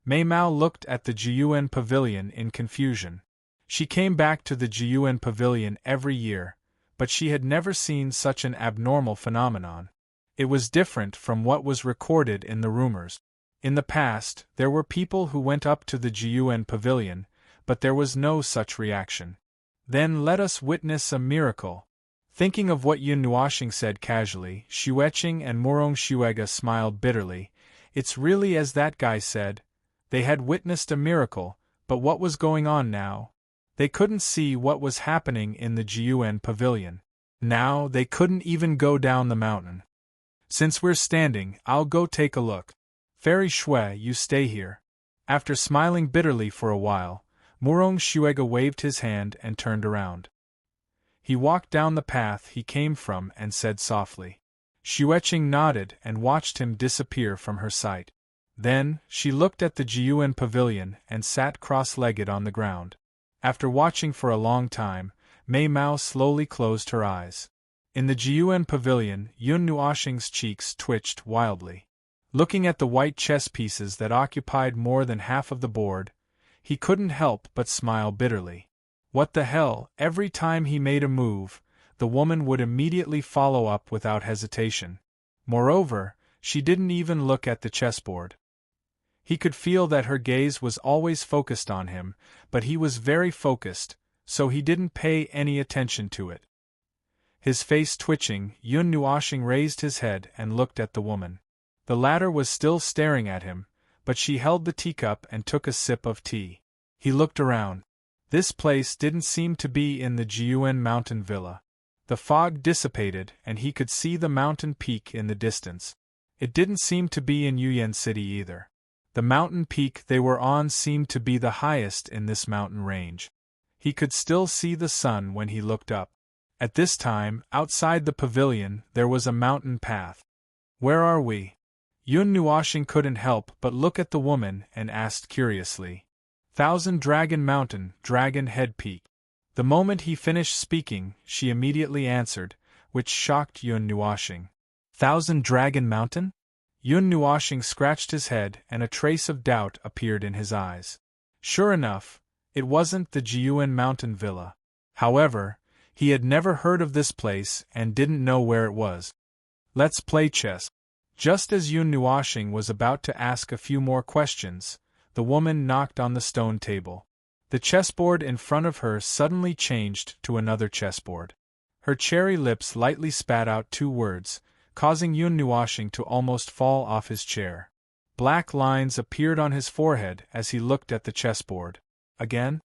Mei Mao looked at the Jiuan pavilion in confusion. She came back to the Jiuan pavilion every year, but she had never seen such an abnormal phenomenon. It was different from what was recorded in the rumors. In the past, there were people who went up to the Jiuan pavilion, but there was no such reaction. Then let us witness a miracle. Thinking of what Yun Nuoshing said casually, Xueqing and Murong Xuega smiled bitterly. It's really as that guy said. They had witnessed a miracle, but what was going on now? They couldn't see what was happening in the Jiuan pavilion. Now they couldn't even go down the mountain. Since we're standing, I'll go take a look. Fairy Shui, you stay here. After smiling bitterly for a while, Murong Xuega waved his hand and turned around. He walked down the path he came from and said softly. Xueqing nodded and watched him disappear from her sight. Then, she looked at the Jiuan pavilion and sat cross-legged on the ground. After watching for a long time, Mei Mao slowly closed her eyes. In the Jiuan pavilion, Yun Nuoshing's cheeks twitched wildly. Looking at the white chess pieces that occupied more than half of the board, he couldn't help but smile bitterly. What the hell, every time he made a move, the woman would immediately follow up without hesitation. Moreover, she didn't even look at the chessboard. He could feel that her gaze was always focused on him, but he was very focused, so he didn't pay any attention to it. His face twitching, Yun Nuoshing raised his head and looked at the woman. The latter was still staring at him, but she held the teacup and took a sip of tea. He looked around. This place didn't seem to be in the Jiuan mountain villa. The fog dissipated and he could see the mountain peak in the distance. It didn't seem to be in Yuyan City either. The mountain peak they were on seemed to be the highest in this mountain range. He could still see the sun when he looked up. At this time, outside the pavilion, there was a mountain path. Where are we? Yun Nuoshing couldn't help but look at the woman and asked curiously. Thousand Dragon Mountain, Dragon Head Peak. The moment he finished speaking, she immediately answered, which shocked Yun Nuoshing. Thousand Dragon Mountain? Yun Nuoshing scratched his head and a trace of doubt appeared in his eyes. Sure enough, it wasn't the Jiuan mountain villa. However, he had never heard of this place and didn't know where it was. Let's play chess. Just as Yun Nuoshing was about to ask a few more questions, the woman knocked on the stone table. The chessboard in front of her suddenly changed to another chessboard. Her cherry lips lightly spat out 2 words, causing Yun Nuoshing to almost fall off his chair. Black lines appeared on his forehead as he looked at the chessboard. Again?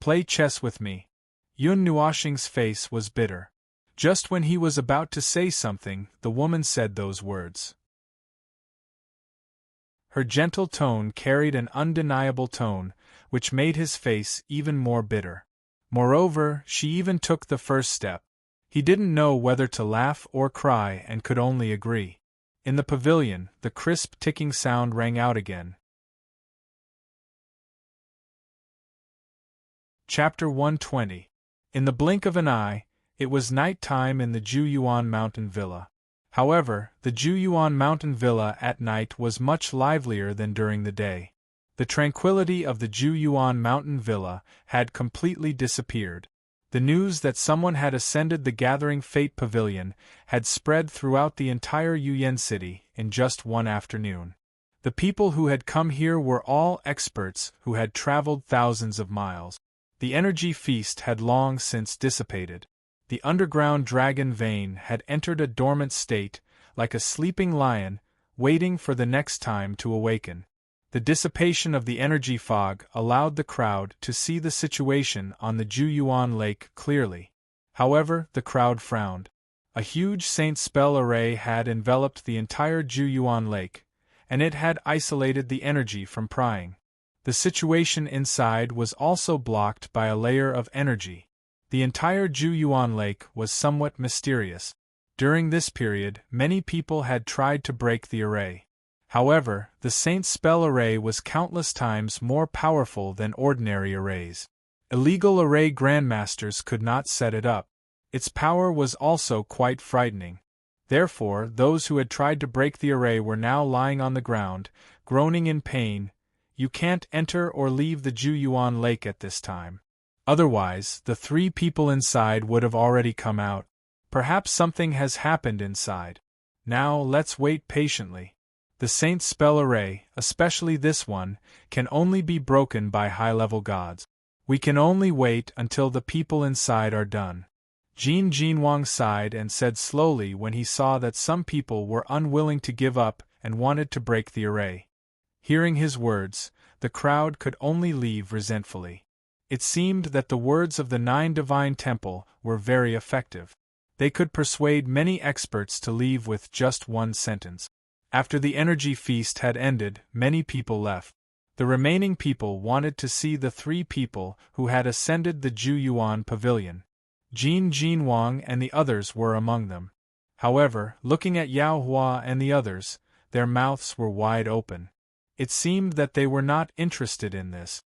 Play chess with me. Yun Nuoshing's face was bitter. Just when he was about to say something, the woman said those words. Her gentle tone carried an undeniable tone, which made his face even more bitter. Moreover, she even took the first step. He didn't know whether to laugh or cry and could only agree. In the pavilion, the crisp ticking sound rang out again. Chapter 120. In the blink of an eye, it was night time in the Juyuan Mountain Villa. However, the Juyuan Mountain Villa at night was much livelier than during the day. The tranquility of the Juyuan Mountain Villa had completely disappeared. The news that someone had ascended the Gathering Fate Pavilion had spread throughout the entire Yuyan city in just one afternoon. The people who had come here were all experts who had traveled thousands of miles. The energy feast had long since dissipated. The underground dragon vein had entered a dormant state, like a sleeping lion, waiting for the next time to awaken. The dissipation of the energy fog allowed the crowd to see the situation on the Juyuan Lake clearly. However, the crowd frowned. A huge Saint Spell array had enveloped the entire Juyuan Lake, and it had isolated the energy from prying. The situation inside was also blocked by a layer of energy. The entire Juyuan Lake was somewhat mysterious. During this period, many people had tried to break the array. However, the Saint Spell array was countless times more powerful than ordinary arrays. Illegal array grandmasters could not set it up. Its power was also quite frightening. Therefore, those who had tried to break the array were now lying on the ground, groaning in pain. You can't enter or leave the Juyuan Lake at this time. Otherwise, the 3 people inside would have already come out. Perhaps something has happened inside. Now let's wait patiently. The Saint Spell array, especially this one, can only be broken by high-level gods. We can only wait until the people inside are done. Jin Jinwang sighed and said slowly when he saw that some people were unwilling to give up and wanted to break the array. Hearing his words, the crowd could only leave resentfully. It seemed that the words of the 9 Divine Temple were very effective. They could persuade many experts to leave with just one sentence. After the energy feast had ended, many people left. The remaining people wanted to see the 3 people who had ascended the Juyuan Pavilion. Jin Jinwang and the others were among them. However, looking at Yao Hua and the others, their mouths were wide open. It seemed that they were not interested in this.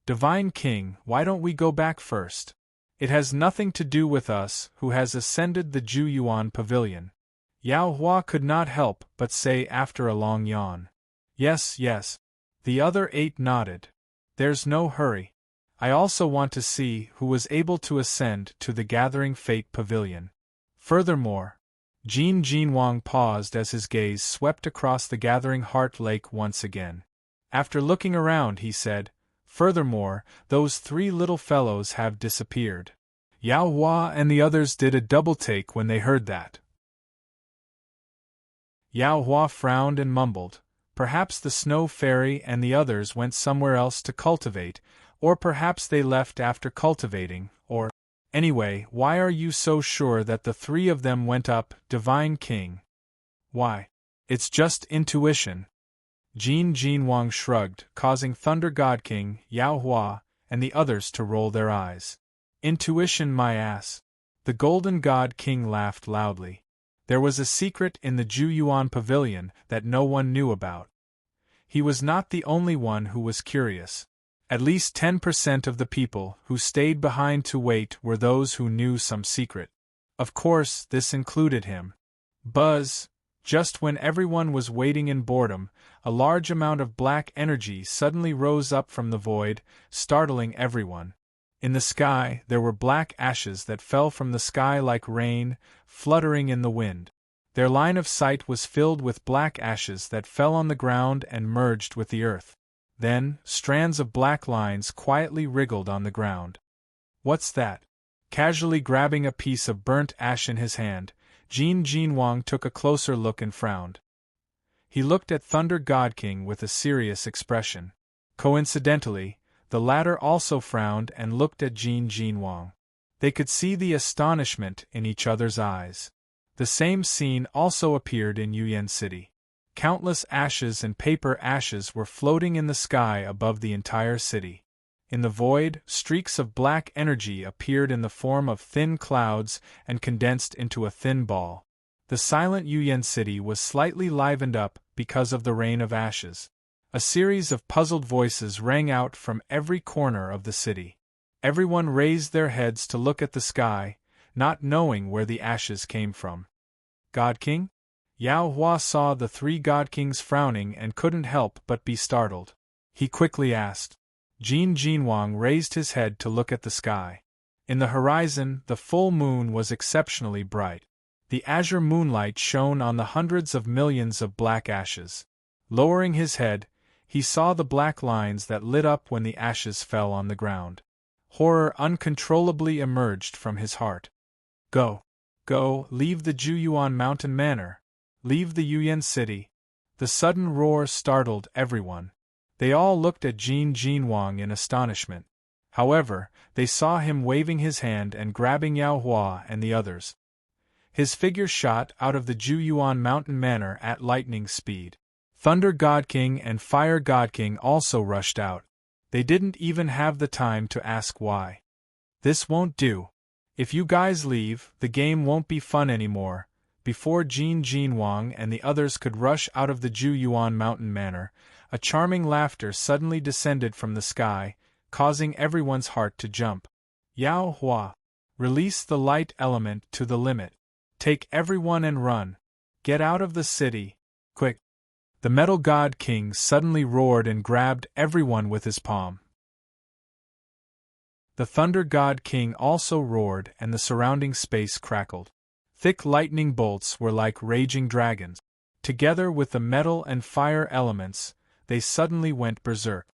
Divine King, why don't we go back first? It has nothing to do with us who has ascended the Juyuan Pavilion. Yao Hua could not help but say after a long yawn. Yes, yes. The other 8 nodded. There's no hurry. I also want to see who was able to ascend to the Gathering Fate Pavilion. Furthermore, Jin Jinwang paused as his gaze swept across the Gathering Heart Lake once again. After looking around, he said, furthermore, those 3 little fellows have disappeared. Yao Hua and the others did a double take when they heard that. Yao Hua frowned and mumbled, perhaps the Snow Fairy and the others went somewhere else to cultivate, or perhaps they left after cultivating, or… Anyway, why are you so sure that the 3 of them went up, Divine King? Why? It's just intuition. Jin Jinwang shrugged, causing Thunder God King, Yao Hua, and the others to roll their eyes. Intuition, my ass. The Golden God King laughed loudly. There was a secret in the Juyuan Pavilion that no one knew about. He was not the only one who was curious. At least 10% of the people who stayed behind to wait were those who knew some secret. Of course, this included him. Buzz! Just when everyone was waiting in boredom, a large amount of black energy suddenly rose up from the void, startling everyone. In the sky, there were black ashes that fell from the sky like rain, fluttering in the wind. Their line of sight was filled with black ashes that fell on the ground and merged with the earth. Then, strands of black lines quietly wriggled on the ground. What's that? Casually grabbing a piece of burnt ash in his hand, Jin Jinwang took a closer look and frowned. He looked at Thunder God King with a serious expression. Coincidentally, the latter also frowned and looked at Jin Jinwang. They could see the astonishment in each other's eyes. The same scene also appeared in Yuyan City. Countless ashes and paper ashes were floating in the sky above the entire city. In the void, streaks of black energy appeared in the form of thin clouds and condensed into a thin ball. The silent Yuyan city was slightly livened up because of the rain of ashes. A series of puzzled voices rang out from every corner of the city. Everyone raised their heads to look at the sky, not knowing where the ashes came from. God King? Yao Hua saw the three God Kings frowning and couldn't help but be startled. He quickly asked. Jin Jinwang raised his head to look at the sky. In the horizon, the full moon was exceptionally bright. The azure moonlight shone on the hundreds of millions of black ashes. Lowering his head, he saw the black lines that lit up when the ashes fell on the ground. Horror uncontrollably emerged from his heart. Go! Go, leave the Juyuan Mountain Manor! Leave the Yuyan city! The sudden roar startled everyone. They all looked at Jin Jinwang in astonishment. However, they saw him waving his hand and grabbing Yao Hua and the others. His figure shot out of the Juyuan Mountain Manor at lightning speed. Thunder God King and Fire God King also rushed out. They didn't even have the time to ask why. This won't do. If you guys leave, the game won't be fun anymore. Before Jin Jinwang and the others could rush out of the Juyuan Mountain Manor, a charming laughter suddenly descended from the sky, causing everyone's heart to jump. Yao Hua, release the light element to the limit. Take everyone and run. Get out of the city, quick. The Metal God King suddenly roared and grabbed everyone with his palm. The Thunder God King also roared and the surrounding space crackled. Thick lightning bolts were like raging dragons. Together with the metal and fire elements, they suddenly went berserk.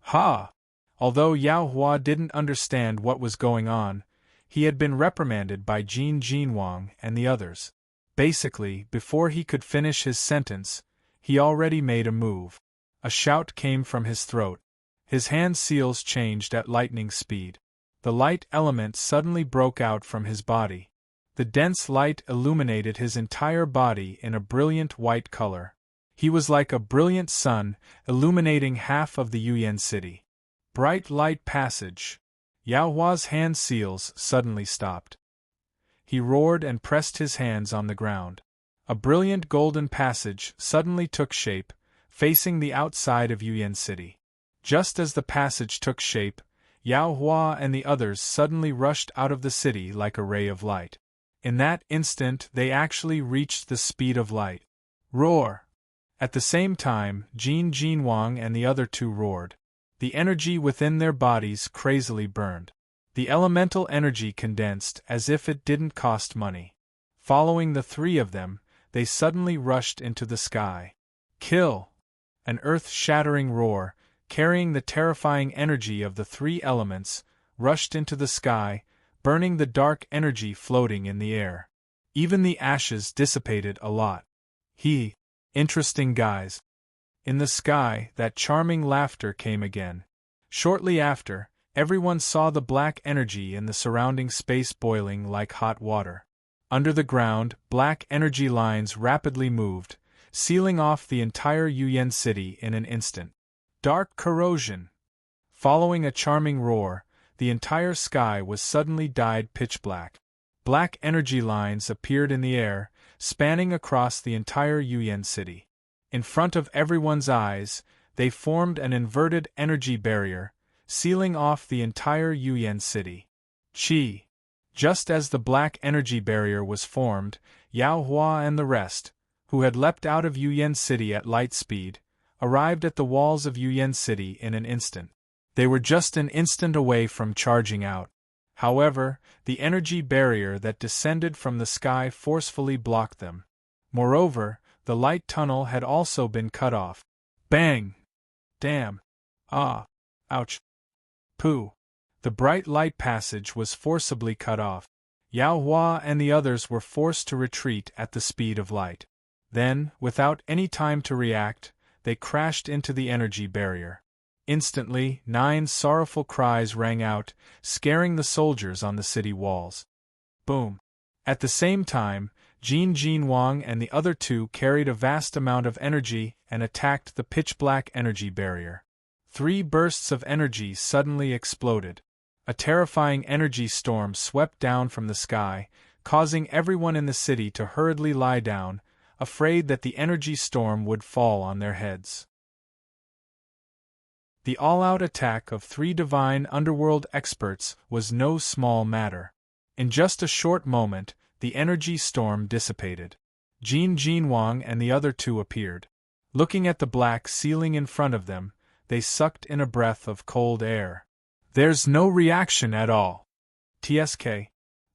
Ha! Although Yao Hua didn't understand what was going on, he had been reprimanded by Jin Jinwang and the others. Basically, before he could finish his sentence, he already made a move. A shout came from his throat. His hand seals changed at lightning speed. The light element suddenly broke out from his body. The dense light illuminated his entire body in a brilliant white color. He was like a brilliant sun, illuminating half of the Yuyan city. Bright light passage. Yao Hua's hand seals suddenly stopped. He roared and pressed his hands on the ground. A brilliant golden passage suddenly took shape, facing the outside of Yuyan city. Just as the passage took shape, Yao Hua and the others suddenly rushed out of the city like a ray of light. In that instant they actually reached the speed of light. Roar! At the same time, Jin Jinwang and the other two roared. The energy within their bodies crazily burned. The elemental energy condensed as if it didn't cost money. Following the three of them, they suddenly rushed into the sky. Kill! An earth-shattering roar, carrying the terrifying energy of the three elements, rushed into the sky, burning the dark energy floating in the air. Even the ashes dissipated a lot. Interesting guys. In the sky, that charming laughter came again. Shortly after, everyone saw the black energy in the surrounding space boiling like hot water. Under the ground, black energy lines rapidly moved, sealing off the entire Yuyan city in an instant. Dark corrosion. Following a charming roar, the entire sky was suddenly dyed pitch black. Black energy lines appeared in the air, spanning across the entire Yuyan city. In front of everyone's eyes, they formed an inverted energy barrier, sealing off the entire Yuyan city. Chi! Just as the black energy barrier was formed, Yao Hua and the rest, who had leapt out of Yuyan city at light speed, arrived at the walls of Yuyan city in an instant. They were just an instant away from charging out. However, the energy barrier that descended from the sky forcefully blocked them. Moreover, the light tunnel had also been cut off. Bang! Damn! Ah! Ouch! Pooh! The bright light passage was forcibly cut off. Yao Hua and the others were forced to retreat at the speed of light. Then, without any time to react, they crashed into the energy barrier. Instantly, 9 sorrowful cries rang out, scaring the soldiers on the city walls. Boom! At the same time, Jin Jinwang and the other two carried a vast amount of energy and attacked the pitch-black energy barrier. 3 bursts of energy suddenly exploded. A terrifying energy storm swept down from the sky, causing everyone in the city to hurriedly lie down, afraid that the energy storm would fall on their heads. The all-out attack of 3 divine underworld experts was no small matter. In just a short moment, the energy storm dissipated. Jin Wang and the other 2 appeared. Looking at the black ceiling in front of them, they sucked in a breath of cold air. There's no reaction at all. TSK.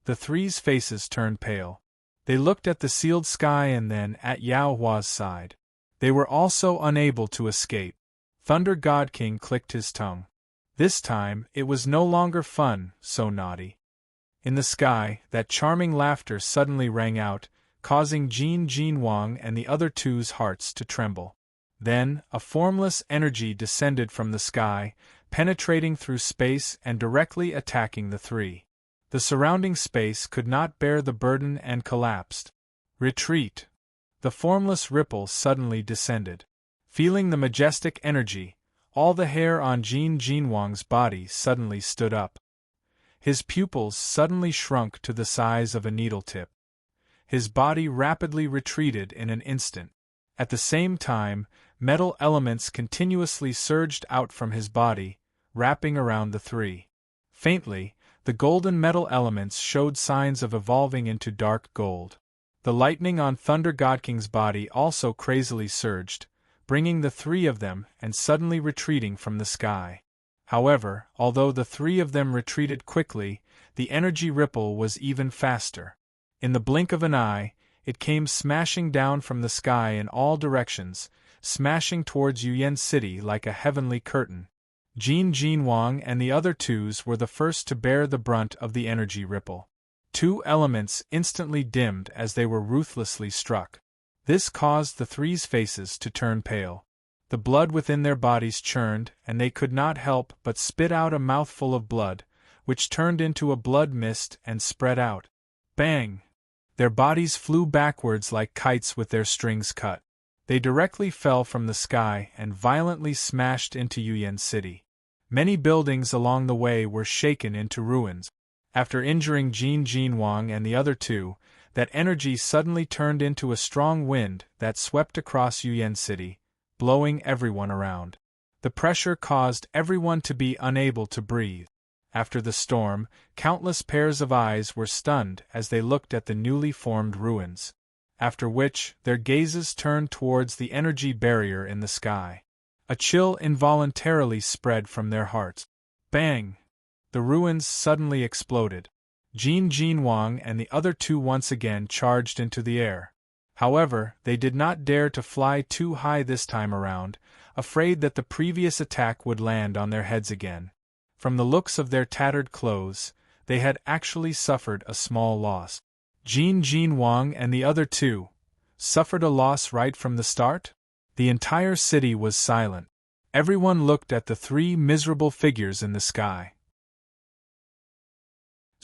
The 3's faces turned pale. They looked at the sealed sky and then at Yao Hua's side. They were also unable to escape. Thunder God King clicked his tongue. This time, it was no longer fun, so naughty. In the sky, that charming laughter suddenly rang out, causing Jin Wang and the other 2's hearts to tremble. Then, a formless energy descended from the sky, penetrating through space and directly attacking the 3. The surrounding space could not bear the burden and collapsed. Retreat! The formless ripple suddenly descended. Feeling the majestic energy, all the hair on Jin Wang's body suddenly stood up. His pupils suddenly shrunk to the size of a needle tip. His body rapidly retreated in an instant. At the same time, metal elements continuously surged out from his body, wrapping around the 3. Faintly, the golden metal elements showed signs of evolving into dark gold. The lightning on Thunder God King's body also crazily surged, bringing the 3 of them and suddenly retreating from the sky. However, although the 3 of them retreated quickly, the energy ripple was even faster. In the blink of an eye, it came smashing down from the sky in all directions, smashing towards Yuyan City like a heavenly curtain. Jin Wang and the other 2's were the first to bear the brunt of the energy ripple. 2 elements instantly dimmed as they were ruthlessly struck. This caused the 3's faces to turn pale. The blood within their bodies churned, and they could not help but spit out a mouthful of blood, which turned into a blood mist and spread out. Bang! Their bodies flew backwards like kites with their strings cut. They directly fell from the sky and violently smashed into Yuyan City. Many buildings along the way were shaken into ruins. After injuring Jin Wang and the other 2, that energy suddenly turned into a strong wind that swept across Yuyan City, blowing everyone around. The pressure caused everyone to be unable to breathe. After the storm, countless pairs of eyes were stunned as they looked at the newly formed ruins. After which, their gazes turned towards the energy barrier in the sky. A chill involuntarily spread from their hearts. Bang! The ruins suddenly exploded. Jin Wang and the other 2 once again charged into the air. However, they did not dare to fly too high this time around, afraid that the previous attack would land on their heads again. From the looks of their tattered clothes, they had actually suffered a small loss. Jin Wang and the other 2 suffered a loss right from the start? The entire city was silent. Everyone looked at the 3 miserable figures in the sky.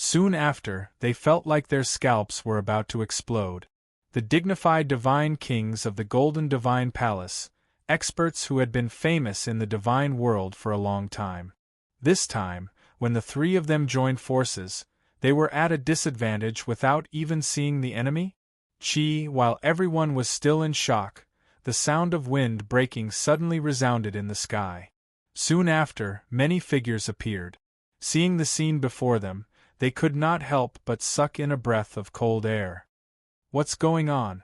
Soon after, they felt like their scalps were about to explode. The dignified divine kings of the Golden Divine Palace, experts who had been famous in the divine world for a long time. This time, when the 3 of them joined forces, they were at a disadvantage without even seeing the enemy? While everyone was still in shock, the sound of wind breaking suddenly resounded in the sky. Soon after, many figures appeared. Seeing the scene before them, they could not help but suck in a breath of cold air. What's going on?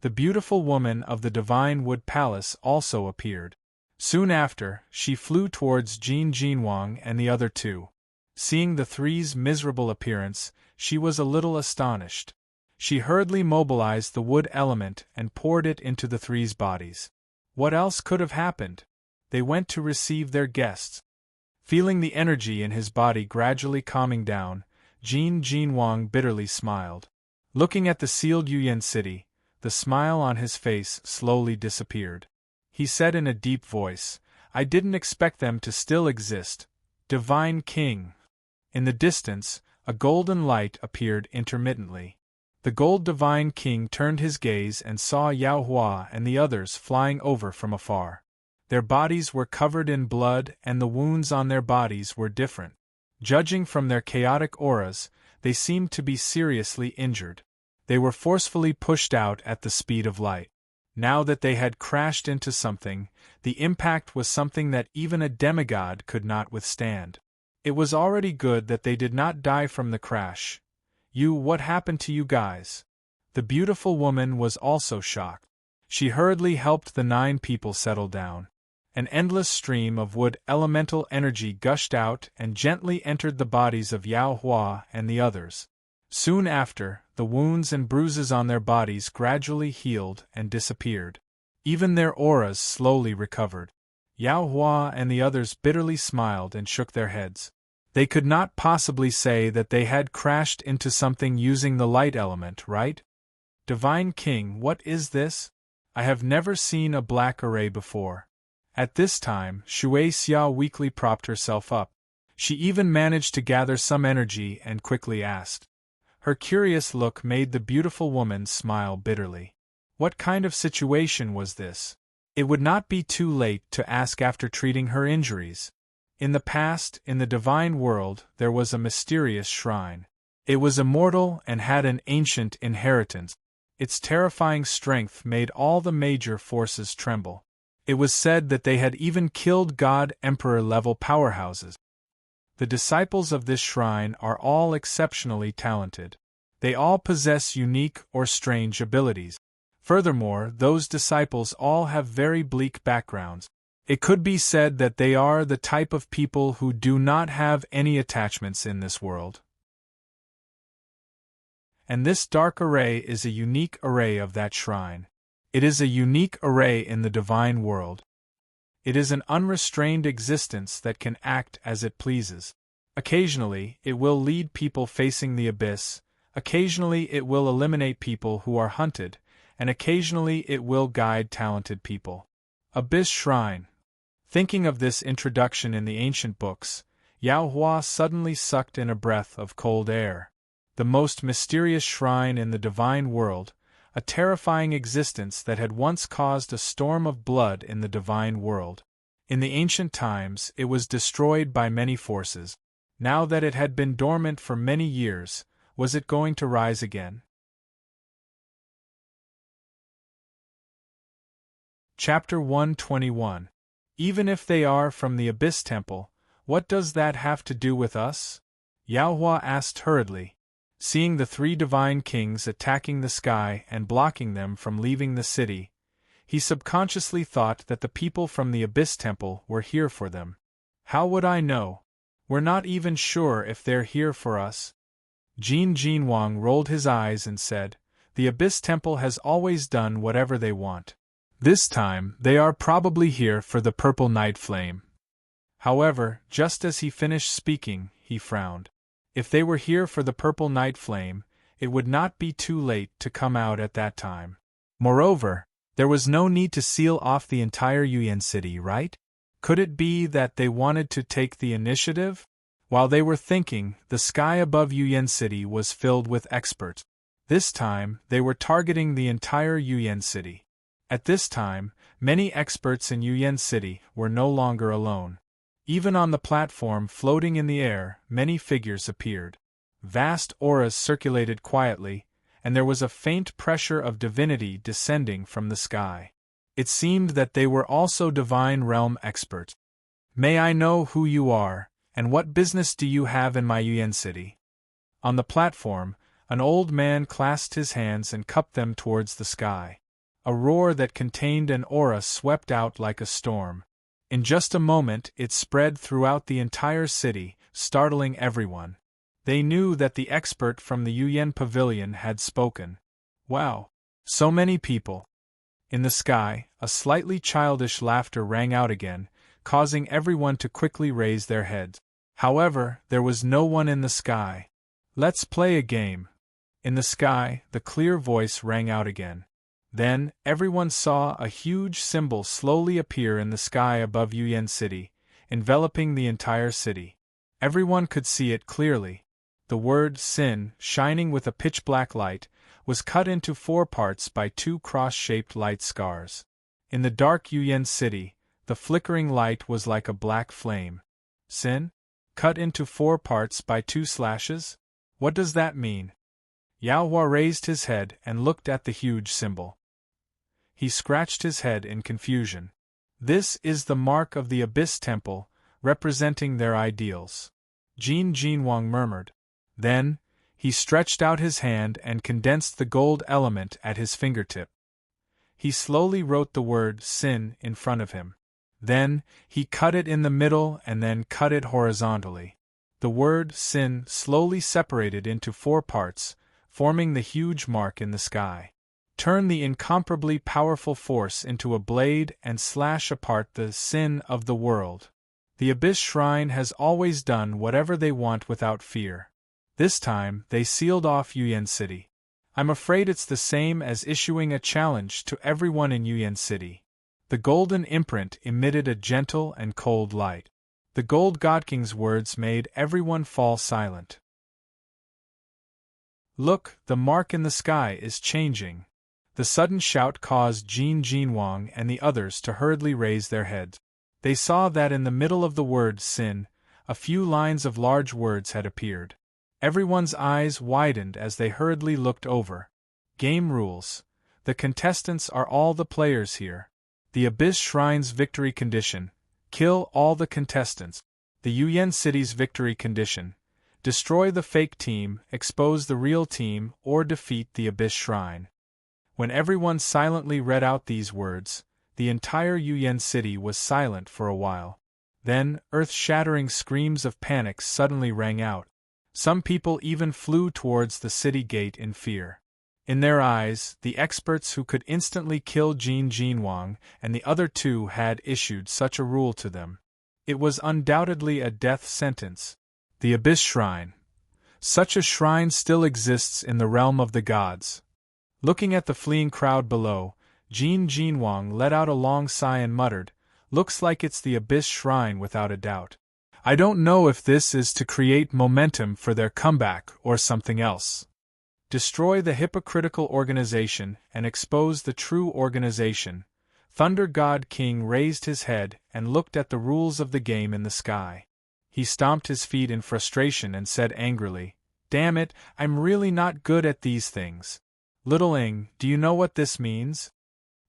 The beautiful woman of the Divine Wood Palace also appeared. Soon after, she flew towards Jin Wang and the other 2. Seeing the 3's miserable appearance, she was a little astonished. She hurriedly mobilized the wood element and poured it into the 3's bodies. What else could have happened? They went to receive their guests. Feeling the energy in his body gradually calming down, Jin Wang bitterly smiled. Looking at the sealed Yuyan City, the smile on his face slowly disappeared. He said in a deep voice, "I didn't expect them to still exist. Divine King." In the distance, a golden light appeared intermittently. The Gold Divine King turned his gaze and saw Yao Hua and the others flying over from afar. Their bodies were covered in blood and the wounds on their bodies were different. Judging from their chaotic auras, they seemed to be seriously injured. They were forcefully pushed out at the speed of light. Now that they had crashed into something, the impact was something that even a demigod could not withstand. It was already good that they did not die from the crash. What happened to you guys? The beautiful woman was also shocked. She hurriedly helped the 9 people settle down. An endless stream of wood elemental energy gushed out and gently entered the bodies of Yao Hua and the others. Soon after, the wounds and bruises on their bodies gradually healed and disappeared. Even their auras slowly recovered. Yao Hua and the others bitterly smiled and shook their heads. They could not possibly say that they had crashed into something using the light element, right? Divine King, what is this? I have never seen a black array before. At this time, Shui Xia weakly propped herself up. She even managed to gather some energy and quickly asked. Her curious look made the beautiful woman smile bitterly. What kind of situation was this? It would not be too late to ask after treating her injuries. In the past, in the divine world, there was a mysterious shrine. It was immortal and had an ancient inheritance. Its terrifying strength made all the major forces tremble. It was said that they had even killed God-Emperor-level powerhouses. The disciples of this shrine are all exceptionally talented. They all possess unique or strange abilities. Furthermore, those disciples all have very bleak backgrounds. It could be said that they are the type of people who do not have any attachments in this world. And this dark array is a unique array of that shrine. It is a unique array in the divine world. It is an unrestrained existence that can act as it pleases. Occasionally, it will lead people facing the abyss, occasionally it will eliminate people who are hunted, and occasionally it will guide talented people. Abyss Shrine. Thinking of this introduction in the ancient books, Yao Hua suddenly sucked in a breath of cold air. The most mysterious shrine in the divine world, a terrifying existence that had once caused a storm of blood in the divine world. In the ancient times, it was destroyed by many forces. Now that it had been dormant for many years, was it going to rise again? Chapter 121. Even if they are from the Abyss Temple, what does that have to do with us? Yao Hua asked hurriedly. Seeing the 3 divine kings attacking the sky and blocking them from leaving the city, he subconsciously thought that the people from the Abyss Temple were here for them. How would I know? We're not even sure if they're here for us. Jin Jinwang rolled his eyes and said, The Abyss Temple has always done whatever they want. This time, they are probably here for the purple night flame. However, just as he finished speaking, he frowned. If they were here for the purple night flame, it would not be too late to come out at that time. Moreover, there was no need to seal off the entire Yuyan city, right? Could it be that they wanted to take the initiative? While they were thinking, the sky above Yuyan city was filled with experts. This time, they were targeting the entire Yuyan city. At this time, many experts in Yuyan city were no longer alone. Even on the platform floating in the air, many figures appeared. Vast auras circulated quietly, and there was a faint pressure of divinity descending from the sky. It seemed that they were also divine realm experts. May I know who you are, and what business do you have in my Yuyan city? On the platform, an old man clasped his hands and cupped them towards the sky. A roar that contained an aura swept out like a storm. In just a moment it spread throughout the entire city, startling everyone. They knew that the expert from the Yuyan Pavilion had spoken. Wow! So many people! In the sky, a slightly childish laughter rang out again, causing everyone to quickly raise their heads. However, there was no one in the sky. Let's play a game. In the sky, the clear voice rang out again. Then, everyone saw a huge symbol slowly appear in the sky above Yuyan city, enveloping the entire city. Everyone could see it clearly. The word Sin, shining with a pitch-black light, was cut into 4 parts by 2 cross-shaped light scars. In the dark Yuyan city, the flickering light was like a black flame. Sin? Cut into 4 parts by 2 slashes? What does that mean? Yao Hua raised his head and looked at the huge symbol. He scratched his head in confusion. This is the mark of the Abyss Temple, representing their ideals. Jin Jinwang murmured. Then, he stretched out his hand and condensed the gold element at his fingertip. He slowly wrote the word sin in front of him. Then, he cut it in the middle and then cut it horizontally. The word sin slowly separated into 4 parts, forming the huge mark in the sky. Turn the incomparably powerful force into a blade and slash apart the sin of the world. The Abyss Shrine has always done whatever they want without fear. This time, they sealed off Yuyan City. I'm afraid it's the same as issuing a challenge to everyone in Yuyan City. The golden imprint emitted a gentle and cold light. The Gold God King's words made everyone fall silent. Look, the mark in the sky is changing. The sudden shout caused Jin Jinwang and the others to hurriedly raise their heads. They saw that in the middle of the word sin, a few lines of large words had appeared. Everyone's eyes widened as they hurriedly looked over. Game rules. The contestants are all the players here. The Abyss Shrine's victory condition: kill all the contestants. The Yuyan City's victory condition: destroy the fake team, expose the real team, or defeat the Abyss Shrine. When everyone silently read out these words, the entire Yuyan City was silent for a while. Then, earth-shattering screams of panic suddenly rang out. Some people even flew towards the city gate in fear. In their eyes, the experts who could instantly kill Jin Jinwang and the other 2 had issued such a rule to them. It was undoubtedly a death sentence. The Abyss Shrine. Such a shrine still exists in the realm of the gods. Looking at the fleeing crowd below, Jin Jinwang let out a long sigh and muttered, "Looks like it's the Abyss Shrine without a doubt. I don't know if this is to create momentum for their comeback or something else. Destroy the hypocritical organization and expose the true organization." Thunder God King raised his head and looked at the rules of the game in the sky. He stomped his feet in frustration and said angrily, "Damn it, I'm really not good at these things. Little Ing, do you know what this means?"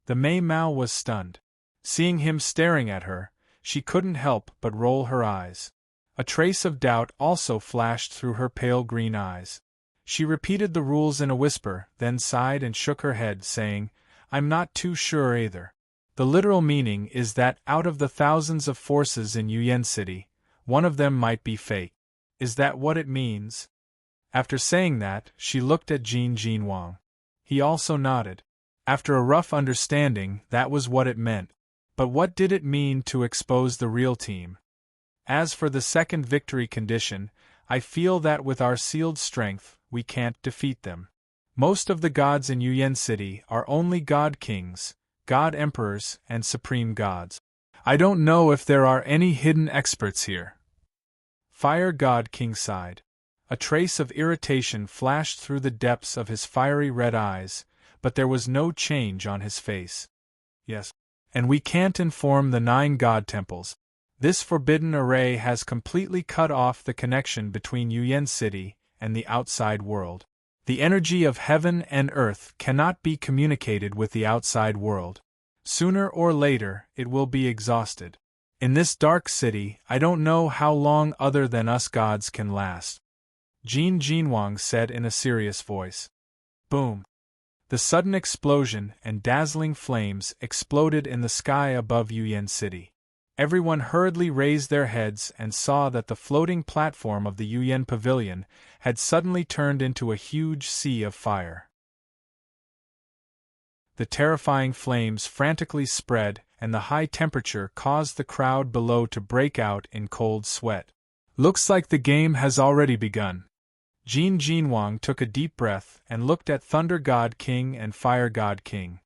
The Mei Mao was stunned. Seeing him staring at her, she couldn't help but roll her eyes. A trace of doubt also flashed through her pale green eyes. She repeated the rules in a whisper, then sighed and shook her head, saying, "I'm not too sure either. The literal meaning is that out of the thousands of forces in Yuyan City, one of them might be fake. Is that what it means?" After saying that, she looked at Jin Jinwang. He also nodded. After a rough understanding, that was what it meant. But what did it mean to expose the real team? As for the second victory condition, I feel that with our sealed strength, we can't defeat them. Most of the gods in Yuyan City are only god kings, god emperors, and supreme gods. I don't know if there are any hidden experts here. Fire God King sighed. A trace of irritation flashed through the depths of his fiery red eyes, but there was no change on his face. Yes. And we can't inform the 9 god temples. This forbidden array has completely cut off the connection between Yuyan City and the outside world. The energy of heaven and earth cannot be communicated with the outside world. Sooner or later, it will be exhausted. In this dark city, I don't know how long other than us gods can last. Jin Jinwang said in a serious voice. Boom! The sudden explosion and dazzling flames exploded in the sky above Yuyan City. Everyone hurriedly raised their heads and saw that the floating platform of the Yuyan Pavilion had suddenly turned into a huge sea of fire. The terrifying flames frantically spread, and the high temperature caused the crowd below to break out in cold sweat. Looks like the game has already begun. Jin Jinwang took a deep breath and looked at Thunder God King and Fire God King.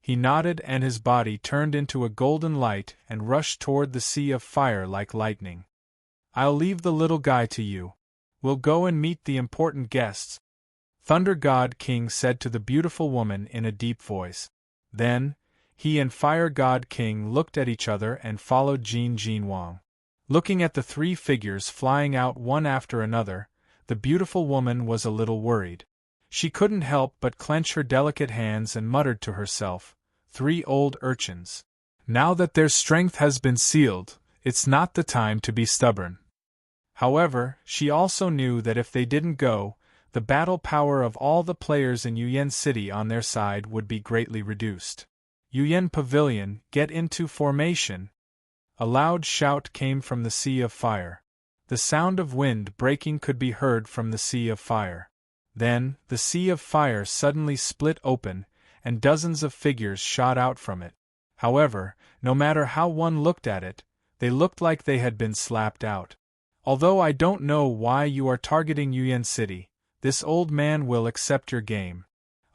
He nodded and his body turned into a golden light and rushed toward the sea of fire like lightning. I'll leave the little guy to you. We'll go and meet the important guests, Thunder God King said to the beautiful woman in a deep voice. Then, he and Fire God King looked at each other and followed Jin Jinwang. Looking at the 3 figures flying out one after another, the beautiful woman was a little worried. She couldn't help but clench her delicate hands and muttered to herself, 3 old urchins. Now that their strength has been sealed, it's not the time to be stubborn. However, she also knew that if they didn't go, the battle power of all the players in Yuyan City on their side would be greatly reduced. Yuyan Pavilion, get into formation! A loud shout came from the Sea of Fire. The sound of wind breaking could be heard from the Sea of Fire. Then, the Sea of Fire suddenly split open, and dozens of figures shot out from it. However, no matter how one looked at it, they looked like they had been slapped out. Although I don't know why you are targeting Yuyan City, this old man will accept your game.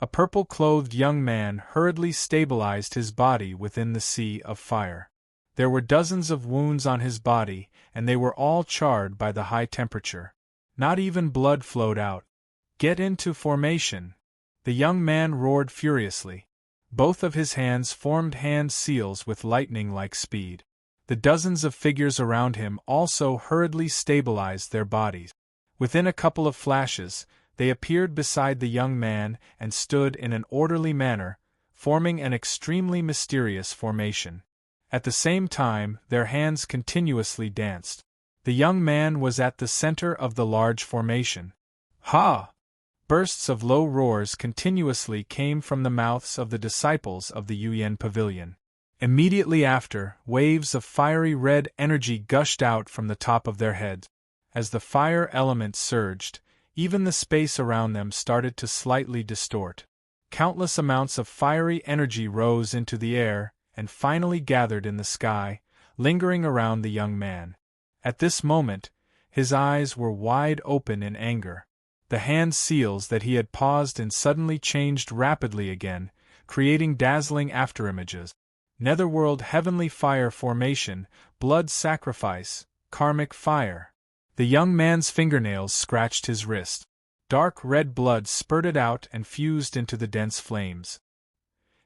A purple-clothed young man hurriedly stabilized his body within the Sea of Fire. There were dozens of wounds on his body, and they were all charred by the high temperature. Not even blood flowed out. Get into formation! The young man roared furiously. Both of his hands formed hand seals with lightning-like speed. The dozens of figures around him also hurriedly stabilized their bodies. Within a couple of flashes, they appeared beside the young man and stood in an orderly manner, forming an extremely mysterious formation. At the same time, their hands continuously danced. The young man was at the center of the large formation. Ha! Bursts of low roars continuously came from the mouths of the disciples of the Yuyan Pavilion. Immediately after, waves of fiery red energy gushed out from the top of their heads. As the fire element surged, even the space around them started to slightly distort. Countless amounts of fiery energy rose into the air, and finally gathered in the sky, lingering around the young man. At this moment, his eyes were wide open in anger. The hand seals that he had paused in suddenly changed rapidly again, creating dazzling afterimages. Netherworld Heavenly Fire Formation, Blood Sacrifice, Karmic Fire. The young man's fingernails scratched his wrist. Dark red blood spurted out and fused into the dense flames.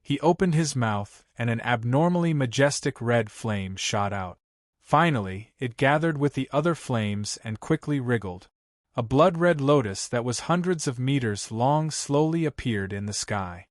He opened his mouth, and an abnormally majestic red flame shot out. Finally, it gathered with the other flames and quickly wriggled. A blood-red lotus that was hundreds of meters long slowly appeared in the sky.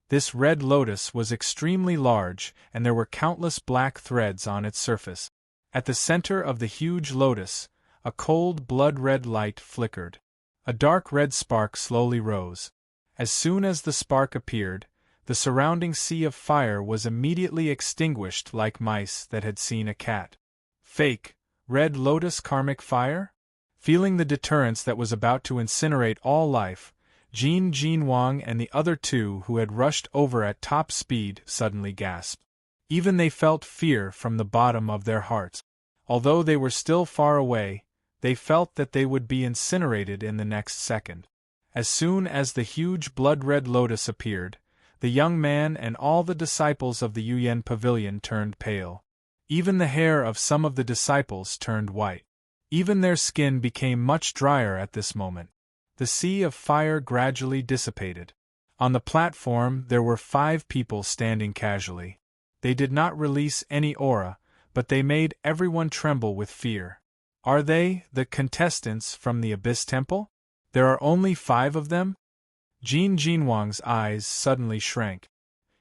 This red lotus was extremely large, and there were countless black threads on its surface. At the center of the huge lotus, a cold blood-red light flickered. A dark red spark slowly rose. As soon as the spark appeared, the surrounding sea of fire was immediately extinguished like mice that had seen a cat. Fake, red lotus karmic fire? Feeling the deterrence that was about to incinerate all life, Jin Wang and the other two who had rushed over at top speed suddenly gasped. Even they felt fear from the bottom of their hearts. Although they were still far away, they felt that they would be incinerated in the next second. As soon as the huge blood-red lotus appeared, the young man and all the disciples of the Yuyan Pavilion turned pale. Even the hair of some of the disciples turned white. Even their skin became much drier at this moment. The sea of fire gradually dissipated. On the platform there were 5 people standing casually. They did not release any aura, but they made everyone tremble with fear. Are they the contestants from the Abyss Temple? There are only 5 of them? Jin Wang's eyes suddenly shrank.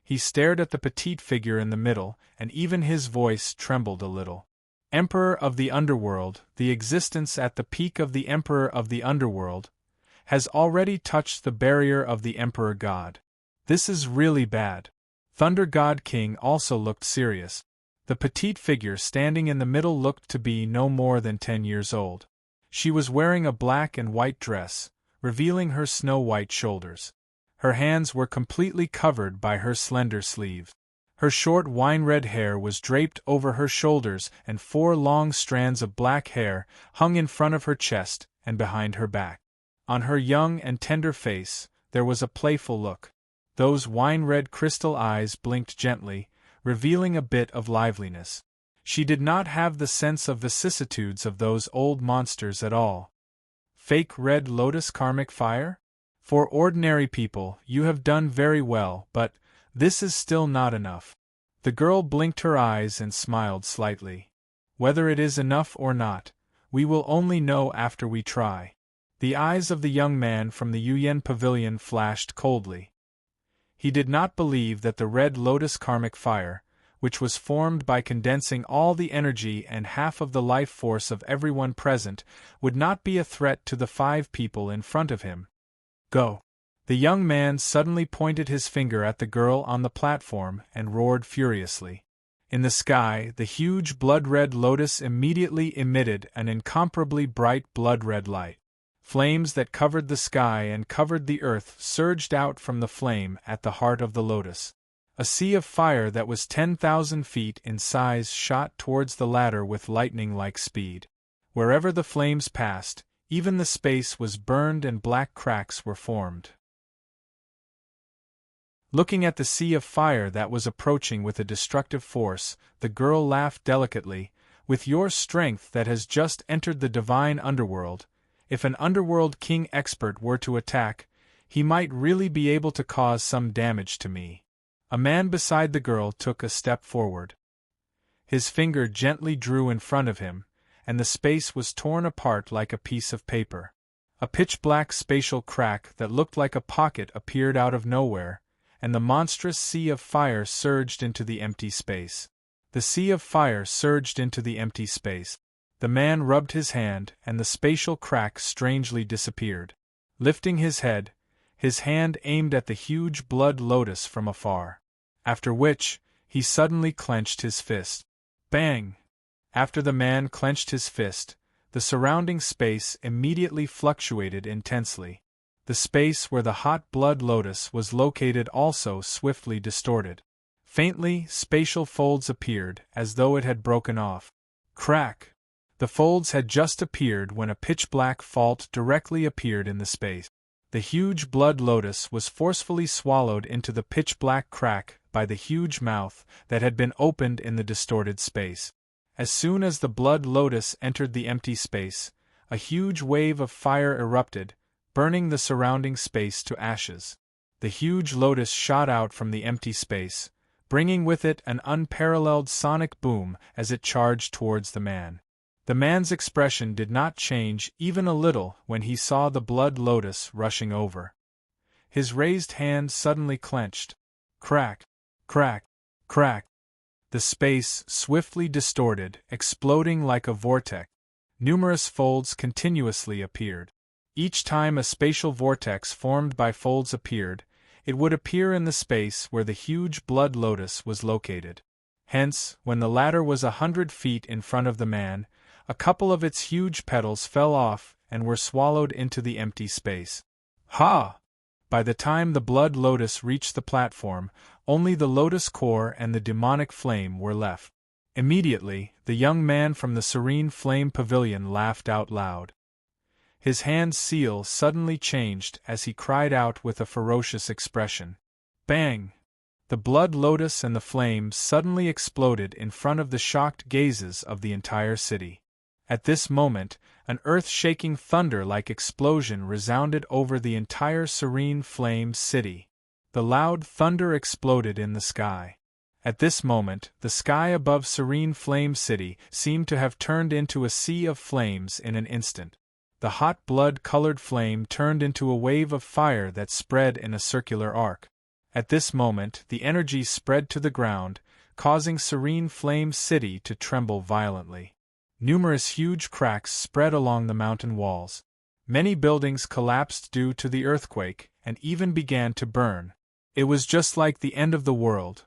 He stared at the petite figure in the middle, and even his voice trembled a little. Emperor of the Underworld, the existence at the peak of the Emperor of the Underworld, has already touched the barrier of the Emperor God. This is really bad. Thunder God King also looked serious. The petite figure standing in the middle looked to be no more than 10 years old. She was wearing a black and white dress, revealing her snow-white shoulders. Her hands were completely covered by her slender sleeves. Her short wine-red hair was draped over her shoulders, and 4 long strands of black hair hung in front of her chest and behind her back. On her young and tender face, there was a playful look. Those wine-red crystal eyes blinked gently, revealing a bit of liveliness. She did not have the sense of vicissitudes of those old monsters at all. Fake red lotus karmic fire? For ordinary people, you have done very well, but this is still not enough. The girl blinked her eyes and smiled slightly. Whether it is enough or not, we will only know after we try. The eyes of the young man from the Yuyan Pavilion flashed coldly. He did not believe that the red lotus karmic fire, which was formed by condensing all the energy and half of the life force of everyone present, would not be a threat to the 5 people in front of him. Go! The young man suddenly pointed his finger at the girl on the platform and roared furiously. In the sky, the huge blood-red lotus immediately emitted an incomparably bright blood-red light. Flames that covered the sky and covered the earth surged out from the flame at the heart of the lotus. A sea of fire that was 10,000 feet in size shot towards the latter with lightning-like speed. Wherever the flames passed, even the space was burned and black cracks were formed. Looking at the sea of fire that was approaching with a destructive force, the girl laughed delicately. With your strength that has just entered the divine underworld, if an underworld king expert were to attack, he might really be able to cause some damage to me. A man beside the girl took a step forward. His finger gently drew in front of him, and the space was torn apart like a piece of paper. A pitch-black spatial crack that looked like a pocket appeared out of nowhere, and the monstrous sea of fire surged into the empty space. The sea of fire surged into the empty space. The man rubbed his hand, and the spatial crack strangely disappeared. Lifting his head, his hand aimed at the huge blood lotus from afar. After which, he suddenly clenched his fist. Bang! After the man clenched his fist, the surrounding space immediately fluctuated intensely. The space where the hot blood lotus was located also swiftly distorted. Faintly, spatial folds appeared as though it had broken off. Crack! The folds had just appeared when a pitch-black fault directly appeared in the space. The huge blood lotus was forcefully swallowed into the pitch-black crack by the huge mouth that had been opened in the distorted space. As soon as the blood lotus entered the empty space, a huge wave of fire erupted, burning the surrounding space to ashes. The huge lotus shot out from the empty space, bringing with it an unparalleled sonic boom as it charged towards the man. The man's expression did not change even a little when he saw the blood lotus rushing over. His raised hand suddenly clenched. Crack! Crack! Crack! The space swiftly distorted, exploding like a vortex. Numerous folds continuously appeared. Each time a spatial vortex formed by folds appeared, it would appear in the space where the huge blood lotus was located. Hence, when the latter was 100 feet in front of the man, a couple of its huge petals fell off and were swallowed into the empty space. Ha! By the time the blood lotus reached the platform, only the lotus core and the demonic flame were left. Immediately, the young man from the serene flame pavilion laughed out loud. His hand's seal suddenly changed as he cried out with a ferocious expression. Bang! The blood lotus and the flame suddenly exploded in front of the shocked gazes of the entire city. At this moment, an earth-shaking thunder-like explosion resounded over the entire serene flame city. The loud thunder exploded in the sky. At this moment, the sky above serene flame city seemed to have turned into a sea of flames in an instant. The hot blood-colored flame turned into a wave of fire that spread in a circular arc. At this moment, the energy spread to the ground, causing serene flame city to tremble violently. Numerous huge cracks spread along the mountain walls. Many buildings collapsed due to the earthquake, and even began to burn. It was just like the end of the world.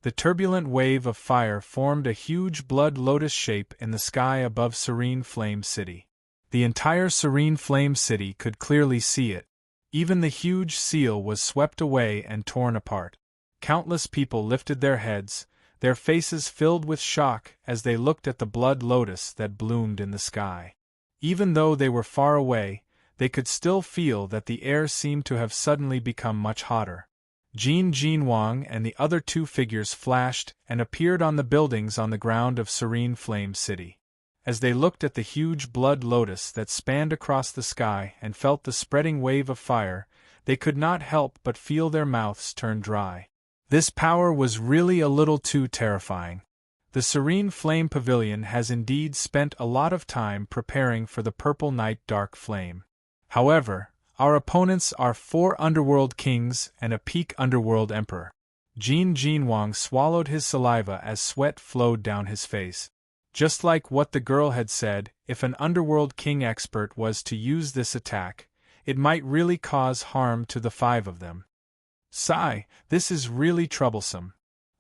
The turbulent wave of fire formed a huge blood lotus shape in the sky above Serene Flame City. The entire Serene Flame City could clearly see it. Even the huge seal was swept away and torn apart. Countless people lifted their heads, their faces filled with shock as they looked at the blood lotus that bloomed in the sky. Even though they were far away, they could still feel that the air seemed to have suddenly become much hotter. Jin Wang and the other two figures flashed and appeared on the buildings on the ground of Serene Flame City. As they looked at the huge blood lotus that spanned across the sky and felt the spreading wave of fire, they could not help but feel their mouths turn dry. This power was really a little too terrifying. The Serene Flame Pavilion has indeed spent a lot of time preparing for the Purple Night Dark Flame. However, Our opponents are 4 underworld kings and a peak underworld emperor. Jin Wang swallowed his saliva as sweat flowed down his face. Just like what the girl had said, if an underworld king expert was to use this attack, it might really cause harm to the 5 of them. Sigh, this is really troublesome.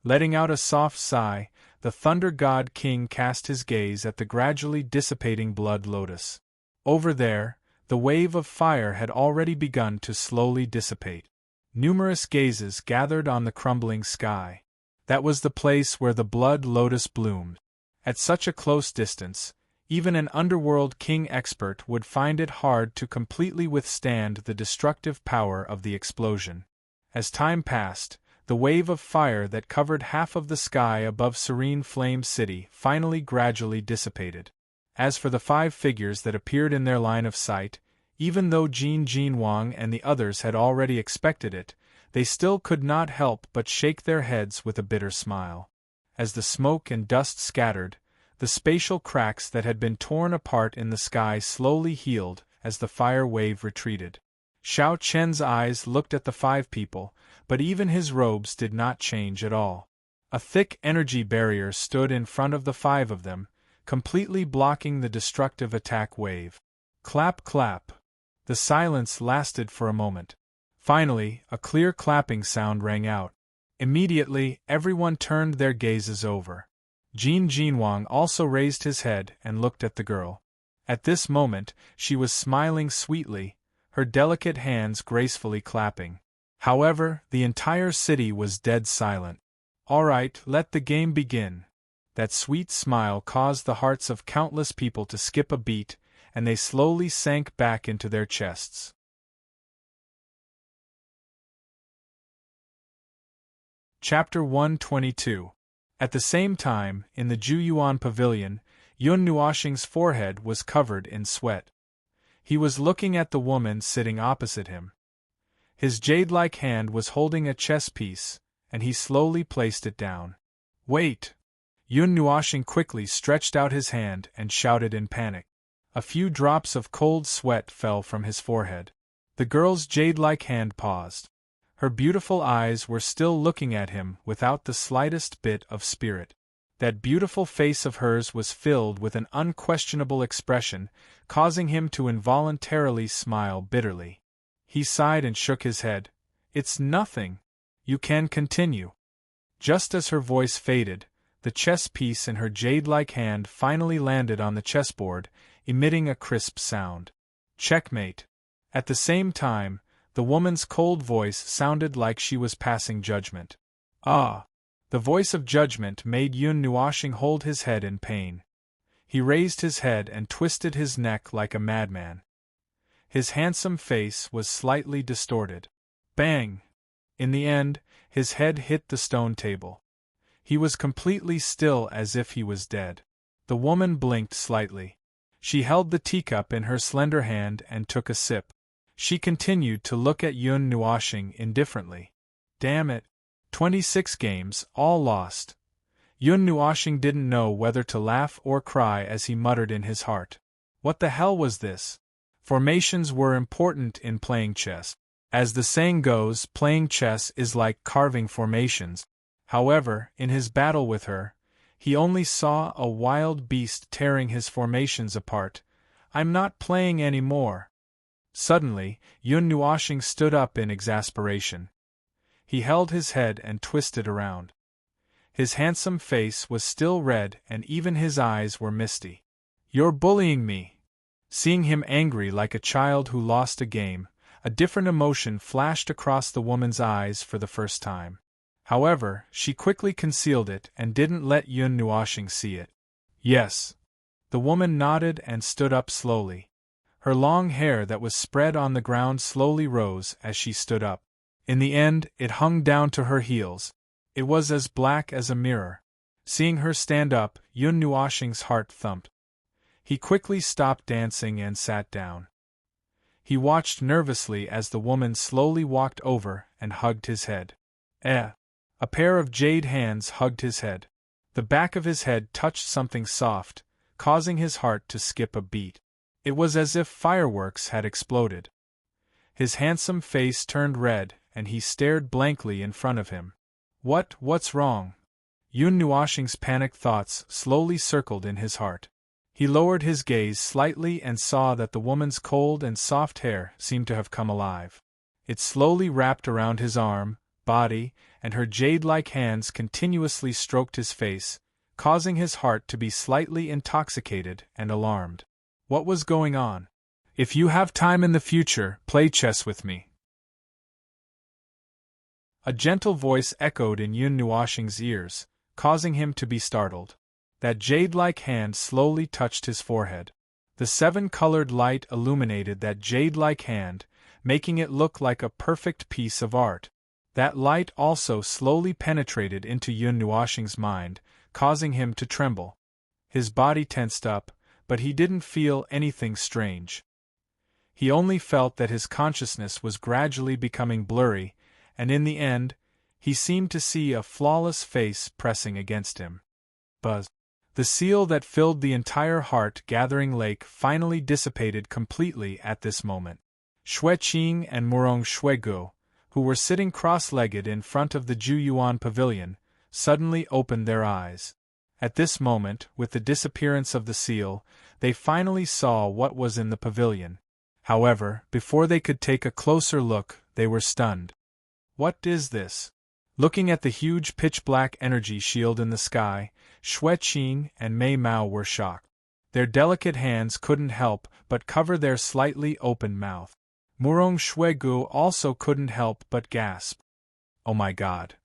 Letting out a soft sigh, the Thunder God King cast his gaze at the gradually dissipating blood lotus. Over there, the wave of fire had already begun to slowly dissipate. Numerous gazes gathered on the crumbling sky. That was the place where the blood lotus bloomed. At such a close distance, even an underworld king expert would find it hard to completely withstand the destructive power of the explosion. As time passed, the wave of fire that covered half of the sky above Serene Flame City finally gradually dissipated. As for the 5 figures that appeared in their line of sight, even though Jin Wang and the others had already expected it, they still could not help but shake their heads with a bitter smile. As the smoke and dust scattered, the spatial cracks that had been torn apart in the sky slowly healed as the fire wave retreated. Xiao Chen's eyes looked at the 5 people, but even his robes did not change at all. A thick energy barrier stood in front of the 5 of them, completely blocking the destructive attack wave. Clap, clap. The silence lasted for a moment. Finally, a clear clapping sound rang out. Immediately, everyone turned their gazes over. Jin Wang also raised his head and looked at the girl. At this moment, she was smiling sweetly, her delicate hands gracefully clapping. However, the entire city was dead silent. All right, let the game begin. That sweet smile caused the hearts of countless people to skip a beat, and they slowly sank back into their chests. Chapter 122. At the same time, in the Juyuan pavilion, Yun Nuoxing's forehead was covered in sweat. He was looking at the woman sitting opposite him. His jade-like hand was holding a chess piece, and he slowly placed it down. Wait! Yun Nuoxing quickly stretched out his hand and shouted in panic. A few drops of cold sweat fell from his forehead. The girl's jade-like hand paused. Her beautiful eyes were still looking at him without the slightest bit of spirit. That beautiful face of hers was filled with an unquestionable expression, causing him to involuntarily smile bitterly. He sighed and shook his head. It's nothing. You can continue. Just as her voice faded, the chess piece in her jade-like hand finally landed on the chessboard, emitting a crisp sound. Checkmate. At the same time, the woman's cold voice sounded like she was passing judgment. Ah! The voice of judgment made Yun Nuoxing hold his head in pain. He raised his head and twisted his neck like a madman. His handsome face was slightly distorted. Bang! In the end, his head hit the stone table. He was completely still as if he was dead. The woman blinked slightly. She held the teacup in her slender hand and took a sip. She continued to look at Yun Nuoxing indifferently. Damn it! 26 games, all lost. Yun Nuoxing didn't know whether to laugh or cry as he muttered in his heart. What the hell was this? Formations were important in playing chess. As the saying goes, playing chess is like carving formations. However, in his battle with her, he only saw a wild beast tearing his formations apart. I'm not playing anymore. Suddenly, Yun Nuoxing stood up in exasperation. He held his head and twisted around. His handsome face was still red and even his eyes were misty. You're bullying me. Seeing him angry like a child who lost a game, a different emotion flashed across the woman's eyes for the first time. However, she quickly concealed it and didn't let Yun Nuoxing see it. Yes. The woman nodded and stood up slowly. Her long hair that was spread on the ground slowly rose as she stood up. In the end, it hung down to her heels. It was as black as a mirror. Seeing her stand up, Yun Nuoxing's heart thumped. He quickly stopped dancing and sat down. He watched nervously as the woman slowly walked over and hugged his head. A pair of jade hands hugged his head. The back of his head touched something soft, causing his heart to skip a beat. It was as if fireworks had exploded. His handsome face turned red, and he stared blankly in front of him. What's wrong? Yun Nuoshing's panicked thoughts slowly circled in his heart. He lowered his gaze slightly and saw that the woman's cold and soft hair seemed to have come alive. It slowly wrapped around his arm, body, and her jade-like hands continuously stroked his face, causing his heart to be slightly intoxicated and alarmed. What was going on? If you have time in the future, play chess with me. A gentle voice echoed in Yun Nuoshing's ears, causing him to be startled. That jade-like hand slowly touched his forehead. The seven-colored light illuminated that jade-like hand, making it look like a perfect piece of art. That light also slowly penetrated into Yun Nuoshing's mind, causing him to tremble. His body tensed up, but he didn't feel anything strange. He only felt that his consciousness was gradually becoming blurry, and in the end, he seemed to see a flawless face pressing against him. Buzz. The seal that filled the entire heart-gathering lake finally dissipated completely at this moment. Xue Qing and Murong Xuegu, who were sitting cross-legged in front of the Juyuan pavilion, suddenly opened their eyes. At this moment, with the disappearance of the seal, they finally saw what was in the pavilion. However, before they could take a closer look, they were stunned. What is this? Looking at the huge pitch-black energy shield in the sky, Xue Qing and Mei Mao were shocked. Their delicate hands couldn't help but cover their slightly open mouth. Murong Xuegu also couldn't help but gasp. Oh my god,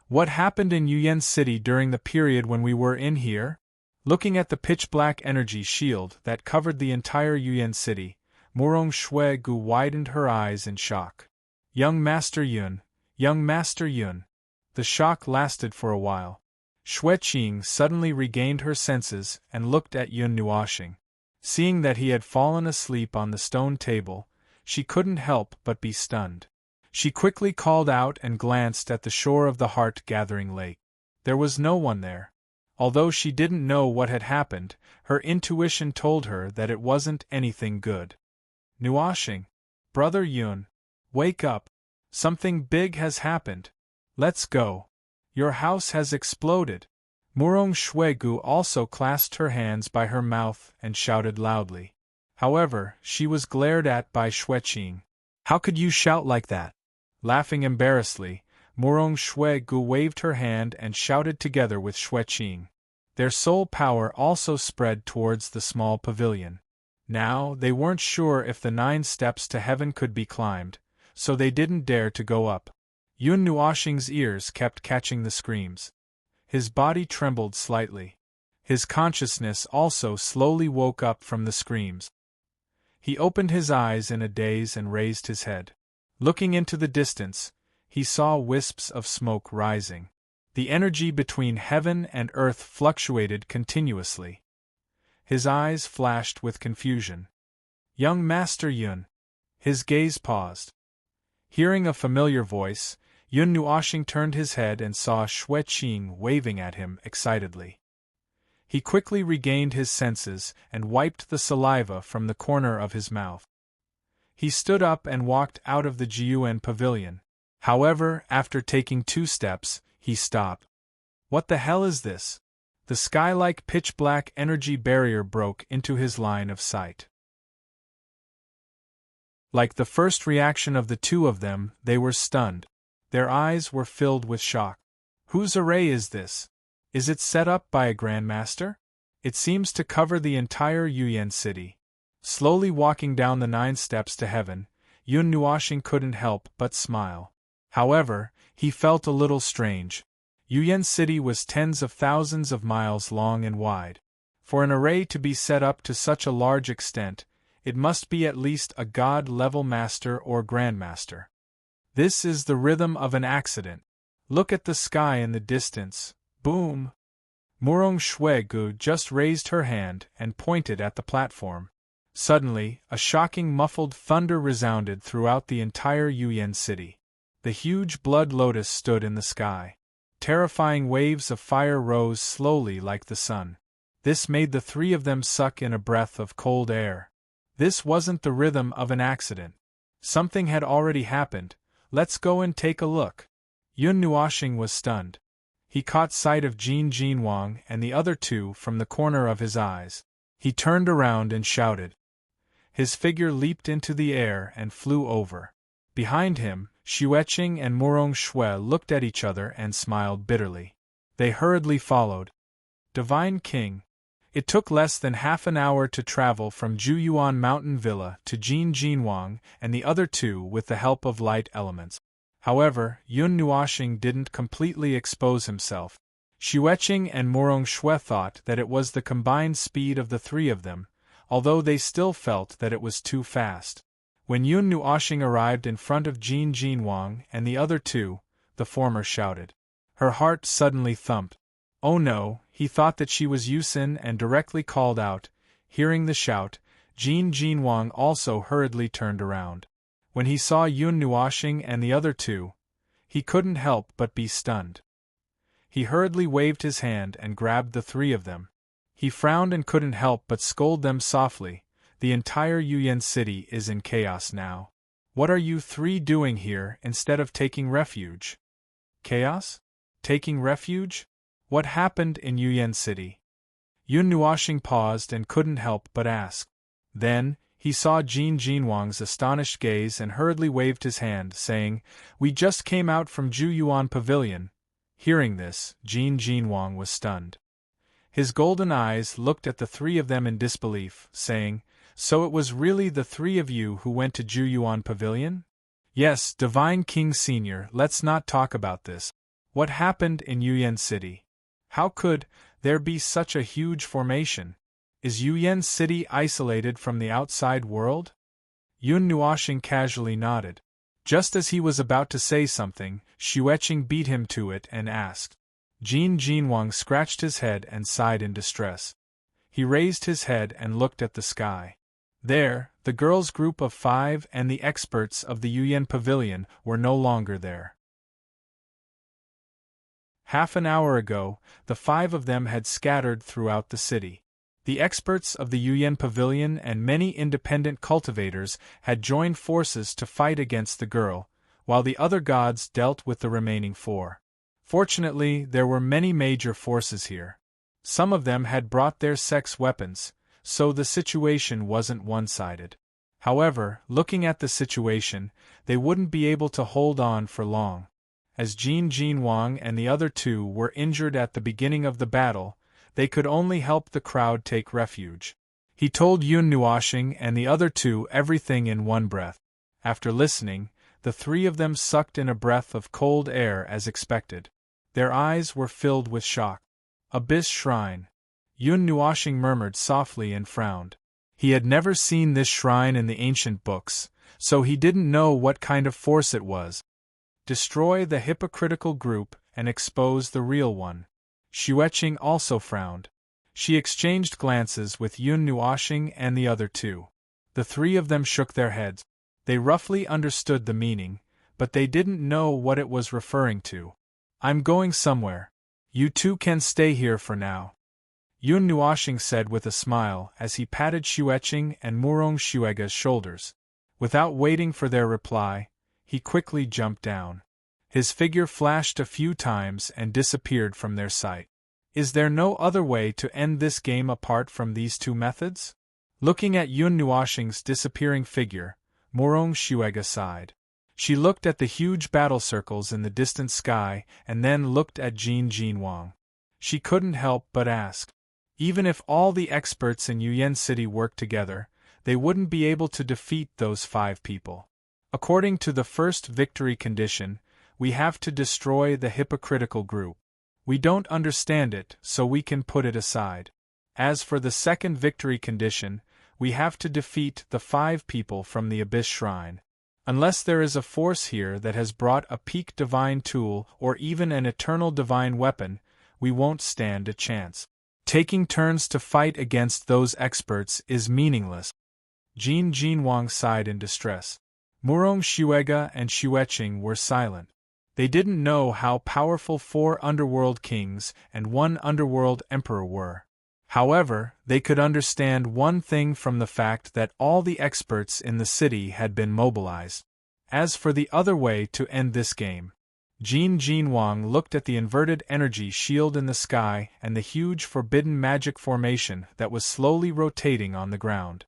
what happened in Yuyan City during the period when we were in here? Looking at the pitch-black energy shield that covered the entire Yuyan City, Murong Xuegu widened her eyes in shock. Young Master Yun. The shock lasted for a while. Xue Qing suddenly regained her senses and looked at Yun Nuoshing. Seeing that he had fallen asleep on the stone table, she couldn't help but be stunned. She quickly called out and glanced at the shore of the heart-gathering lake. There was no one there. Although she didn't know what had happened, her intuition told her that it wasn't anything good. Nuoshing, Brother Yun, wake up. Something big has happened. Let's go. Your house has exploded. Murong Xuegu also clasped her hands by her mouth and shouted loudly. However, she was glared at by Xue Qing. How could you shout like that? Laughing embarrassedly, Murong Xuegu waved her hand and shouted together with Xue Qing. Their soul power also spread towards the small pavilion. Now, they weren't sure if the 9 steps to heaven could be climbed, so they didn't dare to go up. Yun Nuoshing's ears kept catching the screams. His body trembled slightly. His consciousness also slowly woke up from the screams. He opened his eyes in a daze and raised his head. Looking into the distance, he saw wisps of smoke rising. The energy between heaven and earth fluctuated continuously. His eyes flashed with confusion. Young Master Yun. His gaze paused. Hearing a familiar voice, Yun Nuoshing turned his head and saw Xue Qing waving at him excitedly. He quickly regained his senses and wiped the saliva from the corner of his mouth. He stood up and walked out of the Jiyuan pavilion. However, after taking 2 steps, he stopped. What the hell is this? The sky-like pitch-black energy barrier broke into his line of sight. Like the first reaction of the 2 of them, they were stunned. Their eyes were filled with shock. Whose array is this? Is it set up by a grandmaster? It seems to cover the entire Yuyan city. Slowly walking down the 9 steps to heaven, Yun Nuoshing couldn't help but smile. However, he felt a little strange. Yuyan city was tens of thousands of miles long and wide. For an array to be set up to such a large extent, it must be at least a god-level master or grandmaster. This is the rhythm of an accident. Look at the sky in the distance. Boom! Murong Xuegu just raised her hand and pointed at the platform. Suddenly, a shocking muffled thunder resounded throughout the entire Yuyan city. The huge blood lotus stood in the sky. Terrifying waves of fire rose slowly like the sun. This made the 3 of them suck in a breath of cold air. This wasn't the rhythm of an accident. Something had already happened. Let's go and take a look. Yun Nuoxing was stunned. He caught sight of Jin Wang and the other two from the corner of his eyes. He turned around and shouted. His figure leaped into the air and flew over. Behind him, Xueqing and Murong Shui looked at each other and smiled bitterly. They hurriedly followed. Divine King. It took less than half an hour to travel from Juyuan Mountain Villa to Jin Wang and the other two with the help of light elements. However, Yun Nuoxing didn't completely expose himself. Xueqing and Murong Shui thought that it was the combined speed of the three of them, although they still felt that it was too fast. When Yun Nuoxing arrived in front of Jin Wang and the other two, the former shouted. Her heart suddenly thumped. Oh no, he thought that she was Yusin and directly called out. Hearing the shout, Jin Wang also hurriedly turned around. When he saw Yun Nuoxing and the other two, he couldn't help but be stunned. He hurriedly waved his hand and grabbed the three of them. He frowned and couldn't help but scold them softly. The entire Yuyan city is in chaos now. What are you three doing here instead of taking refuge? Chaos? Taking refuge? What happened in Yuyan city? Yun Nuoxing paused and couldn't help but ask. Then, he saw Jin Wang's astonished gaze and hurriedly waved his hand, saying, We just came out from Juyuan Pavilion. Hearing this, Jin Wang was stunned. His golden eyes looked at the three of them in disbelief, saying, So it was really the three of you who went to Juyuan Pavilion? Yes, Divine King Senior, let's not talk about this. What happened in Yuyan City? How could there be such a huge formation? Is Yuyan City isolated from the outside world? Yun Nuoxing casually nodded. Just as he was about to say something, Xueqing beat him to it and asked. Jin Wang scratched his head and sighed in distress. He raised his head and looked at the sky. There, the girls' group of 5 and the experts of the Yuyan Pavilion were no longer there. Half an hour ago, the 5 of them had scattered throughout the city. The experts of the Yuyan Pavilion and many independent cultivators had joined forces to fight against the girl, while the other gods dealt with the remaining 4. Fortunately, there were many major forces here. Some of them had brought their sex weapons, so the situation wasn't one-sided. However, looking at the situation, they wouldn't be able to hold on for long. As Jin Wang and the other two were injured at the beginning of the battle, they could only help the crowd take refuge. He told Yun Nuoxing and the other two everything in one breath. After listening, the three of them sucked in a breath of cold air as expected. Their eyes were filled with shock. Abyss Shrine. Yun Nuoxing murmured softly and frowned. He had never seen this shrine in the ancient books, so he didn't know what kind of force it was. Destroy the hypocritical group and expose the real one. Xueqing also frowned. She exchanged glances with Yun Nuoxing and the other two. The three of them shook their heads. They roughly understood the meaning, but they didn't know what it was referring to. I'm going somewhere. You two can stay here for now. Yun Nuoxing said with a smile as he patted Xueqing and Murong Shui's shoulders. Without waiting for their reply, he quickly jumped down. His figure flashed a few times and disappeared from their sight. Is there no other way to end this game apart from these two methods? Looking at Yun Nuoxing's disappearing figure, Murong Shui sighed. She looked at the huge battle circles in the distant sky and then looked at Jin Wang. She couldn't help but ask. Even if all the experts in Yuyan City worked together, they wouldn't be able to defeat those 5 people. According to the first victory condition, we have to destroy the hypocritical group. We don't understand it, so we can put it aside. As for the second victory condition, we have to defeat the 5 people from the Abyss Shrine. Unless there is a force here that has brought a peak divine tool or even an eternal divine weapon, we won't stand a chance. Taking turns to fight against those experts is meaningless. Jin Wang sighed in distress. Murong Shui and Xueqing were silent. They didn't know how powerful 4 underworld kings and 1 underworld emperor were. However, they could understand one thing from the fact that all the experts in the city had been mobilized. As for the other way to end this game, Jin Wang looked at the inverted energy shield in the sky and the huge forbidden magic formation that was slowly rotating on the ground.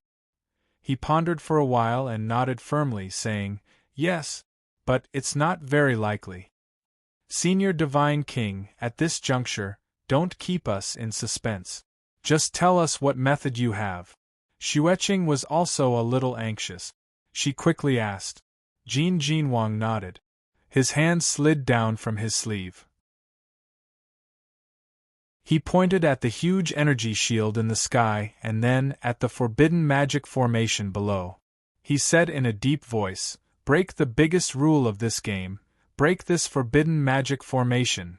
He pondered for a while and nodded firmly, saying, "Yes, but it's not very likely. Senior Divine King, at this juncture, don't keep us in suspense. Just tell us what method you have." Xueqing was also a little anxious. She quickly asked. Jin Wang nodded. His hand slid down from his sleeve. He pointed at the huge energy shield in the sky and then at the forbidden magic formation below. He said in a deep voice, "Break the biggest rule of this game. Break this forbidden magic formation."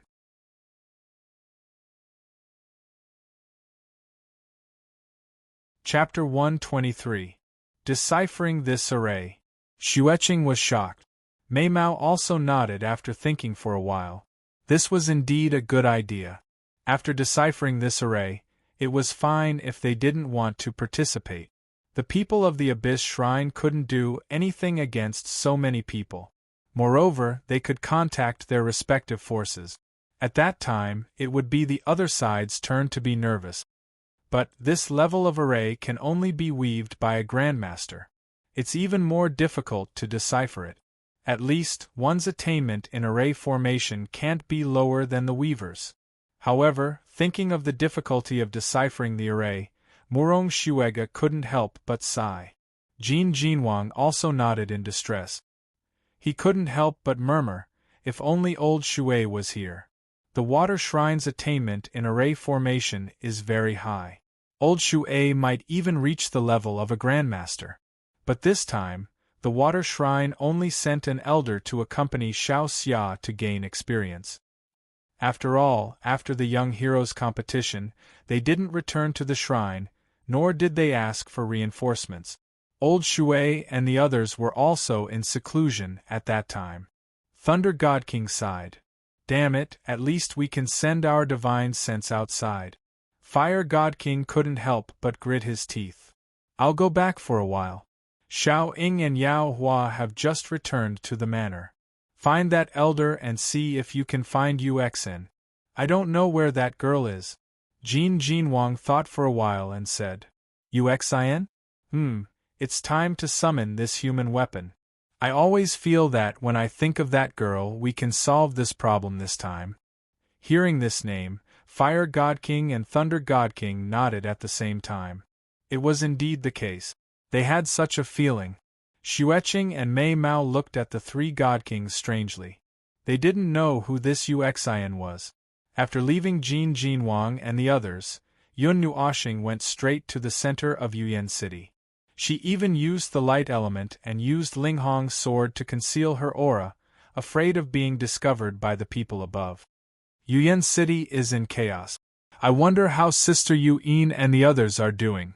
Chapter 123. Deciphering this array. Xueqing was shocked. Mei Mao also nodded after thinking for a while. This was indeed a good idea. After deciphering this array, it was fine if they didn't want to participate. The people of the Abyss Shrine couldn't do anything against so many people. Moreover, they could contact their respective forces. At that time, it would be the other side's turn to be nervous. But this level of array can only be weaved by a grandmaster. It's even more difficult to decipher it. At least, one's attainment in array formation can't be lower than the weaver's. However, thinking of the difficulty of deciphering the array, Murong Xuege couldn't help but sigh. Jin Wang also nodded in distress. He couldn't help but murmur, if only old Xue was here. The water shrine's attainment in array formation is very high. Old Xue might even reach the level of a grandmaster. But this time, the water shrine only sent an elder to accompany Xiao Xia to gain experience. After all, after the young heroes' competition, they didn't return to the shrine, nor did they ask for reinforcements. Old Xue and the others were also in seclusion at that time. Thunder God King sighed. "Damn it, at least we can send our divine sense outside." Fire God King couldn't help but grit his teeth. "I'll go back for a while. Xiao Ying and Yao Hua have just returned to the manor. Find that elder and see if you can find Uxin. I don't know where that girl is." Jin Wang thought for a while and said, "Uxin? It's time to summon this human weapon. I always feel that when I think of that girl we can solve this problem this time." Hearing this name, Fire God King and Thunder God King nodded at the same time. It was indeed the case. They had such a feeling. Xueqing and Mei Mao looked at the three God Kings strangely. They didn't know who this Uxin was. After leaving Jin Wang and the others, Yun Nuoxing went straight to the center of Yuyan City. She even used the light element and used Linghong's sword to conceal her aura, afraid of being discovered by the people above. Yuyan City is in chaos. I wonder how Sister Yuyin and the others are doing.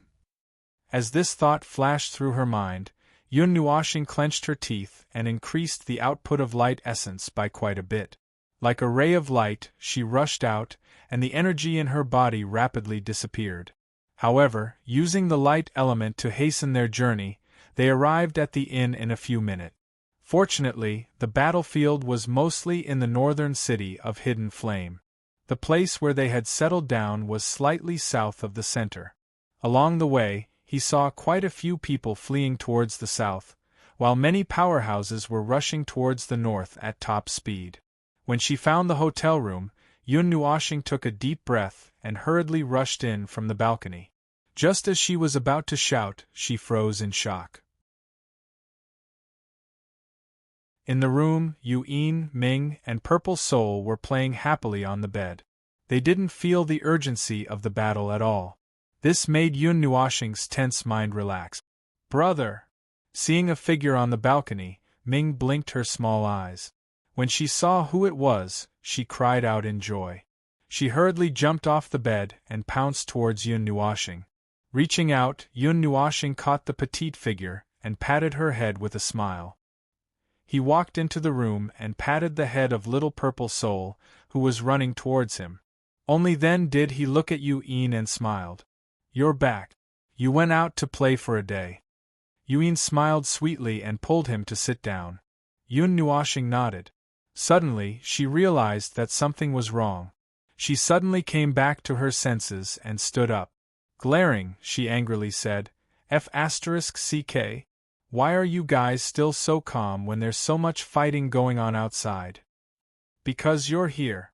As this thought flashed through her mind, Yun Nuoxing clenched her teeth and increased the output of light essence by quite a bit. Like a ray of light, she rushed out, and the energy in her body rapidly disappeared. However, using the light element to hasten their journey, they arrived at the inn in a few minutes. Fortunately, the battlefield was mostly in the northern city of Hidden Flame. The place where they had settled down was slightly south of the center. Along the way, he saw quite a few people fleeing towards the south, while many powerhouses were rushing towards the north at top speed. When she found the hotel room, Yun Nuoxing took a deep breath and hurriedly rushed in from the balcony. Just as she was about to shout, she froze in shock. In the room, Yuyin, Ming, and Purple Soul were playing happily on the bed. They didn't feel the urgency of the battle at all. This made Yun Nuoxing's tense mind relax. "Brother!" Seeing a figure on the balcony, Ming blinked her small eyes. When she saw who it was, she cried out in joy. She hurriedly jumped off the bed and pounced towards Yun Nuoxing. Reaching out, Yun Nuoxing caught the petite figure and patted her head with a smile. He walked into the room and patted the head of little Purple Soul, who was running towards him. Only then did he look at Yuen and smiled. You're back. You went out to play for a day. Yuen smiled sweetly and pulled him to sit down. Yun Nuoshing nodded. Suddenly, she realized that something was wrong. She suddenly came back to her senses and stood up. Glaring, she angrily said, F***CK? Why are you guys still so calm when there's so much fighting going on outside? Because you're here.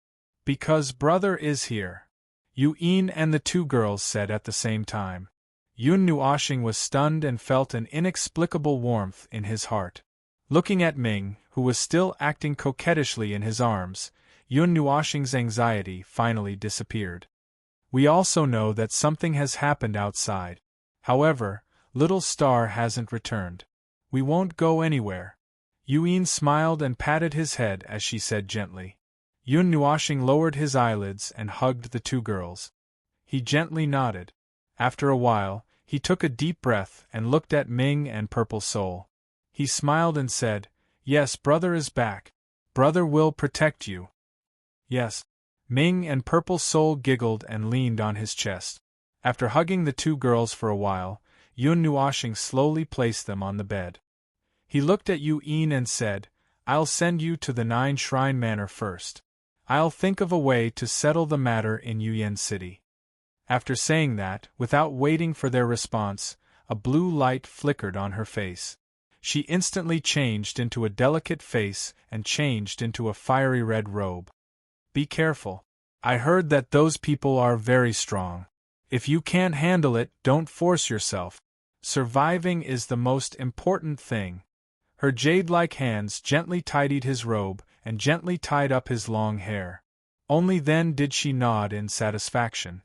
Because brother is here. Yuen and the two girls said at the same time. Yun Nuoshing was stunned and felt an inexplicable warmth in his heart. Looking at Ming, who was still acting coquettishly in his arms, Yun Nuoshing's anxiety finally disappeared. We also know that something has happened outside. However, Little Star hasn't returned. We won't go anywhere. Yuen smiled and patted his head as she said gently. Yun Nuoshing lowered his eyelids and hugged the two girls. He gently nodded. After a while, he took a deep breath and looked at Ming and Purple Soul. He smiled and said, Yes, brother is back. Brother will protect you. Yes. Ming and Purple Soul giggled and leaned on his chest. After hugging the two girls for a while, Yun Nuoshing slowly placed them on the bed. He looked at Yuen and said, I'll send you to the 9 Shrine Manor first. I'll think of a way to settle the matter in Yuyan City. After saying that, without waiting for their response, a blue light flickered on her face. She instantly changed into a delicate face and changed into a fiery red robe. Be careful. I heard that those people are very strong. If you can't handle it, don't force yourself. Surviving is the most important thing. Her jade-like hands gently tidied his robe and gently tied up his long hair. Only then did she nod in satisfaction.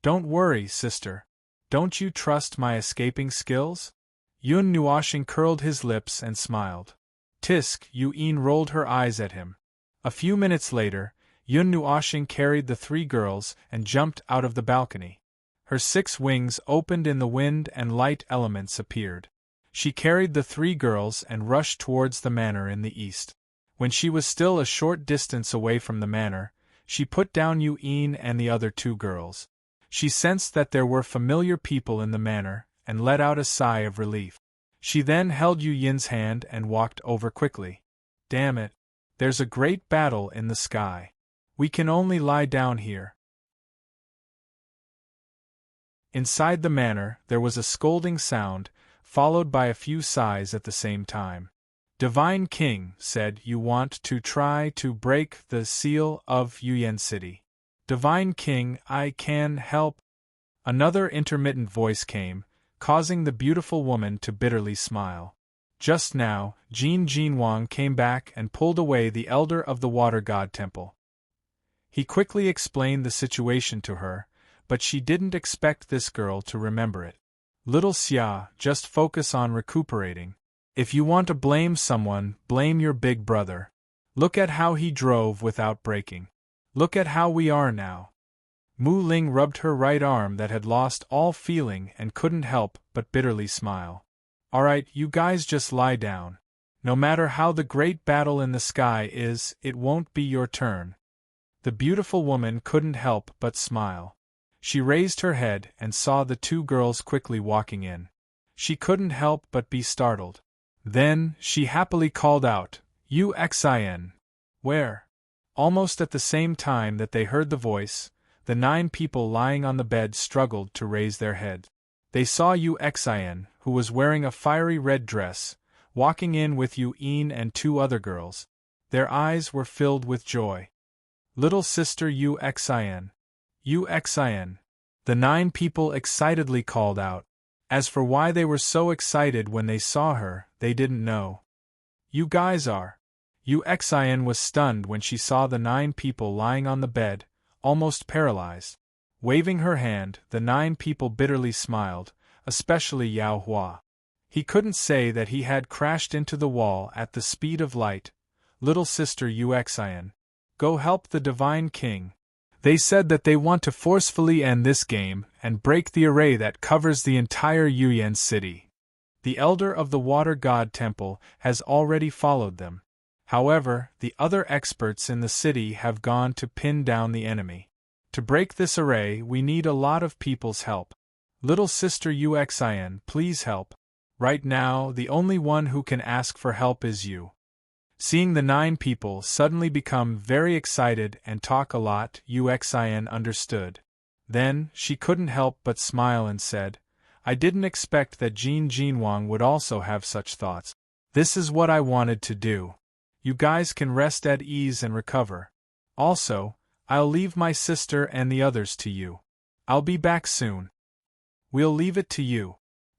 Don't worry, sister. Don't you trust my escaping skills? Yun Nuoshing curled his lips and smiled. Tisk, Yuen rolled her eyes at him. A few minutes later, Yun Nuoshing carried the 3 girls and jumped out of the balcony. Her 6 wings opened in the wind and light elements appeared. She carried the 3 girls and rushed towards the manor in the east. When she was still a short distance away from the manor, she put down Yuen and the other 2 girls. She sensed that there were familiar people in the manor, and let out a sigh of relief. She then held Yuyen's hand and walked over quickly. Damn it! There's a great battle in the sky. We can only lie down here. Inside the manor, there was a scolding sound, followed by a few sighs at the same time. Divine King said you want to try to break the seal of Yuyan City. Divine King, I can help. Another intermittent voice came, causing the beautiful woman to bitterly smile. Just now, Jin Jinwang came back and pulled away the elder of the Water God Temple. He quickly explained the situation to her, but she didn't expect this girl to remember it. Little Xia, just focus on recuperating. If you want to blame someone, blame your big brother. Look at how he drove without braking. Look at how we are now. Mu Ling rubbed her right arm that had lost all feeling and couldn't help but bitterly smile. Alright, you guys just lie down. No matter how the great battle in the sky is, it won't be your turn. The beautiful woman couldn't help but smile. She raised her head and saw the 2 girls quickly walking in. She couldn't help but be startled. Then, she happily called out, Uxin. Where? Almost at the same time that they heard the voice, the 9 people lying on the bed struggled to raise their heads. They saw Uxin, who was wearing a fiery red dress, walking in with Yuen and 2 other girls. Their eyes were filled with joy. Little sister Uxin. Uxin. The 9 people excitedly called out. As for why they were so excited when they saw her, they didn't know. You guys are. Uxin was stunned when she saw the 9 people lying on the bed, almost paralyzed. Waving her hand, the 9 people bitterly smiled, especially Yao Hua. He couldn't say that he had crashed into the wall at the speed of light. Little sister Uxin. Go help the Divine King. They said that they want to forcefully end this game and break the array that covers the entire Yuyan City. The elder of the Water God Temple has already followed them. However, the other experts in the city have gone to pin down the enemy. To break this array, we need a lot of people's help. Little sister Uxin, please help. Right now, the only one who can ask for help is you. Seeing the 9 people suddenly become very excited and talk a lot, Uxin understood. Then, she couldn't help but smile and said, I didn't expect that Jin Jinwang would also have such thoughts. This is what I wanted to do. You guys can rest at ease and recover. Also, I'll leave my sister and the others to you. I'll be back soon. We'll leave it to you.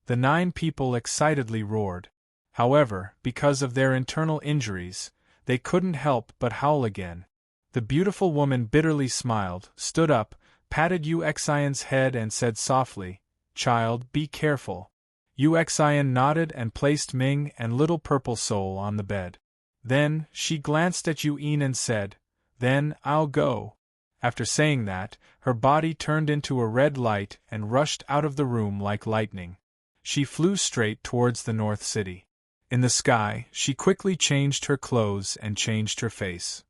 The 9 people excitedly roared. However, because of their internal injuries, they couldn't help but howl again. The beautiful woman bitterly smiled, stood up, patted Uxion's head and said softly, Child, be careful. Uxion nodded and placed Ming and Little Purple Soul on the bed. Then, she glanced at Yuen and said, Then, I'll go. After saying that, her body turned into a red light and rushed out of the room like lightning. She flew straight towards the North City. In the sky, she quickly changed her clothes and changed her face.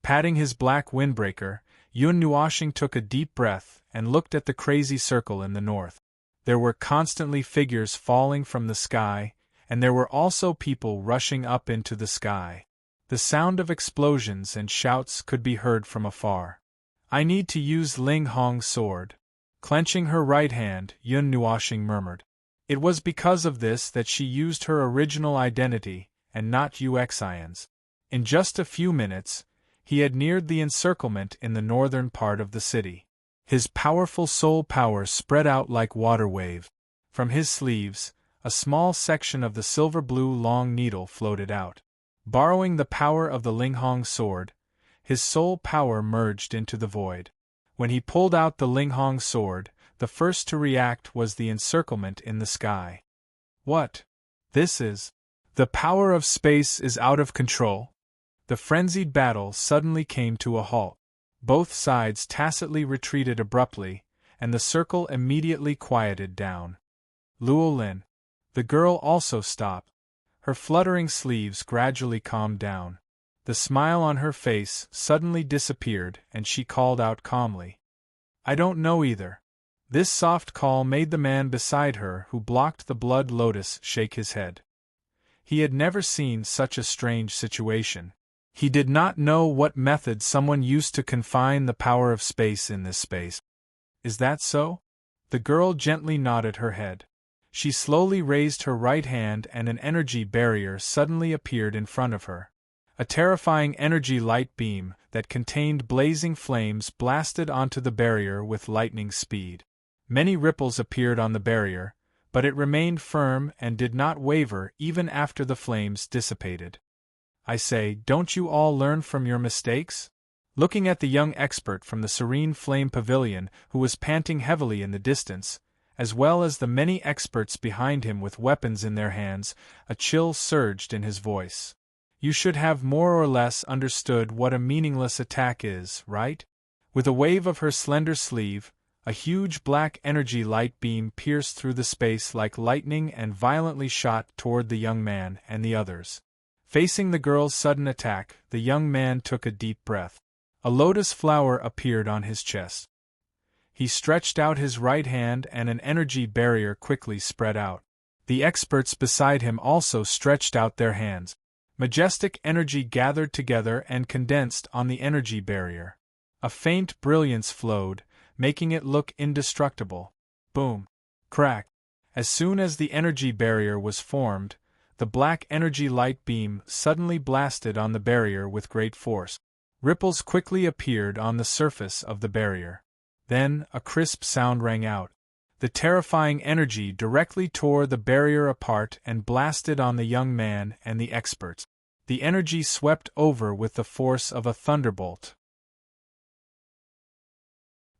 Patting his black windbreaker, Yun Nuoshing took a deep breath and looked at the crazy circle in the north. There were constantly figures falling from the sky, and there were also people rushing up into the sky. The sound of explosions and shouts could be heard from afar. I need to use Ling Hong's sword. Clenching her right hand, Yun Nuoshing murmured. It was because of this that she used her original identity, and not Uxion's. In just a few minutes, he had neared the encirclement in the northern part of the city. His powerful soul power spread out like water wave. From his sleeves, a small section of the silver-blue long needle floated out. Borrowing the power of the Linghong sword, his soul power merged into the void. When he pulled out the Linghong sword, the first to react was the encirclement in the sky. What? This is... The power of space is out of control. The frenzied battle suddenly came to a halt. Both sides tacitly retreated abruptly, and the circle immediately quieted down. Luolin. The girl also stopped. Her fluttering sleeves gradually calmed down. The smile on her face suddenly disappeared and she called out calmly. I don't know either. This soft call made the man beside her who blocked the blood lotus shake his head. He had never seen such a strange situation. He did not know what method someone used to confine the power of space in this space. Is that so? The girl gently nodded her head. She slowly raised her right hand and an energy barrier suddenly appeared in front of her. A terrifying energy light beam that contained blazing flames blasted onto the barrier with lightning speed. Many ripples appeared on the barrier, but it remained firm and did not waver even after the flames dissipated. I say, don't you all learn from your mistakes? Looking at the young expert from the Serene Flame Pavilion who was panting heavily in the distance, as well as the many experts behind him with weapons in their hands, a chill surged in his voice. You should have more or less understood what a meaningless attack is, right? With a wave of her slender sleeve, a huge black energy light beam pierced through the space like lightning and violently shot toward the young man and the others. Facing the girl's sudden attack, the young man took a deep breath. A lotus flower appeared on his chest. He stretched out his right hand and an energy barrier quickly spread out. The experts beside him also stretched out their hands. Majestic energy gathered together and condensed on the energy barrier. A faint brilliance flowed, making it look indestructible. Boom! Crack! As soon as the energy barrier was formed, the black energy light beam suddenly blasted on the barrier with great force. Ripples quickly appeared on the surface of the barrier. Then, a crisp sound rang out. The terrifying energy directly tore the barrier apart and blasted on the young man and the experts. The energy swept over with the force of a thunderbolt.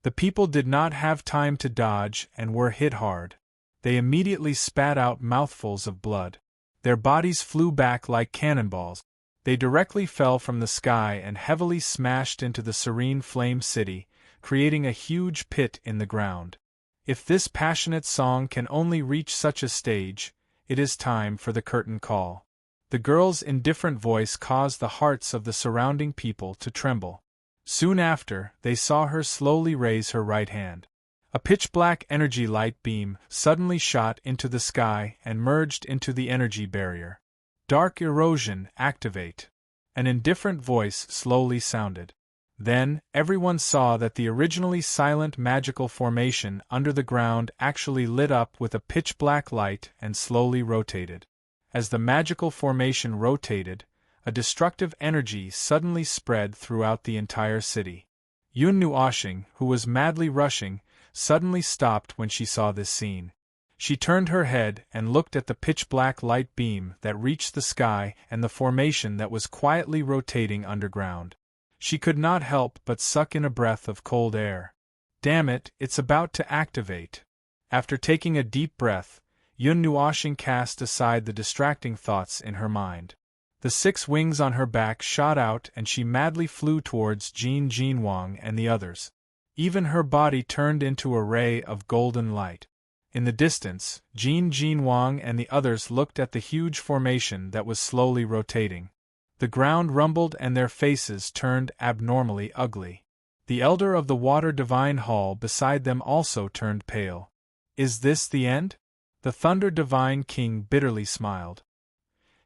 The people did not have time to dodge and were hit hard. They immediately spat out mouthfuls of blood. Their bodies flew back like cannonballs. They directly fell from the sky and heavily smashed into the Serene Flame City, creating a huge pit in the ground. If this passionate song can only reach such a stage, it is time for the curtain call. The girl's indifferent voice caused the hearts of the surrounding people to tremble. Soon after, they saw her slowly raise her right hand. A pitch-black energy light beam suddenly shot into the sky and merged into the energy barrier. Dark erosion, activate. An indifferent voice slowly sounded. Then, everyone saw that the originally silent magical formation under the ground actually lit up with a pitch-black light and slowly rotated. As the magical formation rotated, a destructive energy suddenly spread throughout the entire city. Yun Nuoshing, who was madly rushing, suddenly stopped when she saw this scene. She turned her head and looked at the pitch-black light beam that reached the sky and the formation that was quietly rotating underground. She could not help but suck in a breath of cold air. Damn it, it's about to activate. After taking a deep breath, Yun Nuoshing cast aside the distracting thoughts in her mind. The 6 wings on her back shot out and she madly flew towards Jin Jinwang and the others. Even her body turned into a ray of golden light. In the distance, Jin Jinwang and the others looked at the huge formation that was slowly rotating. The ground rumbled and their faces turned abnormally ugly. The elder of the Water Divine Hall beside them also turned pale. Is this the end? The Thunder Divine King bitterly smiled.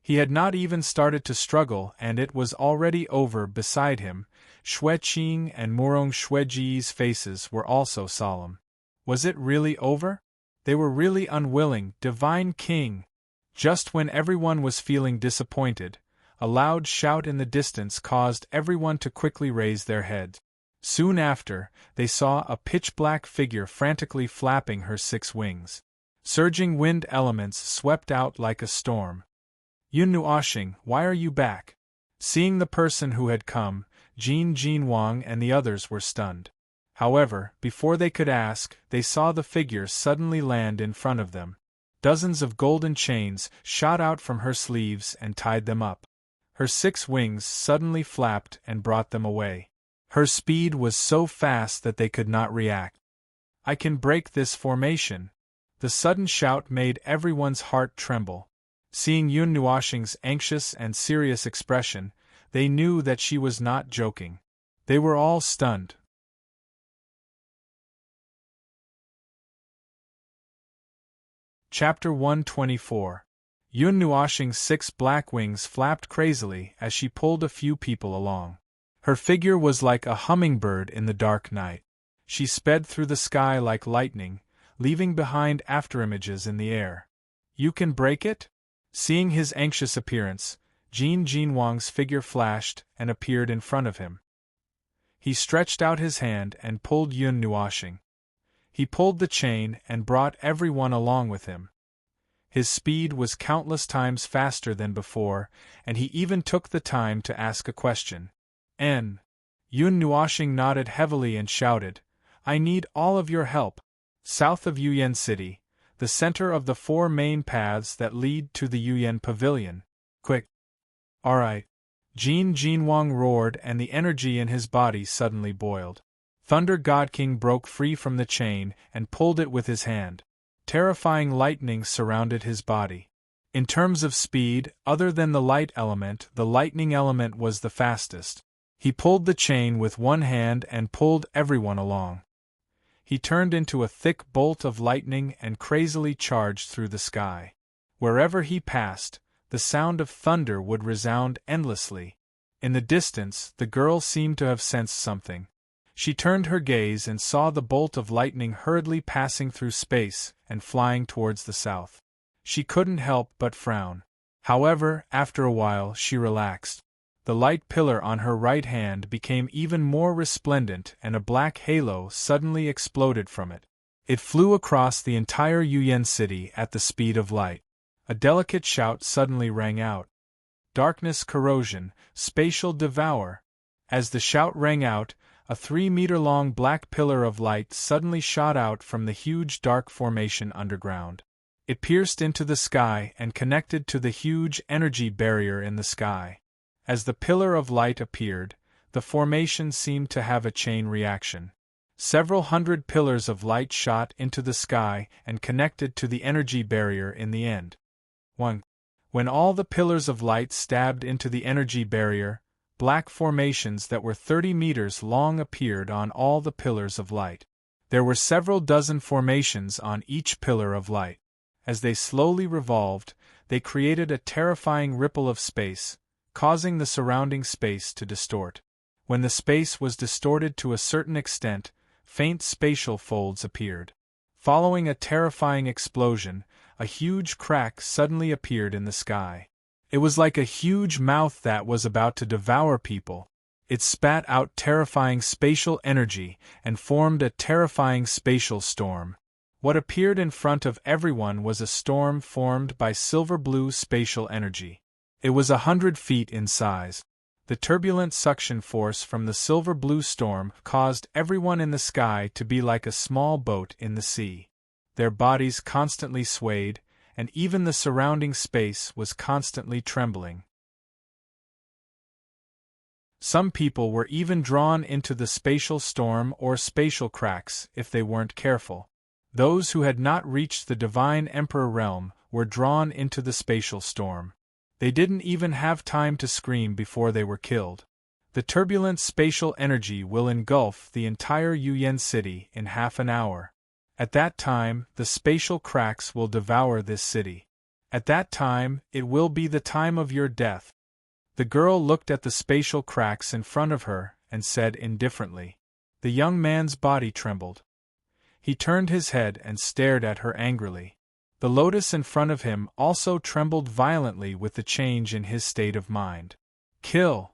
He had not even started to struggle and it was already over. Beside him, Xueqing and Murong Xueji's faces were also solemn. Was it really over? They were really unwilling, Divine King. Just when everyone was feeling disappointed, a loud shout in the distance caused everyone to quickly raise their heads. Soon after, they saw a pitch-black figure frantically flapping her 6 wings. Surging wind elements swept out like a storm. Yun Nuoshing, why are you back? Seeing the person who had come, Jin Jinwang and the others were stunned. However, before they could ask, they saw the figure suddenly land in front of them. Dozens of golden chains shot out from her sleeves and tied them up. Her 6 wings suddenly flapped and brought them away. Her speed was so fast that they could not react. I can break this formation. The sudden shout made everyone's heart tremble. Seeing Yun Nuoshing's anxious and serious expression, they knew that she was not joking. They were all stunned. Chapter 124. Yun Nuoshing's 6 black wings flapped crazily as she pulled a few people along. Her figure was like a hummingbird in the dark night. She sped through the sky like lightning, leaving behind afterimages in the air. You can break it? Seeing his anxious appearance, Jin Jinwang's figure flashed and appeared in front of him. He stretched out his hand and pulled Yun Nuoshing. He pulled the chain and brought everyone along with him. His speed was countless times faster than before, and he even took the time to ask a question. Yun Nuoshing nodded heavily and shouted, I need all of your help. South of Yuyan City, the center of the 4 main paths that lead to the Yuyan Pavilion. Quick! Alright. Jin Jinwang roared and the energy in his body suddenly boiled. Thunder God King broke free from the chain and pulled it with his hand. Terrifying lightning surrounded his body. In terms of speed, other than the light element, the lightning element was the fastest. He pulled the chain with one hand and pulled everyone along. He turned into a thick bolt of lightning and crazily charged through the sky. Wherever he passed, the sound of thunder would resound endlessly. In the distance, the girl seemed to have sensed something. She turned her gaze and saw the bolt of lightning hurriedly passing through space and flying towards the south. She couldn't help but frown. However, after a while she relaxed. The light pillar on her right hand became even more resplendent and a black halo suddenly exploded from it. It flew across the entire Yuyan city at the speed of light. A delicate shout suddenly rang out. Darkness corrosion, spatial devour. As the shout rang out, a 3-meter-long black pillar of light suddenly shot out from the huge dark formation underground. It pierced into the sky and connected to the huge energy barrier in the sky. As the pillar of light appeared, the formation seemed to have a chain reaction. Several hundred pillars of light shot into the sky and connected to the energy barrier in the end. 1. When all the pillars of light stabbed into the energy barrier, black formations that were 30 meters long appeared on all the pillars of light. There were several dozen formations on each pillar of light. As they slowly revolved, they created a terrifying ripple of space, causing the surrounding space to distort. When the space was distorted to a certain extent, faint spatial folds appeared. Following a terrifying explosion, a huge crack suddenly appeared in the sky. It was like a huge mouth that was about to devour people. It spat out terrifying spatial energy and formed a terrifying spatial storm. What appeared in front of everyone was a storm formed by silver-blue spatial energy. It was 100 feet in size. The turbulent suction force from the silver-blue storm caused everyone in the sky to be like a small boat in the sea. Their bodies constantly swayed, and even the surrounding space was constantly trembling. Some people were even drawn into the spatial storm or spatial cracks if they weren't careful. Those who had not reached the Divine Emperor realm were drawn into the spatial storm. They didn't even have time to scream before they were killed. The turbulent spatial energy will engulf the entire Yuyan city in half an hour. At that time, the spatial cracks will devour this city. At that time, it will be the time of your death. The girl looked at the spatial cracks in front of her and said indifferently. The young man's body trembled. He turned his head and stared at her angrily. The lotus in front of him also trembled violently with the change in his state of mind. Kill!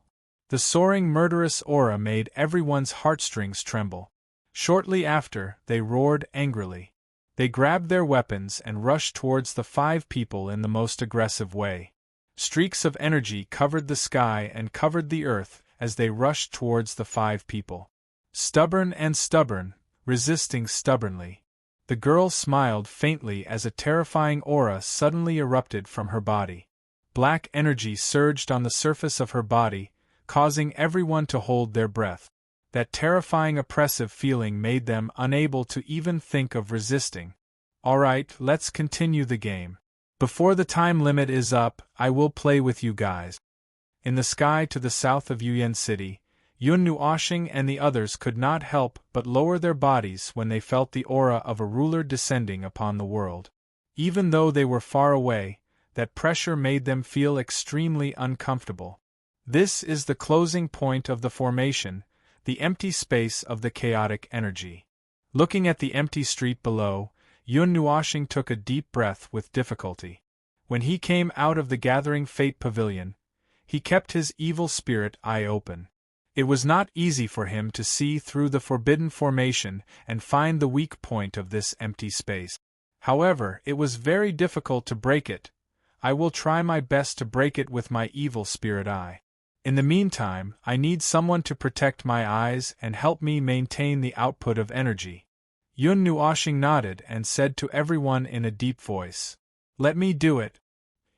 The soaring murderous aura made everyone's heartstrings tremble. Shortly after, they roared angrily. They grabbed their weapons and rushed towards the 5 people in the most aggressive way. Streaks of energy covered the sky and covered the earth as they rushed towards the 5 people. Stubborn and stubborn, resisting stubbornly. The girl smiled faintly as a terrifying aura suddenly erupted from her body. Black energy surged on the surface of her body, causing everyone to hold their breath. That terrifying oppressive feeling made them unable to even think of resisting. All right, let's continue the game. Before the time limit is up, I will play with you guys. In the sky to the south of Yuyan City, Yun Nuoshing and the others could not help but lower their bodies when they felt the aura of a ruler descending upon the world. Even though they were far away, that pressure made them feel extremely uncomfortable. This is the closing point of the formation, the empty space of the chaotic energy. Looking at the empty street below, Yun Nuoshing took a deep breath with difficulty. When he came out of the Gathering Fate Pavilion, he kept his evil spirit eye open. It was not easy for him to see through the forbidden formation and find the weak point of this empty space. However, it was very difficult to break it. I will try my best to break it with my evil spirit eye. In the meantime, I need someone to protect my eyes and help me maintain the output of energy. Yun Nuoshing nodded and said to everyone in a deep voice, "Let me do it."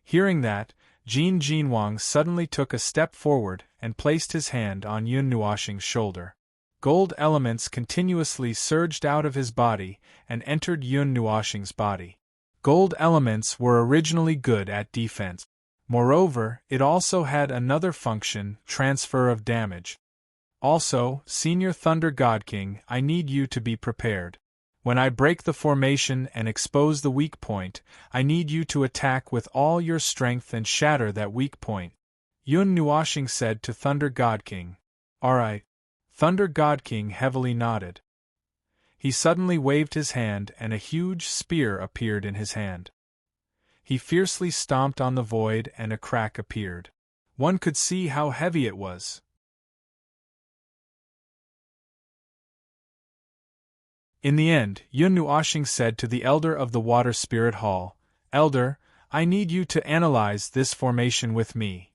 Hearing that, Jin Jinwang suddenly took a step forward and placed his hand on Yun Nuoshing's shoulder. Gold elements continuously surged out of his body and entered Yun Nuoshing's body. Gold elements were originally good at defense. Moreover, it also had another function, transfer of damage. Also, Senior Thunder God King, I need you to be prepared. When I break the formation and expose the weak point, I need you to attack with all your strength and shatter that weak point. Yun Nuoshing said to Thunder God King. Alright. Thunder God King heavily nodded. He suddenly waved his hand and a huge spear appeared in his hand. He fiercely stomped on the void and a crack appeared. One could see how heavy it was. In the end, Yun Nuoshing said to the Elder of the Water Spirit Hall, Elder, I need you to analyze this formation with me.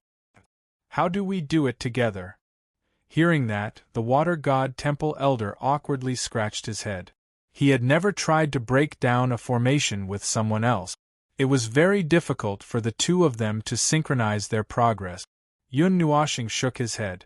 How do we do it together? Hearing that, the Water God Temple Elder awkwardly scratched his head. He had never tried to break down a formation with someone else. It was very difficult for the two of them to synchronize their progress. Yun Nuoshing shook his head.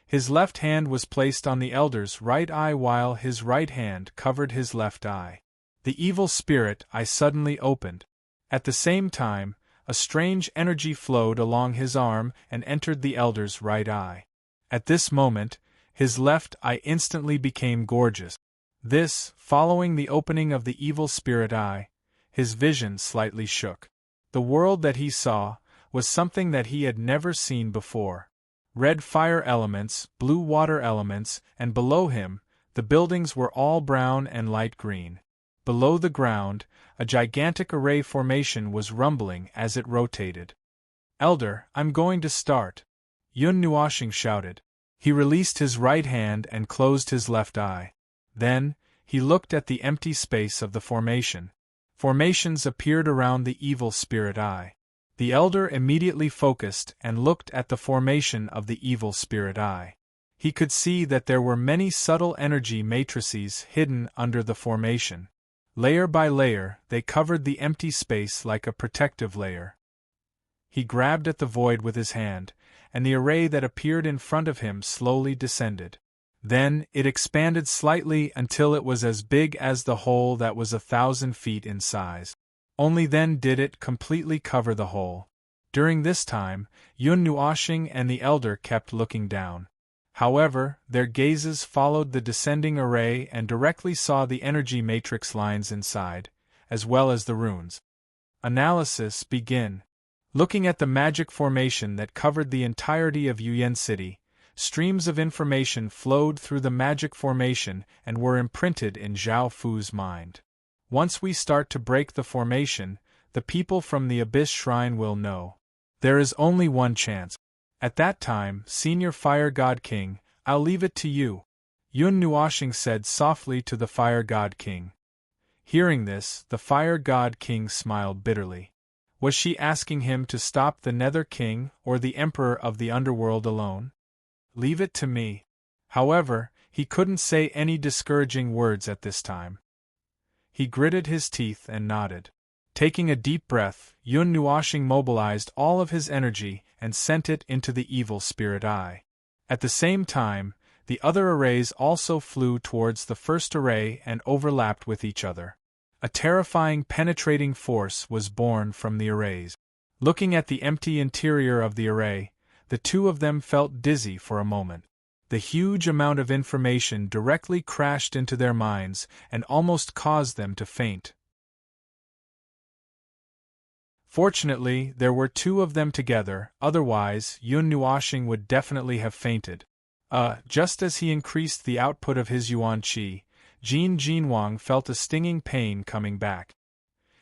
His left hand was placed on the elder's right eye while his right hand covered his left eye. The evil spirit eye suddenly opened. At the same time, A strange energy flowed along his arm and entered the elder's right eye. At this moment, his left eye instantly became gorgeous. This, following the opening of the evil spirit eye, his vision slightly shook. The world that he saw was something that he had never seen before. Red fire elements, blue water elements, and below him, the buildings were all brown and light green. Below the ground, a gigantic array formation was rumbling as it rotated. "Elder, I'm going to start," Yun Nuoshing shouted. He released his right hand and closed his left eye. Then, he looked at the empty space of the formation. Formations appeared around the evil spirit eye. The elder immediately focused and looked at the formation of the evil spirit eye. He could see that there were many subtle energy matrices hidden under the formation. Layer by layer, they covered the empty space like a protective layer. He grabbed at the void with his hand, and the array that appeared in front of him slowly descended. Then, it expanded slightly until it was as big as the hole that was 1,000 feet in size. Only then did it completely cover the hole. During this time, Yun Nuoshing and the elder kept looking down. However, their gazes followed the descending array and directly saw the energy matrix lines inside, as well as the runes. Analysis begin. Looking at the magic formation that covered the entirety of Yuyan City, streams of information flowed through the magic formation and were imprinted in Zhao Fu's mind. Once we start to break the formation, the people from the Abyss Shrine will know. There is only one chance. At that time, Senior Fire God King, I'll leave it to you, Yun Nuoshing said softly to the Fire God King. Hearing this, the Fire God King smiled bitterly. Was she asking him to stop the Nether King or the Emperor of the Underworld alone? Leave it to me. However, he couldn't say any discouraging words at this time. He gritted his teeth and nodded. Taking a deep breath, Yun Nuoshing mobilized all of his energy and sent it into the evil spirit eye. At the same time, the other arrays also flew towards the first array and overlapped with each other. A terrifying penetrating force was born from the arrays. Looking at the empty interior of the array, the two of them felt dizzy for a moment. The huge amount of information directly crashed into their minds and almost caused them to faint. Fortunately, there were two of them together, otherwise Yun Nuoshing would definitely have fainted. Just as he increased the output of his Yuan Qi, Jin Jinwang felt a stinging pain coming back.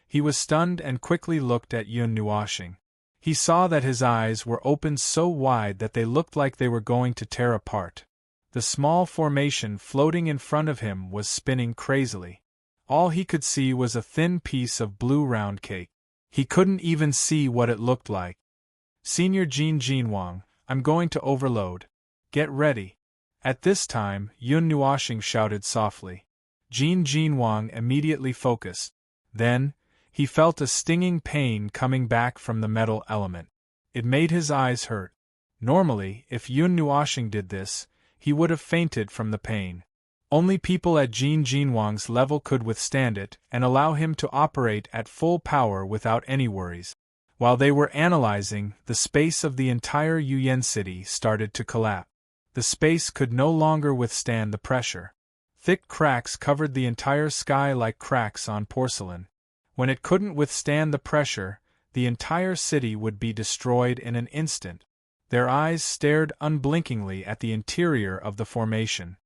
He was stunned and quickly looked at Yun Nuoshing. He saw that his eyes were opened so wide that they looked like they were going to tear apart. The small formation floating in front of him was spinning crazily. All he could see was a thin piece of blue round cake. He couldn't even see what it looked like. Senior Jin Jinwang, I'm going to overload. Get ready. At this time, Yun Nuoshing shouted softly. Jin Jinwang immediately focused. Then, he felt a stinging pain coming back from the metal element. It made his eyes hurt. Normally, if Yun Nuoshing did this, he would have fainted from the pain. Only people at Jin Jinwang's level could withstand it and allow him to operate at full power without any worries. While they were analyzing, the space of the entire Yuyan city started to collapse. The space could no longer withstand the pressure. Thick cracks covered the entire sky like cracks on porcelain. When it couldn't withstand the pressure, the entire city would be destroyed in an instant. Their eyes stared unblinkingly at the interior of the formation.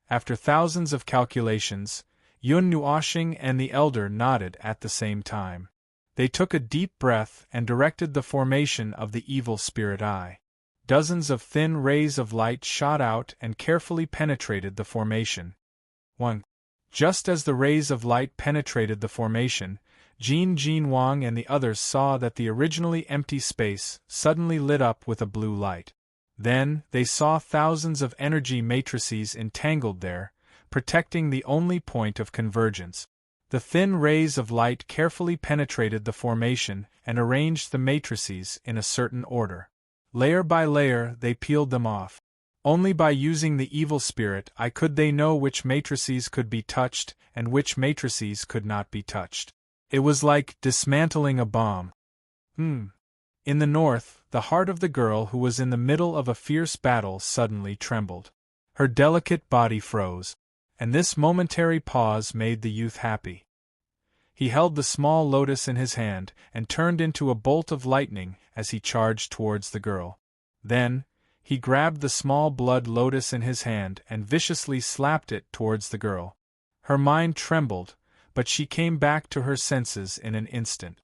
After thousands of calculations, Yun Nuoshing and the elder nodded at the same time. They took a deep breath and directed the formation of the evil spirit eye. Dozens of thin rays of light shot out and carefully penetrated the formation. 1. Just as the rays of light penetrated the formation, Jin Jinwang and the others saw that the originally empty space suddenly lit up with a blue light. Then, they saw thousands of energy matrices entangled there, protecting the only point of convergence. The thin rays of light carefully penetrated the formation and arranged the matrices in a certain order. Layer by layer, they peeled them off. Only by using the evil spirit eye could they know which matrices could be touched and which matrices could not be touched. It was like dismantling a bomb. In the north, the heart of the girl who was in the middle of a fierce battle suddenly trembled. Her delicate body froze, and this momentary pause made the youth happy. He held the small lotus in his hand and turned into a bolt of lightning as he charged towards the girl. Then, he grabbed the small blood lotus in his hand and viciously slapped it towards the girl. Her mind trembled, but she came back to her senses in an instant.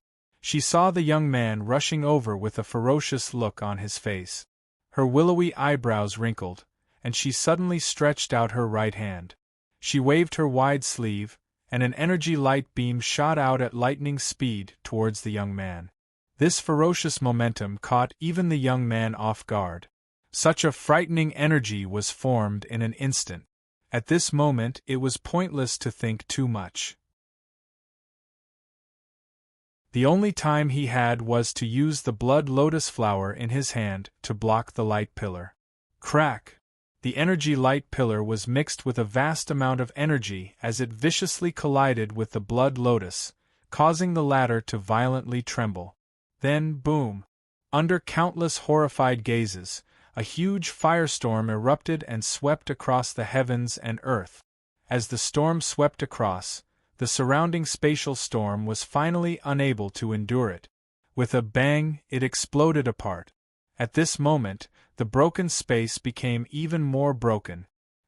She saw the young man rushing over with a ferocious look on his face. Her willowy eyebrows wrinkled, and she suddenly stretched out her right hand. She waved her wide sleeve, and an energy light beam shot out at lightning speed towards the young man. This ferocious momentum caught even the young man off guard. Such a frightening energy was formed in an instant. At this moment it was pointless to think too much. The only time he had was to use the blood lotus flower in his hand to block the light pillar. Crack! The energy light pillar was mixed with a vast amount of energy as it viciously collided with the blood lotus, causing the latter to violently tremble. Then, boom! Under countless horrified gazes, a huge firestorm erupted and swept across the heavens and earth. As the storm swept across, the surrounding spatial storm was finally unable to endure it. With a bang, it exploded apart. At this moment, the broken space became even more broken.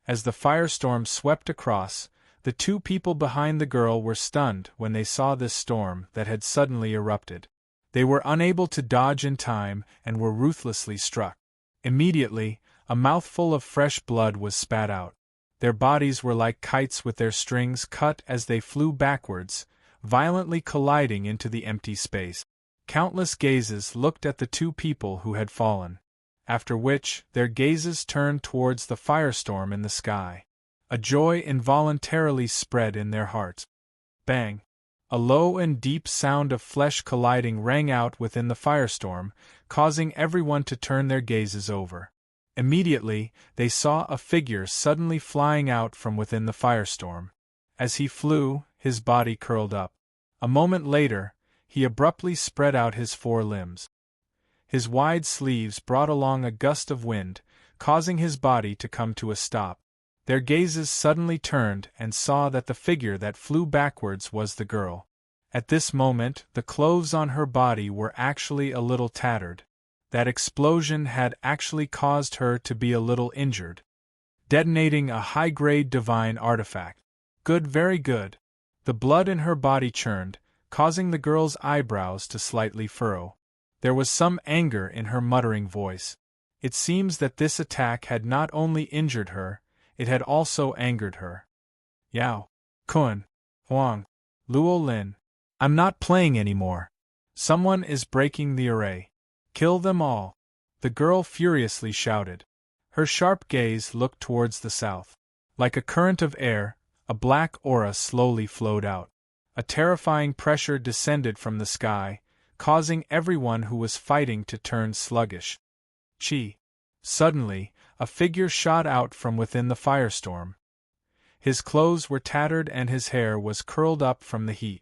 As the firestorm swept across, the two people behind the girl were stunned when they saw this storm that had suddenly erupted. They were unable to dodge in time and were ruthlessly struck. Immediately, a mouthful of fresh blood was spat out. Their bodies were like kites with their strings cut as they flew backwards, violently colliding into the empty space. Countless gazes looked at the two people who had fallen, after which their gazes turned towards the firestorm in the sky. A joy involuntarily spread in their hearts. Bang! A low and deep sound of flesh colliding rang out within the firestorm, causing everyone to turn their gazes over. Immediately, they saw a figure suddenly flying out from within the firestorm. As he flew, his body curled up. A moment later, he abruptly spread out his four limbs. His wide sleeves brought along a gust of wind, causing his body to come to a stop. Their gazes suddenly turned and saw that the figure that flew backwards was the girl. At this moment, the clothes on her body were actually a little tattered. That explosion had actually caused her to be a little injured, detonating a high-grade divine artifact. Good, very good. The blood in her body churned, causing the girl's eyebrows to slightly furrow. There was some anger in her muttering voice. It seems that this attack had not only injured her, it had also angered her. Yao, Kun, Huang, Luo Lin. I'm not playing anymore. Someone is breaking the array. Kill them all! The girl furiously shouted. Her sharp gaze looked towards the south. Like a current of air, a black aura slowly flowed out. A terrifying pressure descended from the sky, causing everyone who was fighting to turn sluggish. Chi! Suddenly, a figure shot out from within the firestorm. His clothes were tattered and his hair was curled up from the heat.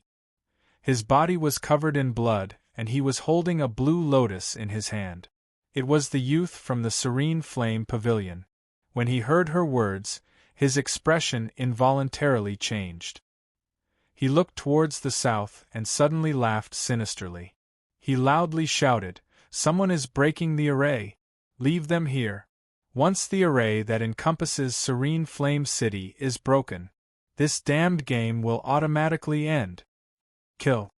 His body was covered in blood, and he was holding a blue lotus in his hand. It was the youth from the Serene Flame Pavilion. When he heard her words, his expression involuntarily changed. He looked towards the south and suddenly laughed sinisterly. He loudly shouted, "Someone is breaking the array! Leave them here! Once the array that encompasses Serene Flame City is broken, this damned game will automatically end. Kill!"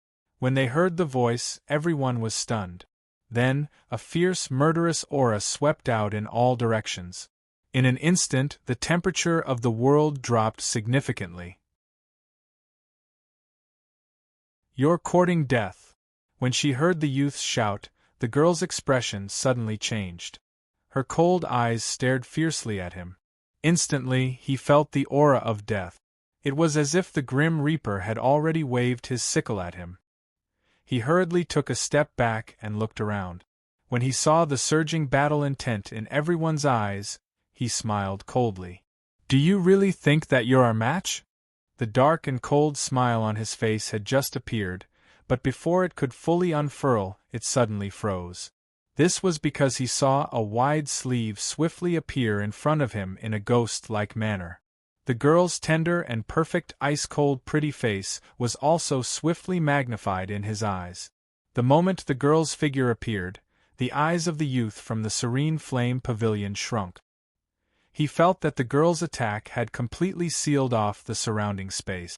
When they heard the voice, everyone was stunned. Then, a fierce, murderous aura swept out in all directions. In an instant, the temperature of the world dropped significantly. "You're courting death." When she heard the youth's shout, the girl's expression suddenly changed. Her cold eyes stared fiercely at him. Instantly, he felt the aura of death. It was as if the Grim Reaper had already waved his sickle at him. He hurriedly took a step back and looked around. When he saw the surging battle intent in everyone's eyes, he smiled coldly. "Do you really think that you're our match?" The dark and cold smile on his face had just appeared, but before it could fully unfurl, it suddenly froze. This was because he saw a wide sleeve swiftly appear in front of him in a ghost-like manner. The girl's tender and perfect ice-cold pretty face was also swiftly magnified in his eyes. The moment the girl's figure appeared, the eyes of the youth from the serene flame pavilion shrunk. He felt that the girl's attack had completely sealed off the surrounding space.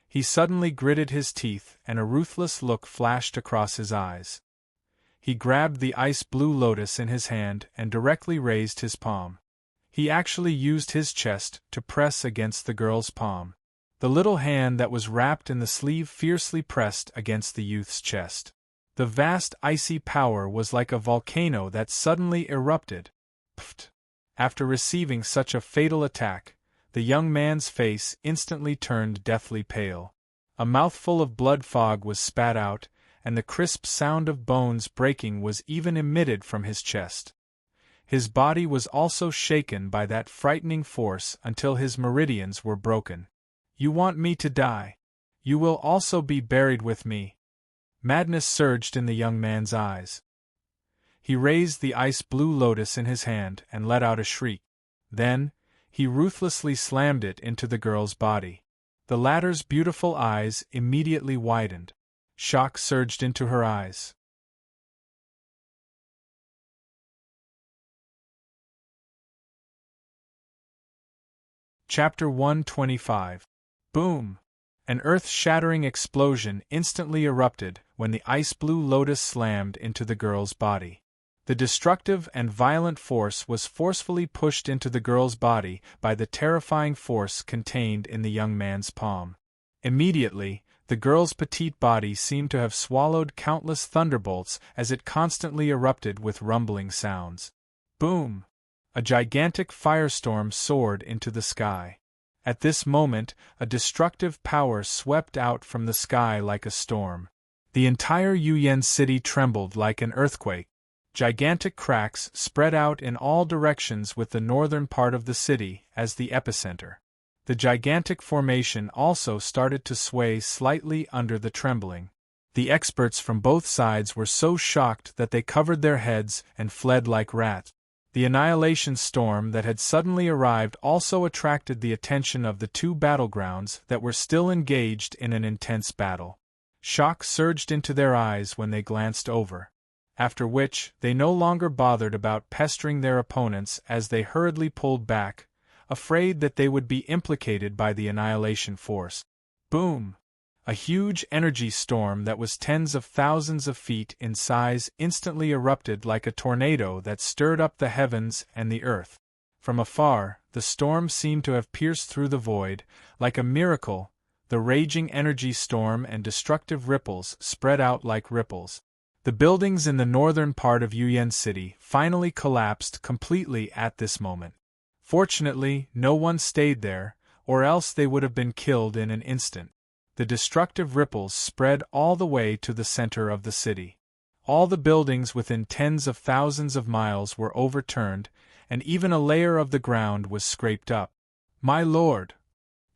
He suddenly gritted his teeth and a ruthless look flashed across his eyes. He grabbed the ice-blue lotus in his hand and directly raised his palm. He actually used his chest to press against the girl's palm. The little hand that was wrapped in the sleeve fiercely pressed against the youth's chest. The vast icy power was like a volcano that suddenly erupted. Pfft! After receiving such a fatal attack, the young man's face instantly turned deathly pale. A mouthful of blood fog was spat out, and the crisp sound of bones breaking was even emitted from his chest. His body was also shaken by that frightening force until his meridians were broken. "You want me to die? You will also be buried with me." Madness surged in the young man's eyes. He raised the ice-blue lotus in his hand and let out a shriek. Then, he ruthlessly slammed it into the girl's body. The latter's beautiful eyes immediately widened. Shock surged into her eyes. Chapter 125. Boom! An earth-shattering explosion instantly erupted when the ice-blue lotus slammed into the girl's body. The destructive and violent force was forcefully pushed into the girl's body by the terrifying force contained in the young man's palm. Immediately, the girl's petite body seemed to have swallowed countless thunderbolts as it constantly erupted with rumbling sounds. Boom! A gigantic firestorm soared into the sky. At this moment, a destructive power swept out from the sky like a storm. The entire Yuyan city trembled like an earthquake. Gigantic cracks spread out in all directions with the northern part of the city as the epicenter. The gigantic formation also started to sway slightly under the trembling. The experts from both sides were so shocked that they covered their heads and fled like rats. The annihilation storm that had suddenly arrived also attracted the attention of the two battlegrounds that were still engaged in an intense battle. Shock surged into their eyes when they glanced over. After which, they no longer bothered about pestering their opponents as they hurriedly pulled back, afraid that they would be implicated by the annihilation force. Boom! A huge energy storm that was tens of thousands of feet in size instantly erupted like a tornado that stirred up the heavens and the earth. From afar, the storm seemed to have pierced through the void. Like a miracle, the raging energy storm and destructive ripples spread out like ripples. The buildings in the northern part of Yuyan City finally collapsed completely at this moment. Fortunately, no one stayed there, or else they would have been killed in an instant. The destructive ripples spread all the way to the center of the city. All the buildings within tens of thousands of miles were overturned, and even a layer of the ground was scraped up. My lord!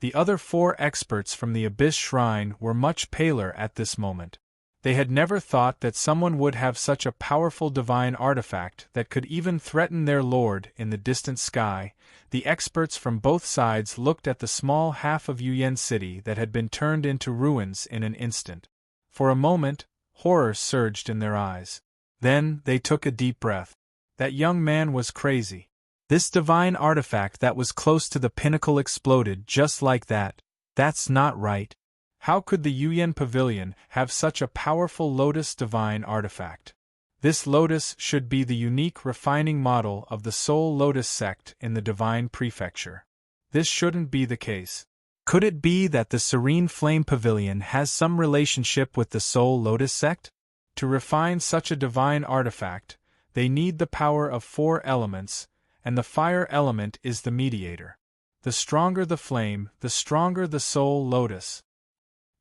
The other 4 experts from the Abyss Shrine were much paler at this moment. They had never thought that someone would have such a powerful divine artifact that could even threaten their lord in the distant sky. The experts from both sides looked at the small half of Yuyan City that had been turned into ruins in an instant. For a moment, horror surged in their eyes. Then, they took a deep breath. That young man was crazy. This divine artifact that was close to the pinnacle exploded just like that. That's not right. How could the Yuyan Pavilion have such a powerful lotus divine artifact? This lotus should be the unique refining model of the Soul Lotus sect in the Divine Prefecture. This shouldn't be the case. Could it be that the Serene Flame Pavilion has some relationship with the Soul Lotus sect? To refine such a divine artifact, they need the power of 4 elements, and the fire element is the mediator. The stronger the flame, the stronger the Soul Lotus.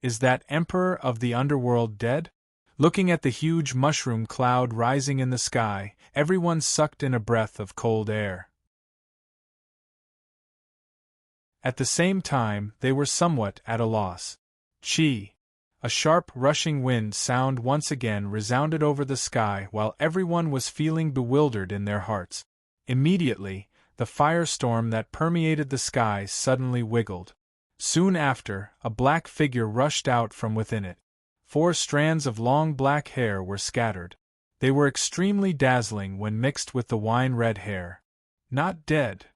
Is that Emperor of the Underworld dead? Looking at the huge mushroom cloud rising in the sky, everyone sucked in a breath of cold air. At the same time, they were somewhat at a loss. Chi! A sharp, rushing wind sound once again resounded over the sky while everyone was feeling bewildered in their hearts. Immediately, the firestorm that permeated the sky suddenly wiggled. Soon after, a black figure rushed out from within it. 4 strands of long black hair were scattered. They were extremely dazzling when mixed with the wine-red hair. Not dead.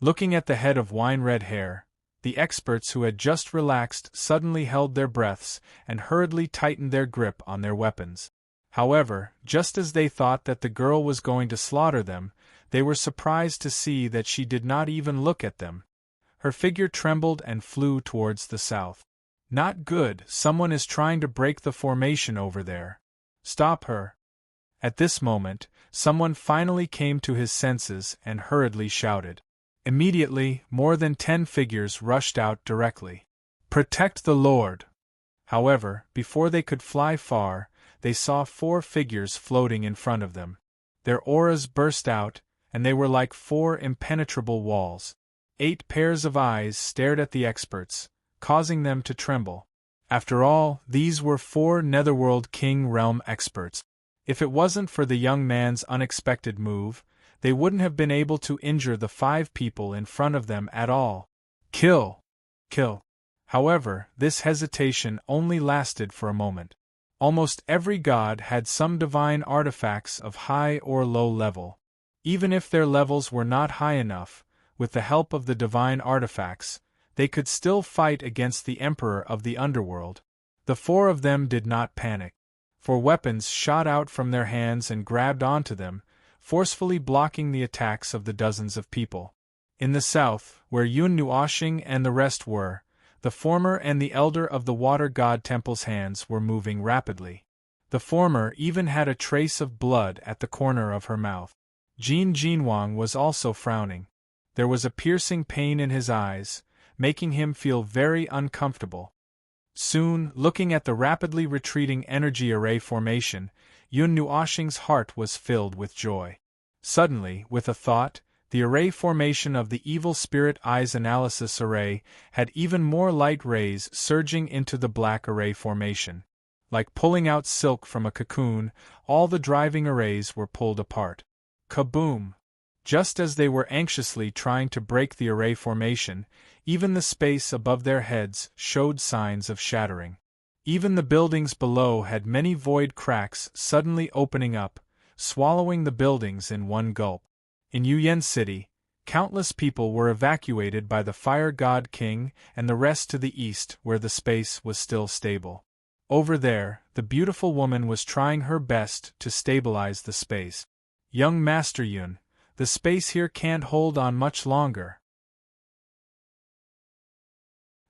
Looking at the head of wine-red hair, the experts who had just relaxed suddenly held their breaths and hurriedly tightened their grip on their weapons. However, just as they thought that the girl was going to slaughter them, they were surprised to see that she did not even look at them. Her figure trembled and flew towards the south. Not good, someone is trying to break the formation over there. Stop her. At this moment, someone finally came to his senses and hurriedly shouted. Immediately, more than 10 figures rushed out directly. Protect the Lord! However, before they could fly far, they saw 4 figures floating in front of them. Their auras burst out, and they were like 4 impenetrable walls. 8 pairs of eyes stared at the experts, causing them to tremble. After all, these were 4 Netherworld King Realm experts. If it wasn't for the young man's unexpected move, they wouldn't have been able to injure the 5 people in front of them at all. Kill! Kill! However, this hesitation only lasted for a moment. Almost every god had some divine artifacts of high or low level. Even if their levels were not high enough, with the help of the divine artifacts, they could still fight against the Emperor of the Underworld. The 4 of them did not panic. 4 weapons shot out from their hands and grabbed onto them, forcefully blocking the attacks of the dozens of people. In the south, where Yun Nuoshing and the rest were, the former and the elder of the water god temple's hands were moving rapidly. The former even had a trace of blood at the corner of her mouth. Jin Jinwang was also frowning. There was a piercing pain in his eyes, making him feel very uncomfortable. Soon, looking at the rapidly retreating energy array formation, Yun Nuoshing's heart was filled with joy. Suddenly, with a thought, the array formation of the Evil Spirit Eyes Analysis Array had even more light rays surging into the Black Array formation. Like pulling out silk from a cocoon, all the driving arrays were pulled apart. Kaboom! Just as they were anxiously trying to break the array formation, even the space above their heads showed signs of shattering. Even the buildings below had many void cracks suddenly opening up, swallowing the buildings in one gulp. In Yuyan City, countless people were evacuated by the Fire God King and the rest to the east where the space was still stable. Over there, the beautiful woman was trying her best to stabilize the space. Young Master Yun, the space here can't hold on much longer.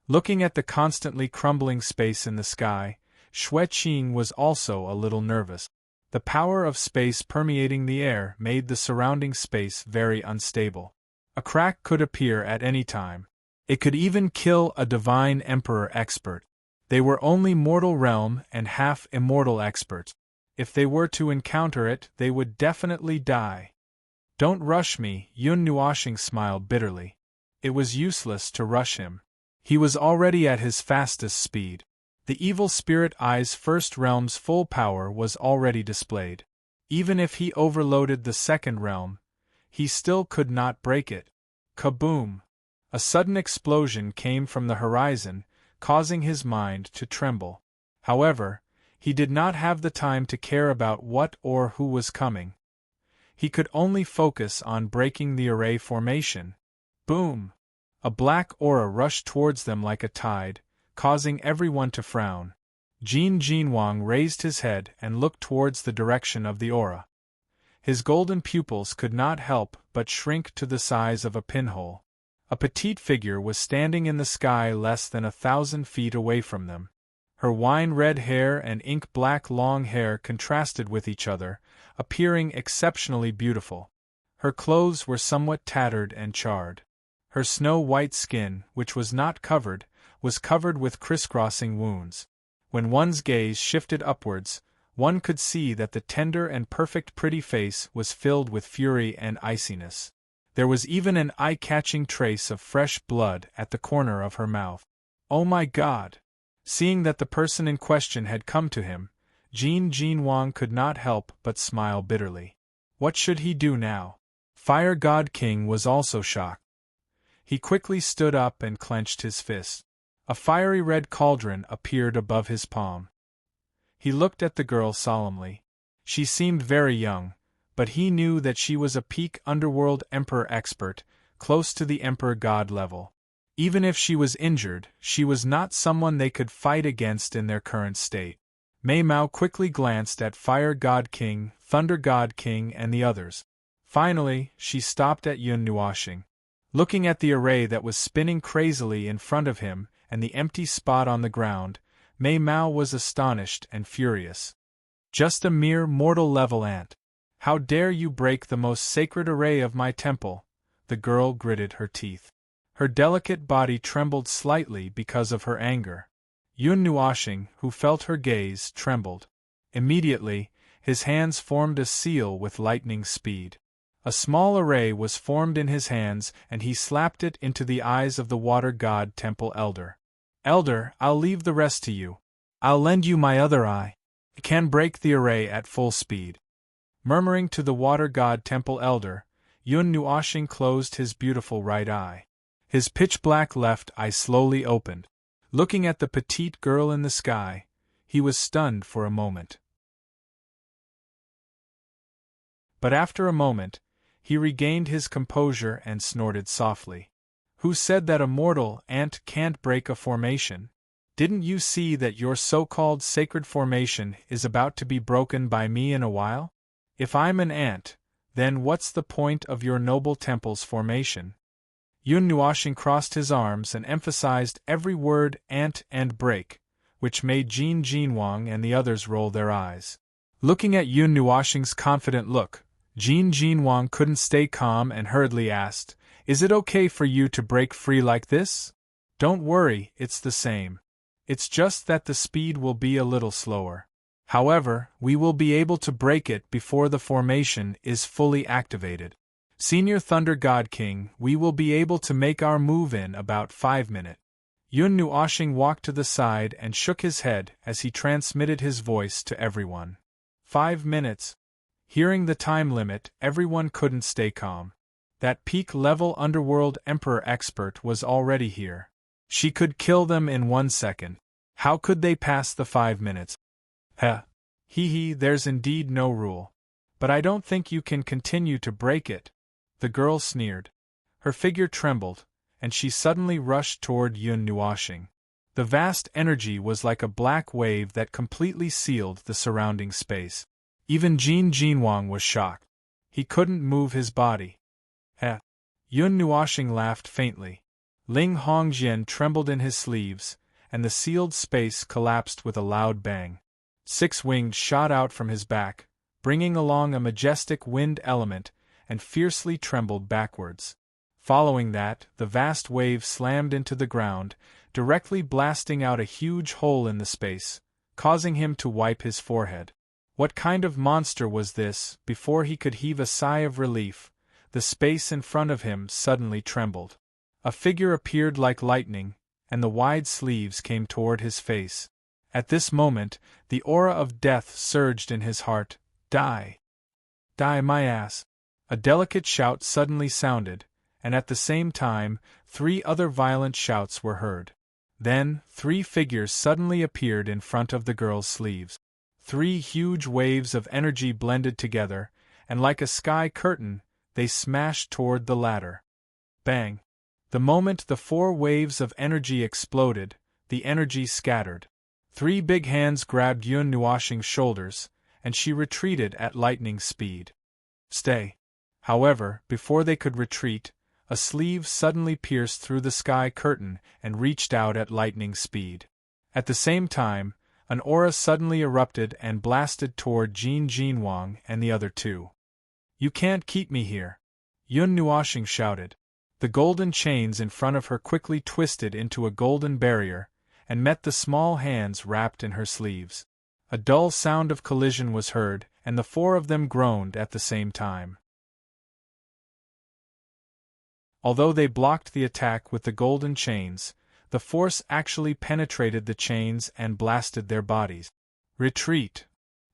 Looking at the constantly crumbling space in the sky, Xue Qing was also a little nervous. The power of space permeating the air made the surrounding space very unstable. A crack could appear at any time. It could even kill a divine emperor expert. They were only mortal realm and half-immortal experts. If they were to encounter it, they would definitely die. Don't rush me, Yun Nuoshing smiled bitterly. It was useless to rush him. He was already at his fastest speed. The Evil Spirit Eye's first realm's full power was already displayed. Even if he overloaded the second realm, he still could not break it. Kaboom! A sudden explosion came from the horizon, causing his mind to tremble. However, he did not have the time to care about what or who was coming. He could only focus on breaking the array formation. Boom! A black aura rushed towards them like a tide, causing everyone to frown. Jin Jinwang raised his head and looked towards the direction of the aura. His golden pupils could not help but shrink to the size of a pinhole. A petite figure was standing in the sky less than 1,000 feet away from them. Her wine-red hair and ink-black long hair contrasted with each other, appearing exceptionally beautiful. Her clothes were somewhat tattered and charred. Her snow-white skin, which was not covered, was covered with crisscrossing wounds. When one's gaze shifted upwards, one could see that the tender and perfect pretty face was filled with fury and iciness. There was even an eye-catching trace of fresh blood at the corner of her mouth. Oh my God! Seeing that the person in question had come to him, Jin Wang could not help but smile bitterly. What should he do now? Fire God King was also shocked. He quickly stood up and clenched his fist. A fiery red cauldron appeared above his palm. He looked at the girl solemnly. She seemed very young, but he knew that she was a peak underworld emperor expert, close to the emperor god level. Even if she was injured, she was not someone they could fight against in their current state. Mei Mao quickly glanced at Fire God King, Thunder God King, and the others. Finally, she stopped at Yun Nuoxing. Looking at the array that was spinning crazily in front of him and the empty spot on the ground, Mei Mao was astonished and furious. Just a mere mortal-level ant. How dare you break the most sacred array of my temple? The girl gritted her teeth. Her delicate body trembled slightly because of her anger. Yun Nuoxing, who felt her gaze, trembled. Immediately, his hands formed a seal with lightning speed. A small array was formed in his hands and he slapped it into the eyes of the water god temple elder. Elder, I'll leave the rest to you. I'll lend you my other eye. I can break the array at full speed. Murmuring to the water god temple elder, Yun Nuoxing closed his beautiful right eye. His pitch-black left eye slowly opened. Looking at the petite girl in the sky, he was stunned for a moment. But after a moment, he regained his composure and snorted softly. Who said that a mortal ant can't break a formation? Didn't you see that your so-called sacred formation is about to be broken by me in a while? If I'm an ant, then what's the point of your noble temple's formation? Yun Nuoxing crossed his arms and emphasized every word ant and break, which made Jin Wang and the others roll their eyes. Looking at Yun Nuoxing's confident look, Jin Wang couldn't stay calm and hurriedly asked, "Is it okay for you to break free like this?" "Don't worry, it's the same. It's just that the speed will be a little slower. However, we will be able to break it before the formation is fully activated. Senior Thunder God King, we will be able to make our move in about 5 minutes. Yun Nuoxing walked to the side and shook his head as he transmitted his voice to everyone. 5 minutes. Hearing the time limit, everyone couldn't stay calm. That peak-level underworld emperor expert was already here. She could kill them in 1 second. How could they pass the 5 minutes? Heh. There's indeed no rule. But I don't think you can continue to break it. The girl sneered. Her figure trembled, and she suddenly rushed toward Yun Nuoxing. The vast energy was like a black wave that completely sealed the surrounding space. Even Jin Wang was shocked. He couldn't move his body. Heh. Yun Nuoxing laughed faintly. Ling Hongjian trembled in his sleeves, and the sealed space collapsed with a loud bang. 6 wings shot out from his back, bringing along a majestic wind element, and fiercely trembled backwards. Following that, the vast wave slammed into the ground, directly blasting out a huge hole in the space, causing him to wipe his forehead. What kind of monster was this? Before he could heave a sigh of relief, the space in front of him suddenly trembled. A figure appeared like lightning, and the wide sleeves came toward his face. At this moment, the aura of death surged in his heart. Die! Die, my ass! A delicate shout suddenly sounded, and at the same time, 3 other violent shouts were heard. Then, 3 figures suddenly appeared in front of the girl's sleeves. 3 huge waves of energy blended together, and like a sky curtain, they smashed toward the latter. Bang! The moment the 4 waves of energy exploded, the energy scattered. 3 big hands grabbed Yun Nuoxing's shoulders, and she retreated at lightning speed. Stay! However, before they could retreat, a sleeve suddenly pierced through the sky curtain and reached out at lightning speed. At the same time, an aura suddenly erupted and blasted toward Jin Wang and the other 2. You can't keep me here! Yun Nuoxing shouted. The golden chains in front of her quickly twisted into a golden barrier, and met the small hands wrapped in her sleeves. A dull sound of collision was heard, and the 4 of them groaned at the same time. Although they blocked the attack with the golden chains, The force actually penetrated the chains and blasted their bodies. Retreat!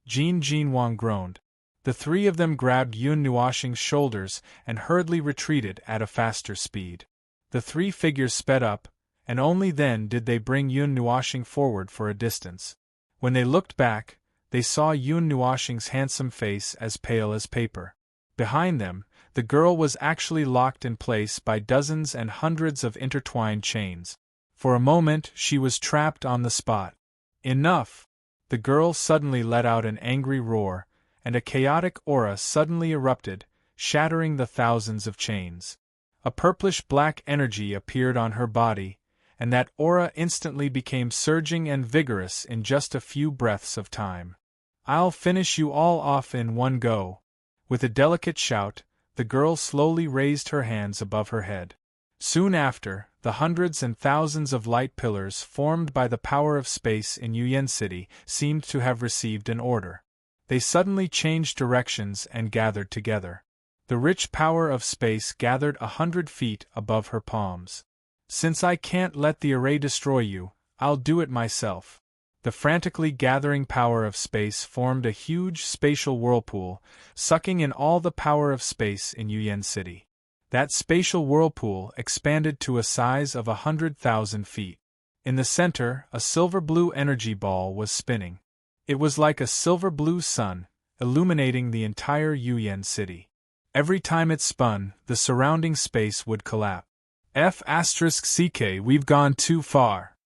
Jin Wang groaned. The three of them grabbed Yun Nuoxing's shoulders and hurriedly retreated at a faster speed. The three figures sped up, and only then did they bring Yun Nuoxing forward for a distance. When they looked back, they saw Yun Nuoxing's handsome face as pale as paper. Behind them, the girl was actually locked in place by dozens and hundreds of intertwined chains. For a moment she was trapped on the spot. Enough! The girl suddenly let out an angry roar, and a chaotic aura suddenly erupted, shattering the thousands of chains. A purplish-black energy appeared on her body, and that aura instantly became surging and vigorous in just a few breaths of time. "I'll finish you all off in one go." With a delicate shout, the girl slowly raised her hands above her head. Soon after, the hundreds and thousands of light pillars formed by the power of space in Yuyan City seemed to have received an order. They suddenly changed directions and gathered together. The rich power of space gathered 100 feet above her palms. "Since I can't let the array destroy you, I'll do it myself." The frantically gathering power of space formed a huge spatial whirlpool, sucking in all the power of space in Yuyan City. That spatial whirlpool expanded to a size of 100,000 feet. In the center, a silver-blue energy ball was spinning. It was like a silver-blue sun, illuminating the entire Yuyan City. Every time it spun, the surrounding space would collapse. F***CK, we've gone too far.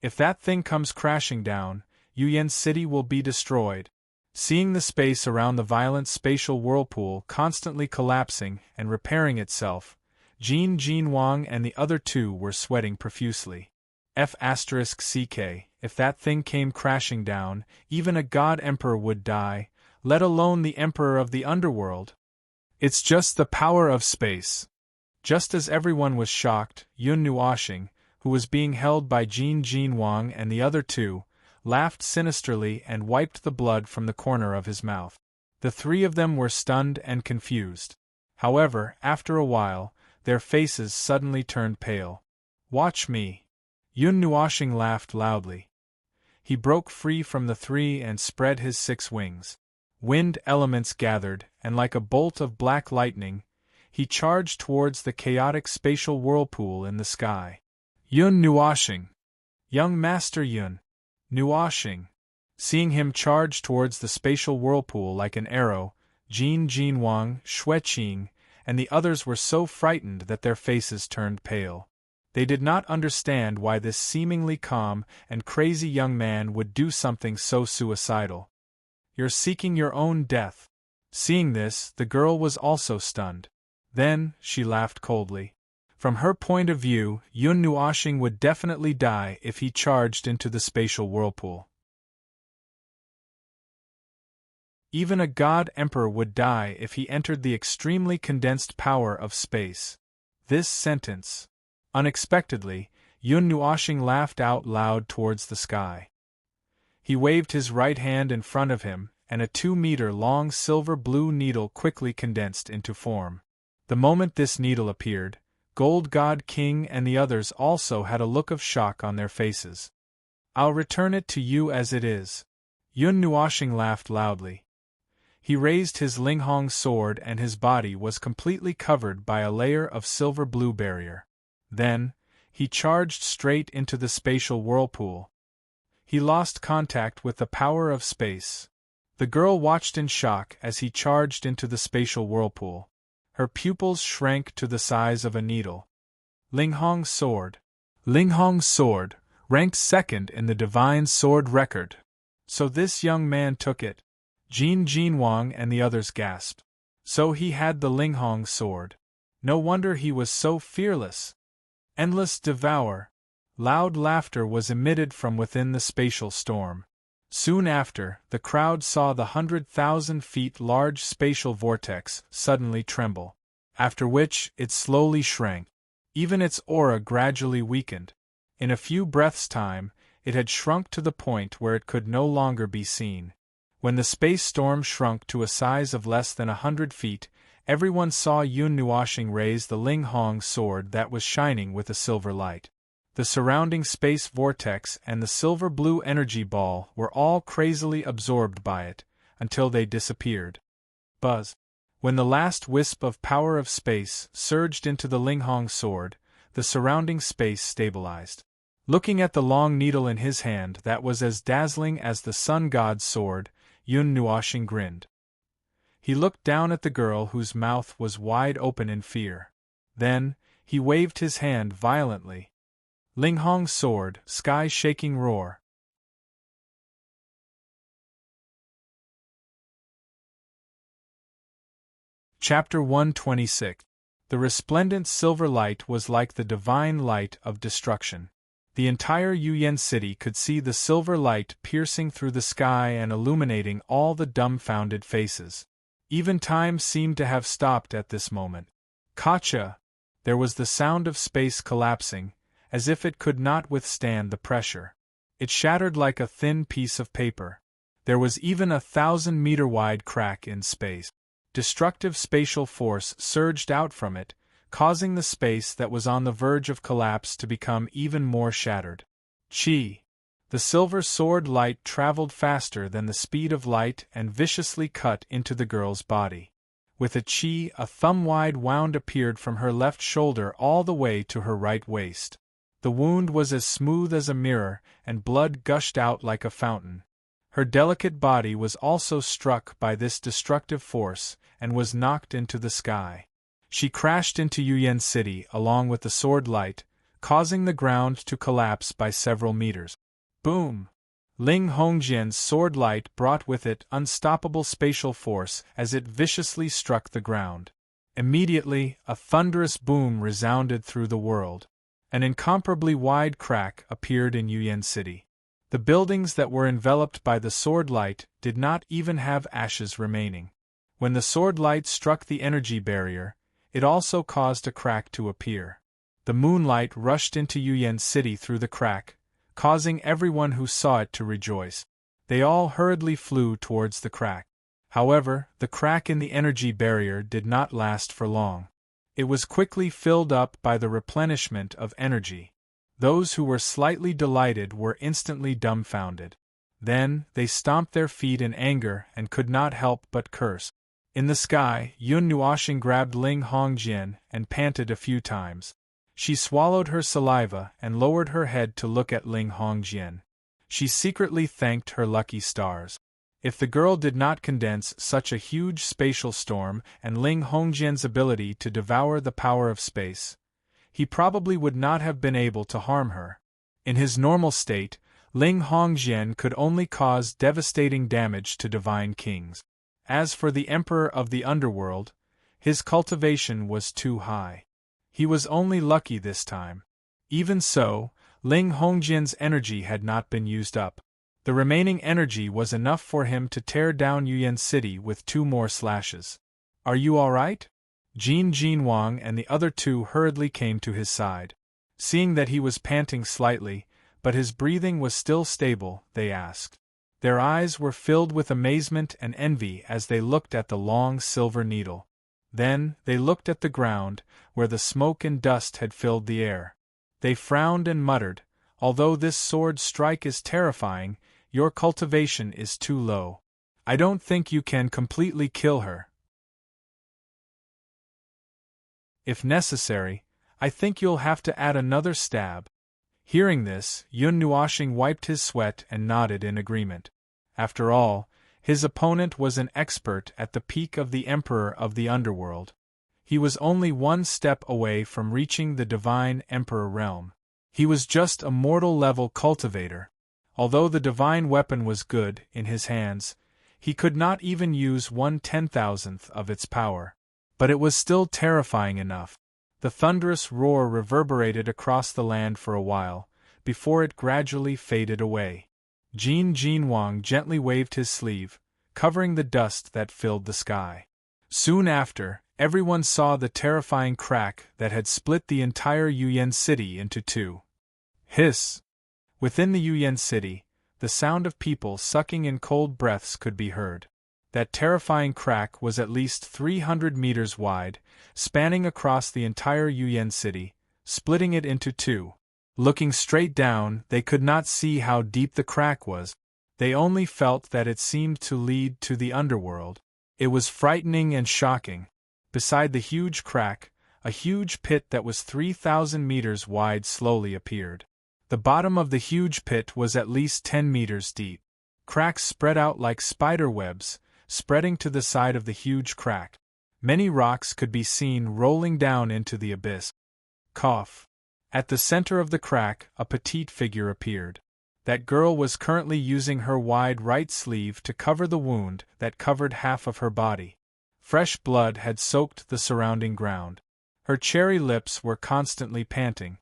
If that thing comes crashing down, Yuyan City will be destroyed. Seeing the space around the violent spatial whirlpool constantly collapsing and repairing itself, Jin Wang and the other two were sweating profusely. F***CK, if that thing came crashing down, even a god emperor would die, let alone the emperor of the underworld. It's just the power of space. Just as everyone was shocked, Yun Nuoxing, who was being held by Jin Wang and the other two, laughed sinisterly and wiped the blood from the corner of his mouth. The three of them were stunned and confused. However, after a while, their faces suddenly turned pale. "Watch me." Yun Nuoxing laughed loudly. He broke free from the three and spread his 6 wings. Wind elements gathered, and like a bolt of black lightning, he charged towards the chaotic spatial whirlpool in the sky. "Yun Nuoxing! Young Master Yun Nuoxing!" Seeing him charge towards the spatial whirlpool like an arrow, Jin Wang, Xueqing, and the others were so frightened that their faces turned pale. They did not understand why this seemingly calm and crazy young man would do something so suicidal. "You're seeking your own death." Seeing this, the girl was also stunned. Then, she laughed coldly. From her point of view, Yun Nuoxing would definitely die if he charged into the spatial whirlpool. Even a god emperor would die if he entered the extremely condensed power of space. This sentence. Unexpectedly, Yun Nuoxing laughed out loud towards the sky. He waved his right hand in front of him, and a 2-meter-long silver-blue needle quickly condensed into form. The moment this needle appeared, Gold God King and the others also had a look of shock on their faces. "I'll return it to you as it is." Yun Nuoxing laughed loudly. He raised his Linghong sword and his body was completely covered by a layer of silver-blue barrier. Then, he charged straight into the spatial whirlpool. He lost contact with the power of space. The girl watched in shock as he charged into the spatial whirlpool. Her pupils shrank to the size of a needle. Linghong sword. Linghong sword, ranked second in the Divine Sword record. So this young man took it. Jin Wang and the others gasped. So he had the Linghong sword. No wonder he was so fearless. Endless devour. Loud laughter was emitted from within the spatial storm. Soon after, the crowd saw the 100,000 feet large spatial vortex suddenly tremble, after which it slowly shrank. Even its aura gradually weakened. In a few breaths' time, it had shrunk to the point where it could no longer be seen. When the space storm shrunk to a size of less than 100 feet, everyone saw Yun Nuoxing raise the Linghong sword that was shining with a silver light. The surrounding space vortex and the silver-blue energy ball were all crazily absorbed by it, until they disappeared. Buzz. When the last wisp of power of space surged into the Linghong sword, the surrounding space stabilized. Looking at the long needle in his hand that was as dazzling as the sun god's sword, Yun Nuoshing grinned. He looked down at the girl whose mouth was wide open in fear. Then, he waved his hand violently. Linghong's sword, sky-shaking roar. Chapter 126. The resplendent silver light was like the divine light of destruction. The entire Yuyan city could see the silver light piercing through the sky and illuminating all the dumbfounded faces. Even time seemed to have stopped at this moment. Kacha! There was the sound of space collapsing, as if it could not withstand the pressure. It shattered like a thin piece of paper. There was even a 1,000-meter-wide crack in space. Destructive spatial force surged out from it, causing the space that was on the verge of collapse to become even more shattered. Chi! The silver sword light traveled faster than the speed of light and viciously cut into the girl's body. With a chi, a thumb-wide wound appeared from her left shoulder all the way to her right waist. The wound was as smooth as a mirror, and blood gushed out like a fountain. Her delicate body was also struck by this destructive force, and was knocked into the sky. She crashed into Yuyan City along with the sword light, causing the ground to collapse by several meters. Boom! Ling Hongjian's sword light brought with it unstoppable spatial force as it viciously struck the ground. Immediately, a thunderous boom resounded through the world. An incomparably wide crack appeared in Yuyan City. The buildings that were enveloped by the sword light did not even have ashes remaining. When the sword light struck the energy barrier, it also caused a crack to appear. The moonlight rushed into Yuyan City through the crack, causing everyone who saw it to rejoice. They all hurriedly flew towards the crack. However, the crack in the energy barrier did not last for long. It was quickly filled up by the replenishment of energy. Those who were slightly delighted were instantly dumbfounded. Then, they stomped their feet in anger and could not help but curse. In the sky, Yun Nuoshing grabbed Ling Hongjian and panted a few times. She swallowed her saliva and lowered her head to look at Ling Hongjian. She secretly thanked her lucky stars. If the girl did not condense such a huge spatial storm and Ling Hongjian's ability to devour the power of space, he probably would not have been able to harm her. In his normal state, Ling Hongjian could only cause devastating damage to divine kings. As for the Emperor of the Underworld, his cultivation was too high. He was only lucky this time. Even so, Ling Hongjian's energy had not been used up. The remaining energy was enough for him to tear down Yuyan City with 2 more slashes. "Are you all right?" Jin Jinwang and the other 2 hurriedly came to his side. Seeing that he was panting slightly, but his breathing was still stable, they asked. Their eyes were filled with amazement and envy as they looked at the long silver needle. Then, they looked at the ground, where the smoke and dust had filled the air. They frowned and muttered, "Although this sword strike is terrifying, your cultivation is too low. I don't think you can completely kill her. If necessary, I think you'll have to add another stab." Hearing this, Yun Nuoshing wiped his sweat and nodded in agreement. After all, his opponent was an expert at the peak of the Emperor of the Underworld. He was only 1 step away from reaching the divine Emperor realm. He was just a mortal-level cultivator. Although the divine weapon was good in his hands, he could not even use 1/10,000th of its power. But it was still terrifying enough. The thunderous roar reverberated across the land for a while, before it gradually faded away. Jin Jinwang gently waved his sleeve, covering the dust that filled the sky. Soon after, everyone saw the terrifying crack that had split the entire Yuyan City into 2. Hiss! Within the Yuyan City, the sound of people sucking in cold breaths could be heard. That terrifying crack was at least 300 meters wide, spanning across the entire Yuyan City, splitting it into 2. Looking straight down, they could not see how deep the crack was. They only felt that it seemed to lead to the underworld. It was frightening and shocking. Beside the huge crack, a huge pit that was 3,000 meters wide slowly appeared. The bottom of the huge pit was at least 10 meters deep. Cracks spread out like spider webs, spreading to the side of the huge crack. Many rocks could be seen rolling down into the abyss. Cough. At the center of the crack, a petite figure appeared. That girl was currently using her wide right sleeve to cover the wound that covered half of her body. Fresh blood had soaked the surrounding ground. Her cherry lips were constantly panting.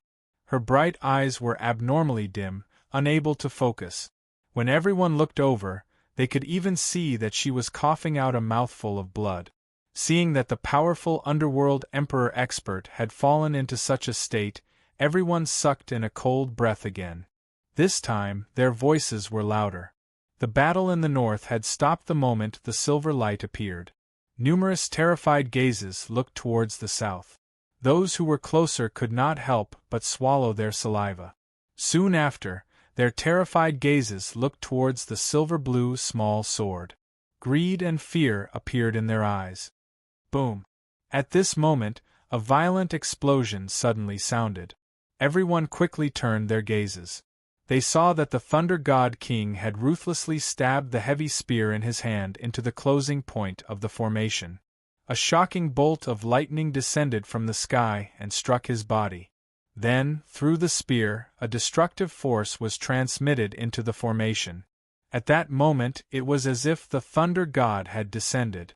Her bright eyes were abnormally dim, unable to focus. When everyone looked over, they could even see that she was coughing out a mouthful of blood. Seeing that the powerful underworld emperor expert had fallen into such a state, everyone sucked in a cold breath again. This time, their voices were louder. The battle in the north had stopped the moment the silver light appeared. Numerous terrified gazes looked towards the south. Those who were closer could not help but swallow their saliva. Soon after, their terrified gazes looked towards the silver-blue small sword. Greed and fear appeared in their eyes. Boom! At this moment, a violent explosion suddenly sounded. Everyone quickly turned their gazes. They saw that the Thunder God King had ruthlessly stabbed the heavy spear in his hand into the closing point of the formation. A shocking bolt of lightning descended from the sky and struck his body. Then, through the spear, a destructive force was transmitted into the formation. At that moment, it was as if the Thunder God had descended.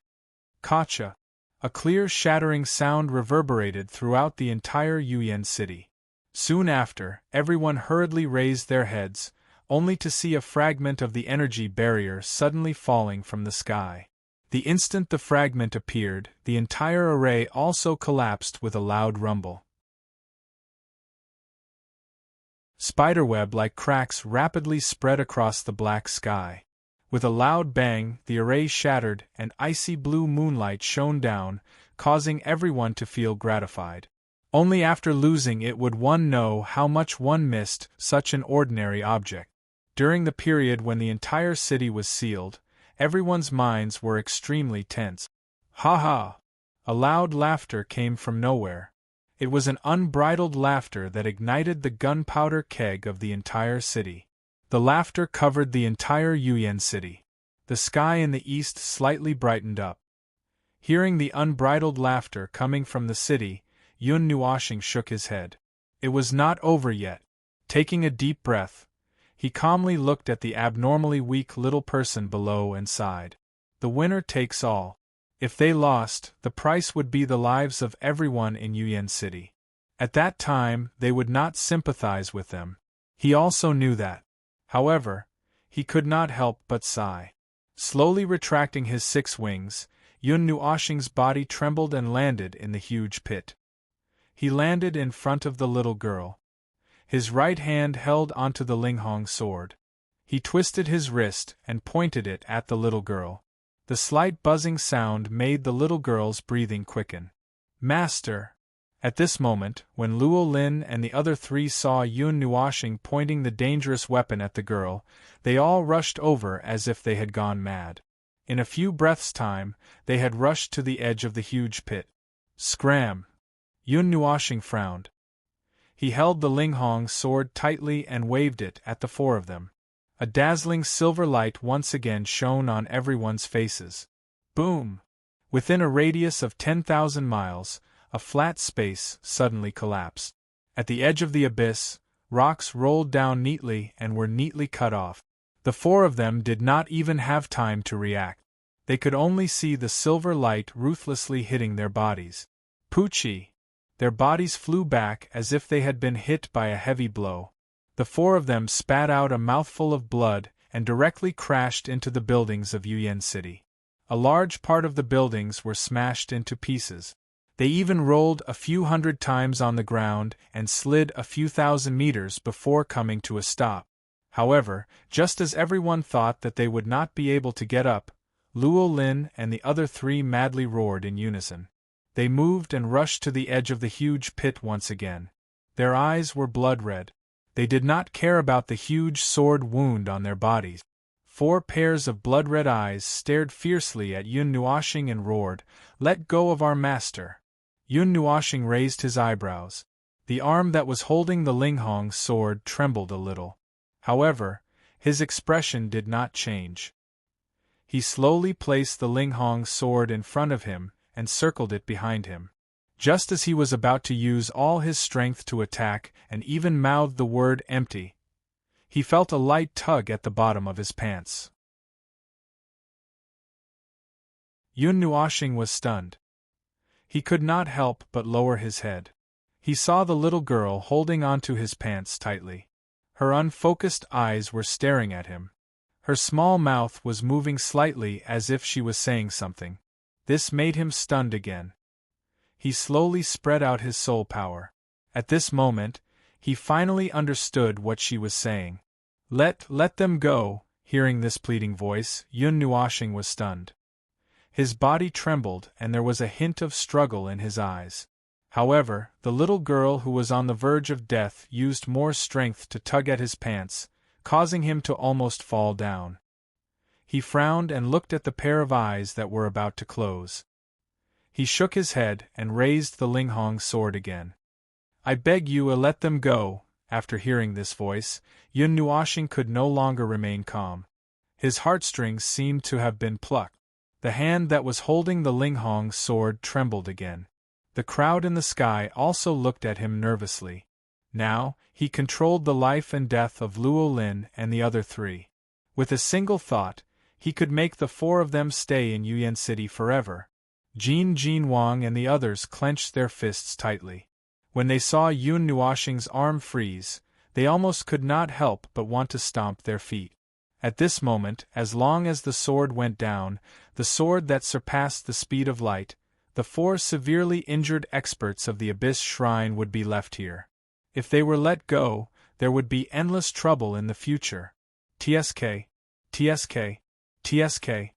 Kacha! A clear shattering sound reverberated throughout the entire Yuyan city. Soon after, everyone hurriedly raised their heads, only to see a fragment of the energy barrier suddenly falling from the sky. The instant the fragment appeared, the entire array also collapsed with a loud rumble. Spiderweb-like cracks rapidly spread across the black sky. With a loud bang, the array shattered and icy blue moonlight shone down, causing everyone to feel gratified. Only after losing it would one know how much one missed such an ordinary object. During the period when the entire city was sealed, everyone's minds were extremely tense. Ha ha! A loud laughter came from nowhere. It was an unbridled laughter that ignited the gunpowder keg of the entire city. The laughter covered the entire Yuyan city. The sky in the east slightly brightened up. Hearing the unbridled laughter coming from the city, Yun Nuoshing shook his head. It was not over yet. Taking a deep breath, he calmly looked at the abnormally weak little person below and sighed. The winner takes all. If they lost, the price would be the lives of everyone in Yuyan City. At that time, they would not sympathize with them. He also knew that. However, he could not help but sigh. Slowly retracting his 6 wings, Yun Nuoshing's body trembled and landed in the huge pit. He landed in front of the little girl. His right hand held onto the Linghong sword. He twisted his wrist and pointed it at the little girl. The slight buzzing sound made the little girl's breathing quicken. Master! At this moment, when Luo Lin and the other 3 saw Yun Nuoshing pointing the dangerous weapon at the girl, they all rushed over as if they had gone mad. In a few breaths' time, they had rushed to the edge of the huge pit. Scram! Yun Nuoshing frowned. He held the Linghong sword tightly and waved it at the 4 of them. A dazzling silver light once again shone on everyone's faces. Boom! Within a radius of 10,000 miles, a flat space suddenly collapsed. At the edge of the abyss, rocks rolled down neatly and were neatly cut off. The 4 of them did not even have time to react. They could only see the silver light ruthlessly hitting their bodies. Poochie! Their bodies flew back as if they had been hit by a heavy blow. The 4 of them spat out a mouthful of blood and directly crashed into the buildings of Yuyan City. A large part of the buildings were smashed into pieces. They even rolled a few hundred times on the ground and slid a few thousand meters before coming to a stop. However, just as everyone thought that they would not be able to get up, Luo Lin and the other 3 madly roared in unison. They moved and rushed to the edge of the huge pit once again. Their eyes were blood-red. They did not care about the huge sword wound on their bodies. 4 pairs of blood-red eyes stared fiercely at Yun Nuoshing and roared, "Let go of our master!" Yun Nuoshing raised his eyebrows. The arm that was holding the Linghong's sword trembled a little. However, his expression did not change. He slowly placed the Linghong's sword in front of him and circled it behind him. Just as he was about to use all his strength to attack and even mouthed the word empty, he felt a light tug at the bottom of his pants. Yun Nuoshing was stunned. He could not help but lower his head. He saw the little girl holding onto his pants tightly. Her unfocused eyes were staring at him. Her small mouth was moving slightly as if she was saying something. This made him stunned again. He slowly spread out his soul power. At this moment, he finally understood what she was saying. Let them go." Hearing this pleading voice, Yun Nuoshing was stunned. His body trembled and there was a hint of struggle in his eyes. However, the little girl who was on the verge of death used more strength to tug at his pants, causing him to almost fall down. He frowned and looked at the pair of eyes that were about to close. He shook his head and raised the Linghong's sword again. "I beg you let them go." After hearing this voice, Yun Nuoshing could no longer remain calm. His heartstrings seemed to have been plucked. The hand that was holding the Linghong's sword trembled again. The crowd in the sky also looked at him nervously. Now, he controlled the life and death of Luo Lin and the other 3. With a single thought, he could make the 4 of them stay in Yuyan City forever. Jin Wang and the others clenched their fists tightly. When they saw Yun Nuoshing's arm freeze, they almost could not help but want to stomp their feet. At this moment, as long as the sword went down, the sword that surpassed the speed of light, the 4 severely injured experts of the Abyss Shrine would be left here. If they were let go, there would be endless trouble in the future. TSK, TSK, TSK.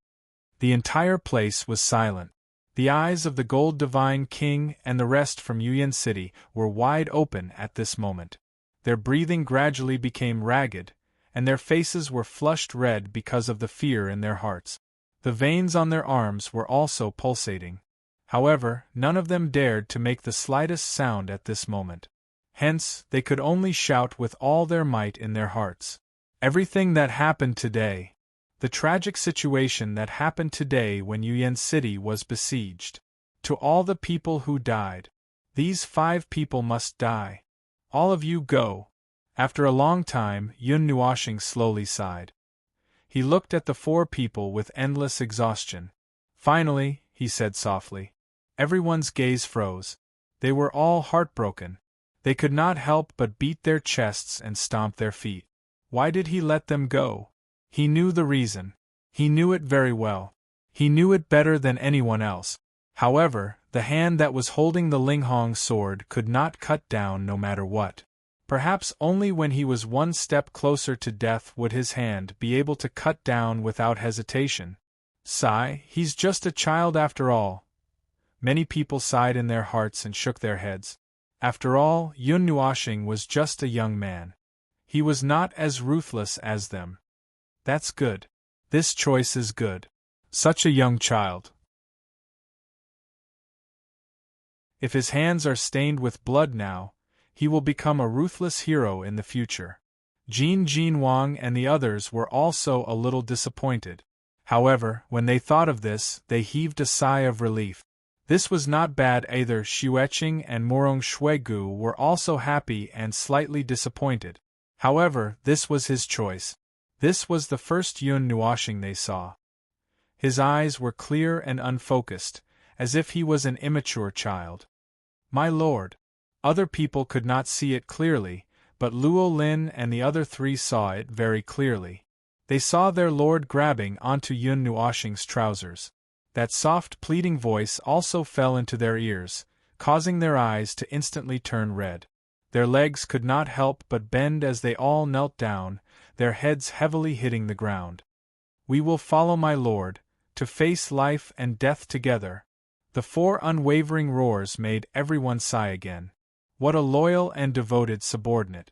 The entire place was silent. The eyes of the Gold Divine King and the rest from Yuyan City were wide open at this moment. Their breathing gradually became ragged, and their faces were flushed red because of the fear in their hearts. The veins on their arms were also pulsating. However, none of them dared to make the slightest sound at this moment. Hence, they could only shout with all their might in their hearts. Everything that happened today. The tragic situation that happened today when Yuyan City was besieged. To all the people who died. These 5 people must die. All of you go. After a long time, Yun Nuoshing slowly sighed. He looked at the 4 people with endless exhaustion. Finally, he said softly. Everyone's gaze froze. They were all heartbroken. They could not help but beat their chests and stomp their feet. Why did he let them go? He knew the reason. He knew it very well. He knew it better than anyone else. However, the hand that was holding the Linghong sword could not cut down no matter what. Perhaps only when he was one step closer to death would his hand be able to cut down without hesitation. Sigh, he's just a child after all. Many people sighed in their hearts and shook their heads. After all, Yun Nuoshing was just a young man. He was not as ruthless as them. That's good. This choice is good. Such a young child. If his hands are stained with blood now, he will become a ruthless hero in the future. Jin Wang and the others were also a little disappointed. However, when they thought of this, they heaved a sigh of relief. This was not bad either. Xueqing and Morong Shuigu were also happy and slightly disappointed. However, this was his choice. This was the first Yun Nuoshing they saw. His eyes were clear and unfocused, as if he was an immature child. My lord. Other people could not see it clearly, but Luo Lin and the other 3 saw it very clearly. They saw their lord grabbing onto Yun Nuoshing's trousers. That soft pleading voice also fell into their ears, causing their eyes to instantly turn red. Their legs could not help but bend as they all knelt down, their heads heavily hitting the ground. We will follow my lord, to face life and death together. The 4 unwavering roars made everyone sigh again. What a loyal and devoted subordinate.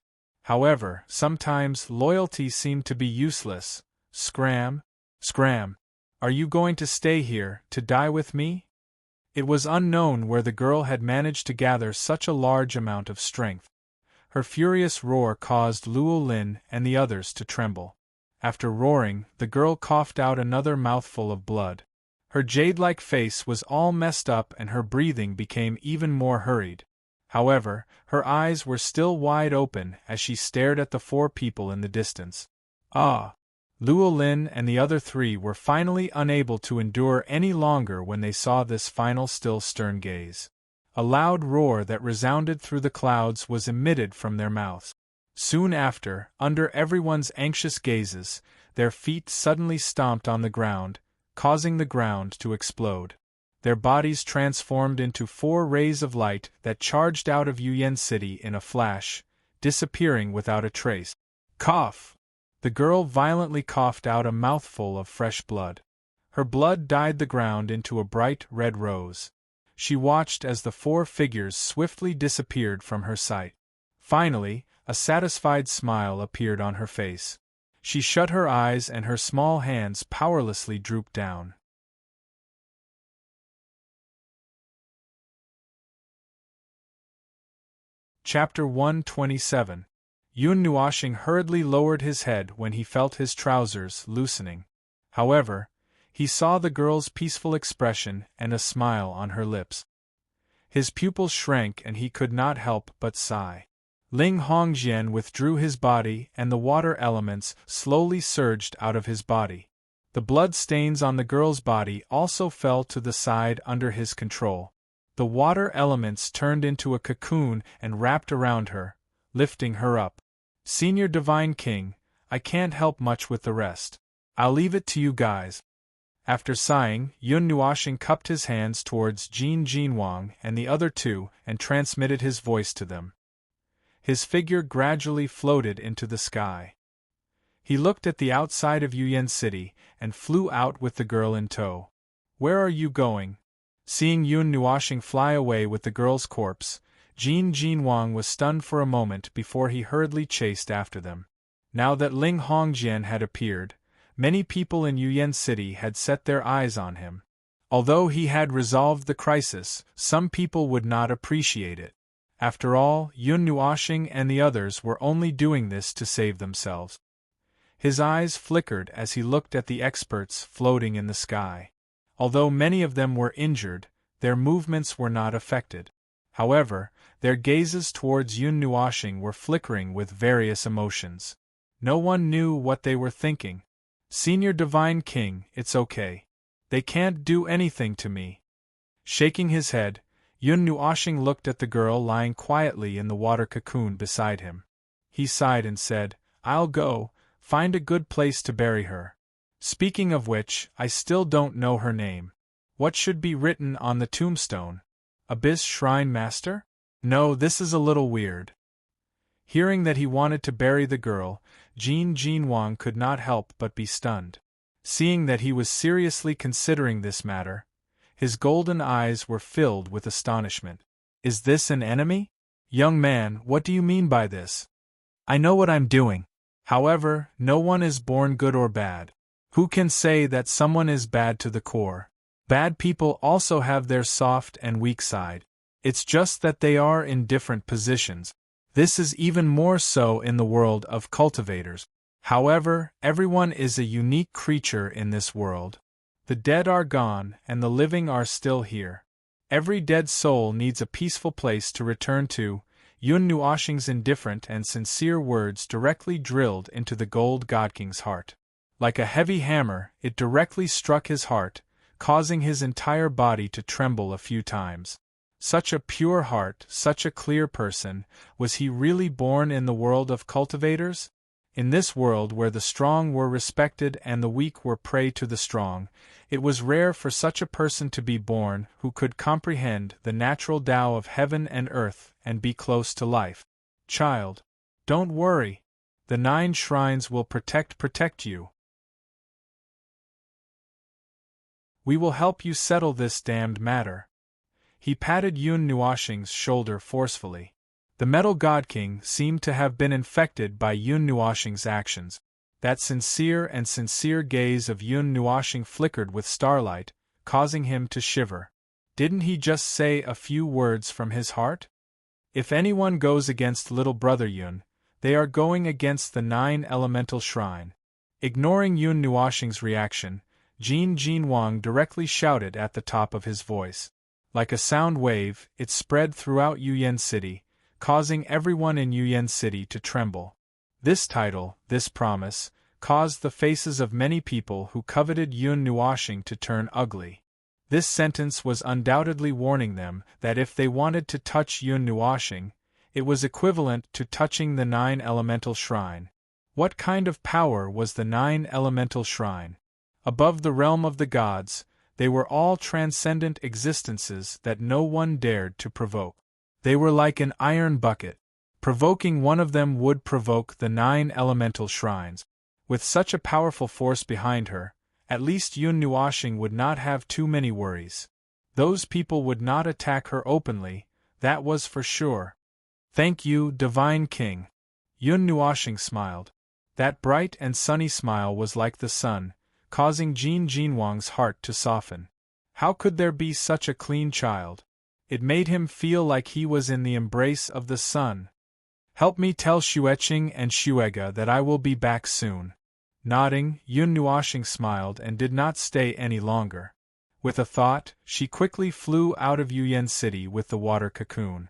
However, sometimes loyalty seemed to be useless. Scram? Scram! Are you going to stay here, to die with me? It was unknown where the girl had managed to gather such a large amount of strength. Her furious roar caused Luo Lin and the others to tremble. After roaring, the girl coughed out another mouthful of blood. Her jade-like face was all messed up and her breathing became even more hurried. However, her eyes were still wide open as she stared at the four people in the distance. Ah! Luo Lin and the other three were finally unable to endure any longer when they saw this final still stern gaze. A loud roar that resounded through the clouds was emitted from their mouths. Soon after, under everyone's anxious gazes, their feet suddenly stomped on the ground, causing the ground to explode. Their bodies transformed into 4 rays of light that charged out of Yuyan City in a flash, disappearing without a trace. Cough! The girl violently coughed out a mouthful of fresh blood. Her blood dyed the ground into a bright red rose. She watched as the 4 figures swiftly disappeared from her sight. Finally, a satisfied smile appeared on her face. She shut her eyes and her small hands powerlessly drooped down. Chapter 127. Yun Nuoshing hurriedly lowered his head when he felt his trousers loosening. However, he saw the girl's peaceful expression and a smile on her lips. His pupils shrank and he could not help but sigh. Ling Hongjian withdrew his body and the water elements slowly surged out of his body. The blood stains on the girl's body also fell to the side under his control. The water elements turned into a cocoon and wrapped around her, lifting her up. Senior Divine King, I can't help much with the rest. I'll leave it to you guys. After sighing, Yun Nuoshing cupped his hands towards Jin Jinwang and the other 2 and transmitted his voice to them. His figure gradually floated into the sky. He looked at the outside of Yuyan City and flew out with the girl in tow. Where are you going? Seeing Yun Nuoshing fly away with the girl's corpse, Jin Jinwang was stunned for a moment before he hurriedly chased after them. Now that Ling Hongjian had appeared, many people in Yuyan City had set their eyes on him. Although he had resolved the crisis, some people would not appreciate it. After all, Yun Nuoshing and the others were only doing this to save themselves. His eyes flickered as he looked at the experts floating in the sky. Although many of them were injured, their movements were not affected. However, their gazes towards Yun Nuoshing were flickering with various emotions. No one knew what they were thinking. Senior Divine King, it's okay. They can't do anything to me. Shaking his head, Yun Nuoshing looked at the girl lying quietly in the water cocoon beside him. He sighed and said, I'll go, find a good place to bury her. Speaking of which, I still don't know her name. What should be written on the tombstone? Abyss Shrine Master? No, this is a little weird. Hearing that he wanted to bury the girl, Jin Jinwang could not help but be stunned. Seeing that he was seriously considering this matter, his golden eyes were filled with astonishment. Is this an enemy? Young man, what do you mean by this? I know what I'm doing. However, no one is born good or bad. Who can say that someone is bad to the core? Bad people also have their soft and weak side. It's just that they are in different positions. This is even more so in the world of cultivators. However, everyone is a unique creature in this world. The dead are gone and the living are still here. Every dead soul needs a peaceful place to return to. Yun Nuoshing's indifferent and sincere words directly drilled into the Gold God King's heart. Like a heavy hammer, it directly struck his heart, causing his entire body to tremble a few times. Such a pure heart, such a clear person, was he really born in the world of cultivators? In this world where the strong were respected and the weak were prey to the strong, it was rare for such a person to be born who could comprehend the natural Tao of heaven and earth and be close to life. Child, don't worry. The 9 shrines will protect you. We will help you settle this damned matter. He patted Yun Nuoshing's shoulder forcefully. The Metal God King seemed to have been infected by Yun Nuoshing's actions. That sincere gaze of Yun Nuoshing flickered with starlight, causing him to shiver. Didn't he just say a few words from his heart? If anyone goes against little brother Yun, they are going against the 9 elemental shrine. Ignoring Yun Nuoshing's reaction, Jin Jinwang directly shouted at the top of his voice. Like a sound wave, it spread throughout Yuyan City, causing everyone in Yuyan City to tremble. This title, this promise, caused the faces of many people who coveted Yun Nuoshing to turn ugly. This sentence was undoubtedly warning them that if they wanted to touch Yun Nuoshing, it was equivalent to touching the 9 elemental shrine. What kind of power was the 9 elemental shrine? Above the realm of the gods, they were all transcendent existences that no one dared to provoke. They were like an iron bucket. Provoking one of them would provoke the 9 elemental shrines. With such a powerful force behind her, at least Yun Nuoshing would not have too many worries. Those people would not attack her openly, that was for sure. Thank you, Divine King. Yun Nuoshing smiled. That bright and sunny smile was like the sun, causing Jin Jinwang's heart to soften. How could there be such a clean child? It made him feel like he was in the embrace of the sun. Help me tell Xueqing and Xuega that I will be back soon. Nodding, Yun Nuoshing smiled and did not stay any longer. With a thought, she quickly flew out of Yuyan City with the water cocoon.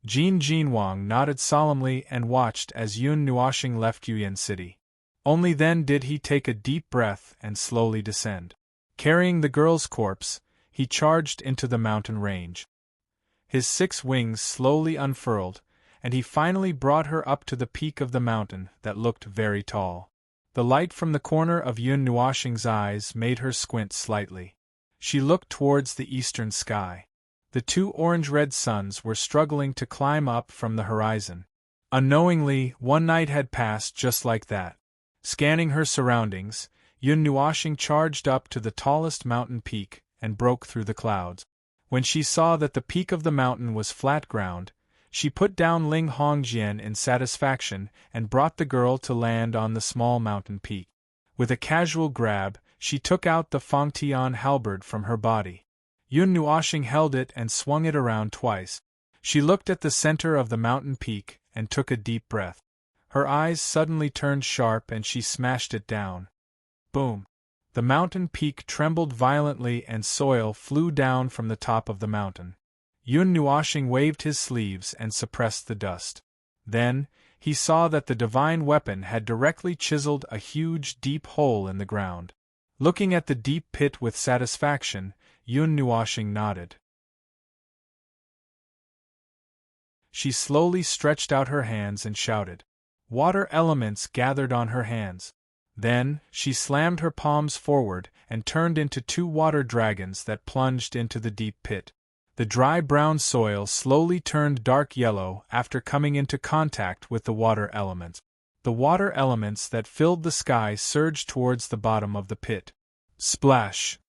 Jin Jinwang nodded solemnly and watched as Yun Nuoshing left Yuyan City. Only then did he take a deep breath and slowly descend. Carrying the girl's corpse, he charged into the mountain range. His 6 wings slowly unfurled, and he finally brought her up to the peak of the mountain that looked very tall. The light from the corner of Yun Nuoshing's eyes made her squint slightly. She looked towards the eastern sky. The 2 orange-red suns were struggling to climb up from the horizon. Unknowingly, one night had passed just like that. Scanning her surroundings, Yun Nuoshing charged up to the tallest mountain peak and broke through the clouds. When she saw that the peak of the mountain was flat ground, she put down Ling Hongjian in satisfaction and brought the girl to land on the small mountain peak. With a casual grab, she took out the Fangtian halberd from her body. Yun Nuoshing held it and swung it around twice. She looked at the center of the mountain peak and took a deep breath. Her eyes suddenly turned sharp and she smashed it down. Boom! The mountain peak trembled violently and soil flew down from the top of the mountain. Yun Nuoshing waved his sleeves and suppressed the dust. Then, he saw that the divine weapon had directly chiseled a huge deep hole in the ground. Looking at the deep pit with satisfaction, Yun Nuoshing nodded. She slowly stretched out her hands and shouted. Water elements gathered on her hands. Then, she slammed her palms forward and turned into 2 water dragons that plunged into the deep pit. The dry brown soil slowly turned dark yellow after coming into contact with the water elements. The water elements that filled the sky surged towards the bottom of the pit. Splash!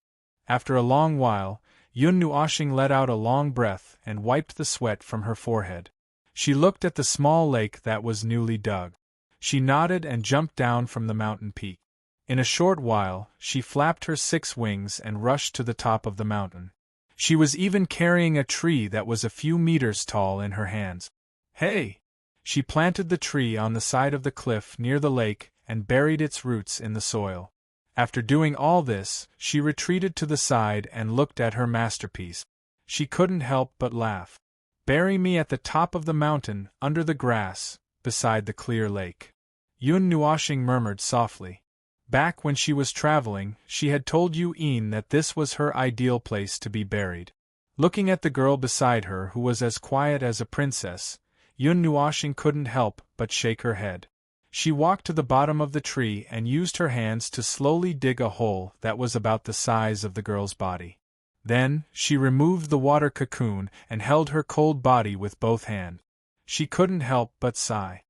After a long while, Yun Nuoshing let out a long breath and wiped the sweat from her forehead. She looked at the small lake that was newly dug. She nodded and jumped down from the mountain peak. In a short while, she flapped her 6 wings and rushed to the top of the mountain. She was even carrying a tree that was a few meters tall in her hands. Hey! She planted the tree on the side of the cliff near the lake and buried its roots in the soil. After doing all this, she retreated to the side and looked at her masterpiece. She couldn't help but laugh. Bury me at the top of the mountain, under the grass, beside the clear lake. Yun Nuoshing murmured softly. Back when she was traveling, she had told Yu-in that this was her ideal place to be buried. Looking at the girl beside her who was as quiet as a princess, Yun Nuoshing couldn't help but shake her head. She walked to the bottom of the tree and used her hands to slowly dig a hole that was about the size of the girl's body. Then, she removed the water cocoon and held her cold body with both hands. She couldn't help but sigh.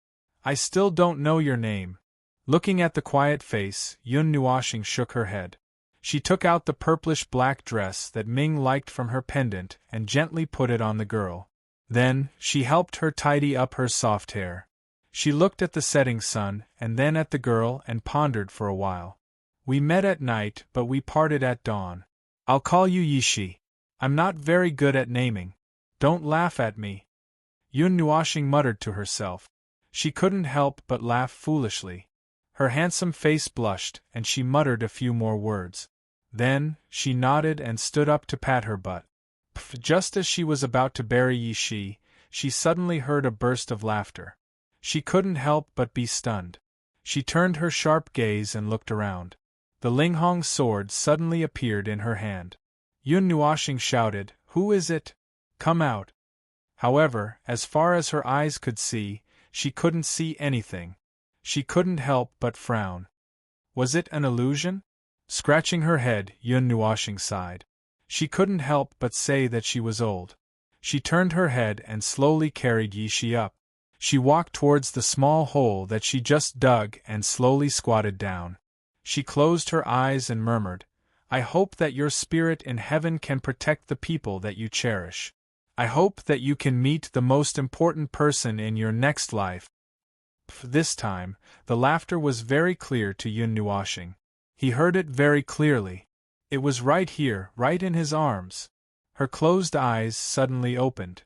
I still don't know your name. Looking at the quiet face, Yun Nuoshing shook her head. She took out the purplish-black dress that Ming liked from her pendant and gently put it on the girl. Then, she helped her tidy up her soft hair. She looked at the setting sun, and then at the girl, and pondered for a while. We met at night, but we parted at dawn. I'll call you Yishi. I'm not very good at naming. Don't laugh at me. Yun Nuoshing muttered to herself. She couldn't help but laugh foolishly. Her handsome face blushed, and she muttered a few more words. Then, she nodded and stood up to pat her butt. Just as she was about to bury Yishi, she suddenly heard a burst of laughter. She couldn't help but be stunned. She turned her sharp gaze and looked around. The Linghong sword suddenly appeared in her hand. Yun Nuoshing shouted, "Who is it? Come out!" However, as far as her eyes could see, she couldn't see anything. She couldn't help but frown. Was it an illusion? Scratching her head, Yun Nuoshing sighed. She couldn't help but say that she was old. She turned her head and slowly carried Yishi up. She walked towards the small hole that she just dug and slowly squatted down. She closed her eyes and murmured, "I hope that your spirit in heaven can protect the people that you cherish. I hope that you can meet the most important person in your next life." This time, the laughter was very clear to Yun Nuoshing. He heard it very clearly. It was right here, right in his arms. Her closed eyes suddenly opened.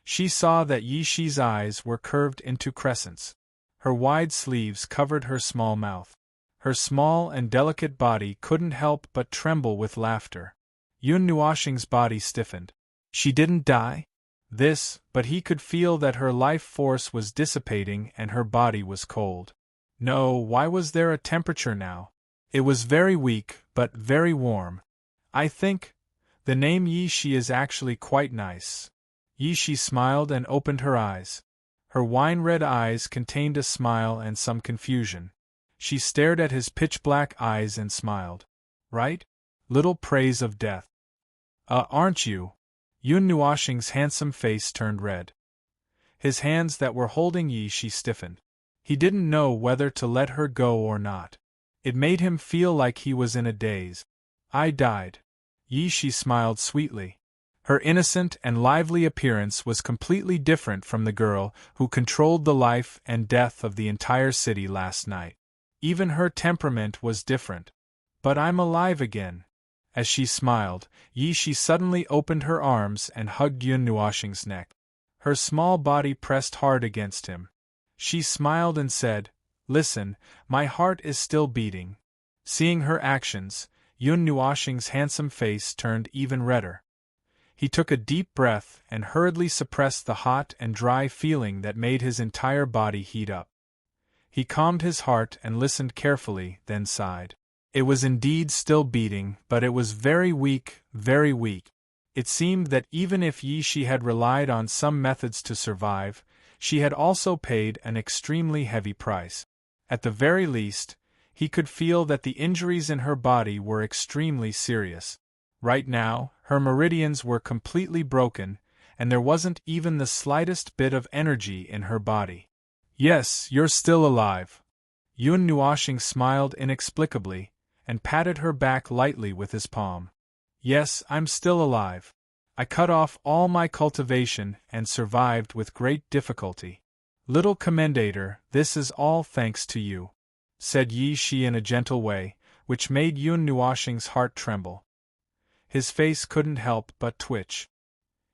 She saw that Yishi's eyes were curved into crescents. Her wide sleeves covered her small mouth. Her small and delicate body couldn't help but tremble with laughter. Yun Nuoshing's body stiffened. She didn't die? But he could feel that her life force was dissipating and her body was cold. No, why was there a temperature now? It was very weak, but very warm. I think the name Yishi is actually quite nice. Yishi smiled and opened her eyes. Her wine-red eyes contained a smile and some confusion. She stared at his pitch-black eyes and smiled. Right? Little praise of death. Aren't you? Yun Nuoshing's handsome face turned red. His hands that were holding Yishi stiffened. He didn't know whether to let her go or not. It made him feel like he was in a daze. I died. Yishi smiled sweetly. Her innocent and lively appearance was completely different from the girl who controlled the life and death of the entire city last night. Even her temperament was different. But I'm alive again. As she smiled, Yishi suddenly opened her arms and hugged Yun Nuoshing's neck. Her small body pressed hard against him. She smiled and said, "Listen, my heart is still beating." Seeing her actions, Yun Nuoshing's handsome face turned even redder. He took a deep breath and hurriedly suppressed the hot and dry feeling that made his entire body heat up. He calmed his heart and listened carefully, then sighed. It was indeed still beating, but it was very weak, very weak. It seemed that even if Yishi had relied on some methods to survive, she had also paid an extremely heavy price. At the very least, he could feel that the injuries in her body were extremely serious. Right now, her meridians were completely broken, and there wasn't even the slightest bit of energy in her body. "Yes, you're still alive." Yun Nuoshing smiled inexplicably, and patted her back lightly with his palm. "Yes, I'm still alive. I cut off all my cultivation and survived with great difficulty. Little commendator, this is all thanks to you," said Yishi in a gentle way, which made Yun Nuoshing's heart tremble. His face couldn't help but twitch.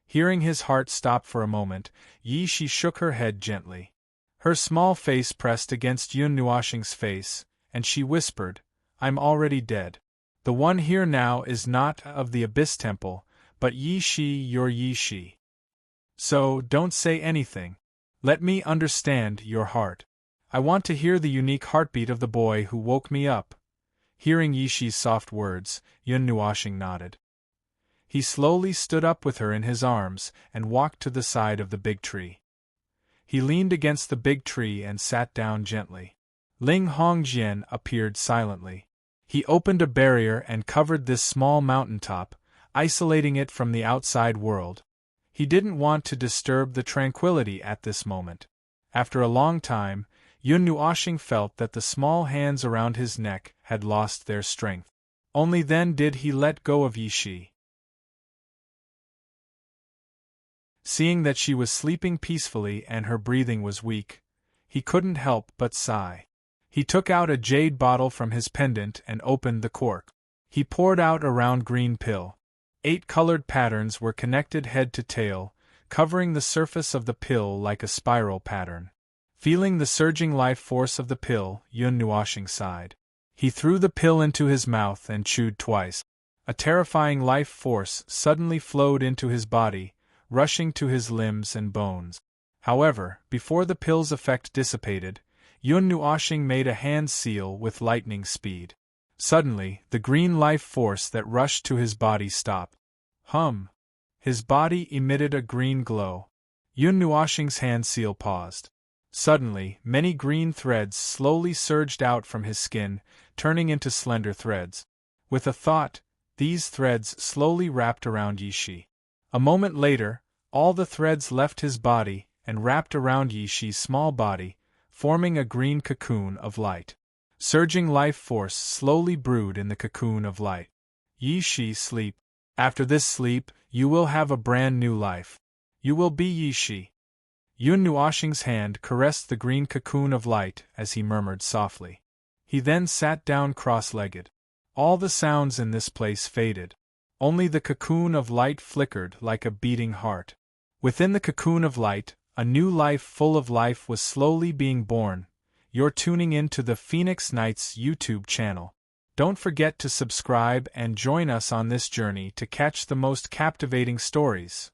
Hearing his heart stop for a moment, Yishi shook her head gently. Her small face pressed against Yun Nuoshing's face, and she whispered, "I'm already dead. The one here now is not of the Abyss Temple, but Yishi, your Yishi. So, don't say anything. Let me understand your heart. I want to hear the unique heartbeat of the boy who woke me up." Hearing Yishi's soft words, Yun Nuoshing nodded. He slowly stood up with her in his arms and walked to the side of the big tree. He leaned against the big tree and sat down gently. Ling Hongjian appeared silently. He opened a barrier and covered this small mountaintop, isolating it from the outside world. He didn't want to disturb the tranquility at this moment. After a long time, Yun Nuoshing felt that the small hands around his neck had lost their strength. Only then did he let go of Yishi. Seeing that she was sleeping peacefully and her breathing was weak, he couldn't help but sigh. He took out a jade bottle from his pendant and opened the cork. He poured out a round green pill. 8 colored patterns were connected head to tail, covering the surface of the pill like a spiral pattern. Feeling the surging life force of the pill, Yun Nuoshing sighed. He threw the pill into his mouth and chewed twice. A terrifying life force suddenly flowed into his body, rushing to his limbs and bones. However, before the pill's effect dissipated, Yun Nuoshing made a hand seal with lightning speed. Suddenly, the green life force that rushed to his body stopped. His body emitted a green glow. Yun Nuoshing's hand seal paused. Suddenly, many green threads slowly surged out from his skin, turning into slender threads. With a thought, these threads slowly wrapped around Yishi. A moment later, all the threads left his body and wrapped around Yishi's small body, forming a green cocoon of light. Surging life force slowly brewed in the cocoon of light. Yishi, sleep. After this sleep, you will have a brand new life. You will be Yishi. Yun Nuoshing's hand caressed the green cocoon of light as he murmured softly. He then sat down cross-legged. All the sounds in this place faded. Only the cocoon of light flickered like a beating heart. Within the cocoon of light, a new life full of life was slowly being born. You're tuning in to the Phoenix Nights YouTube channel. Don't forget to subscribe and join us on this journey to catch the most captivating stories.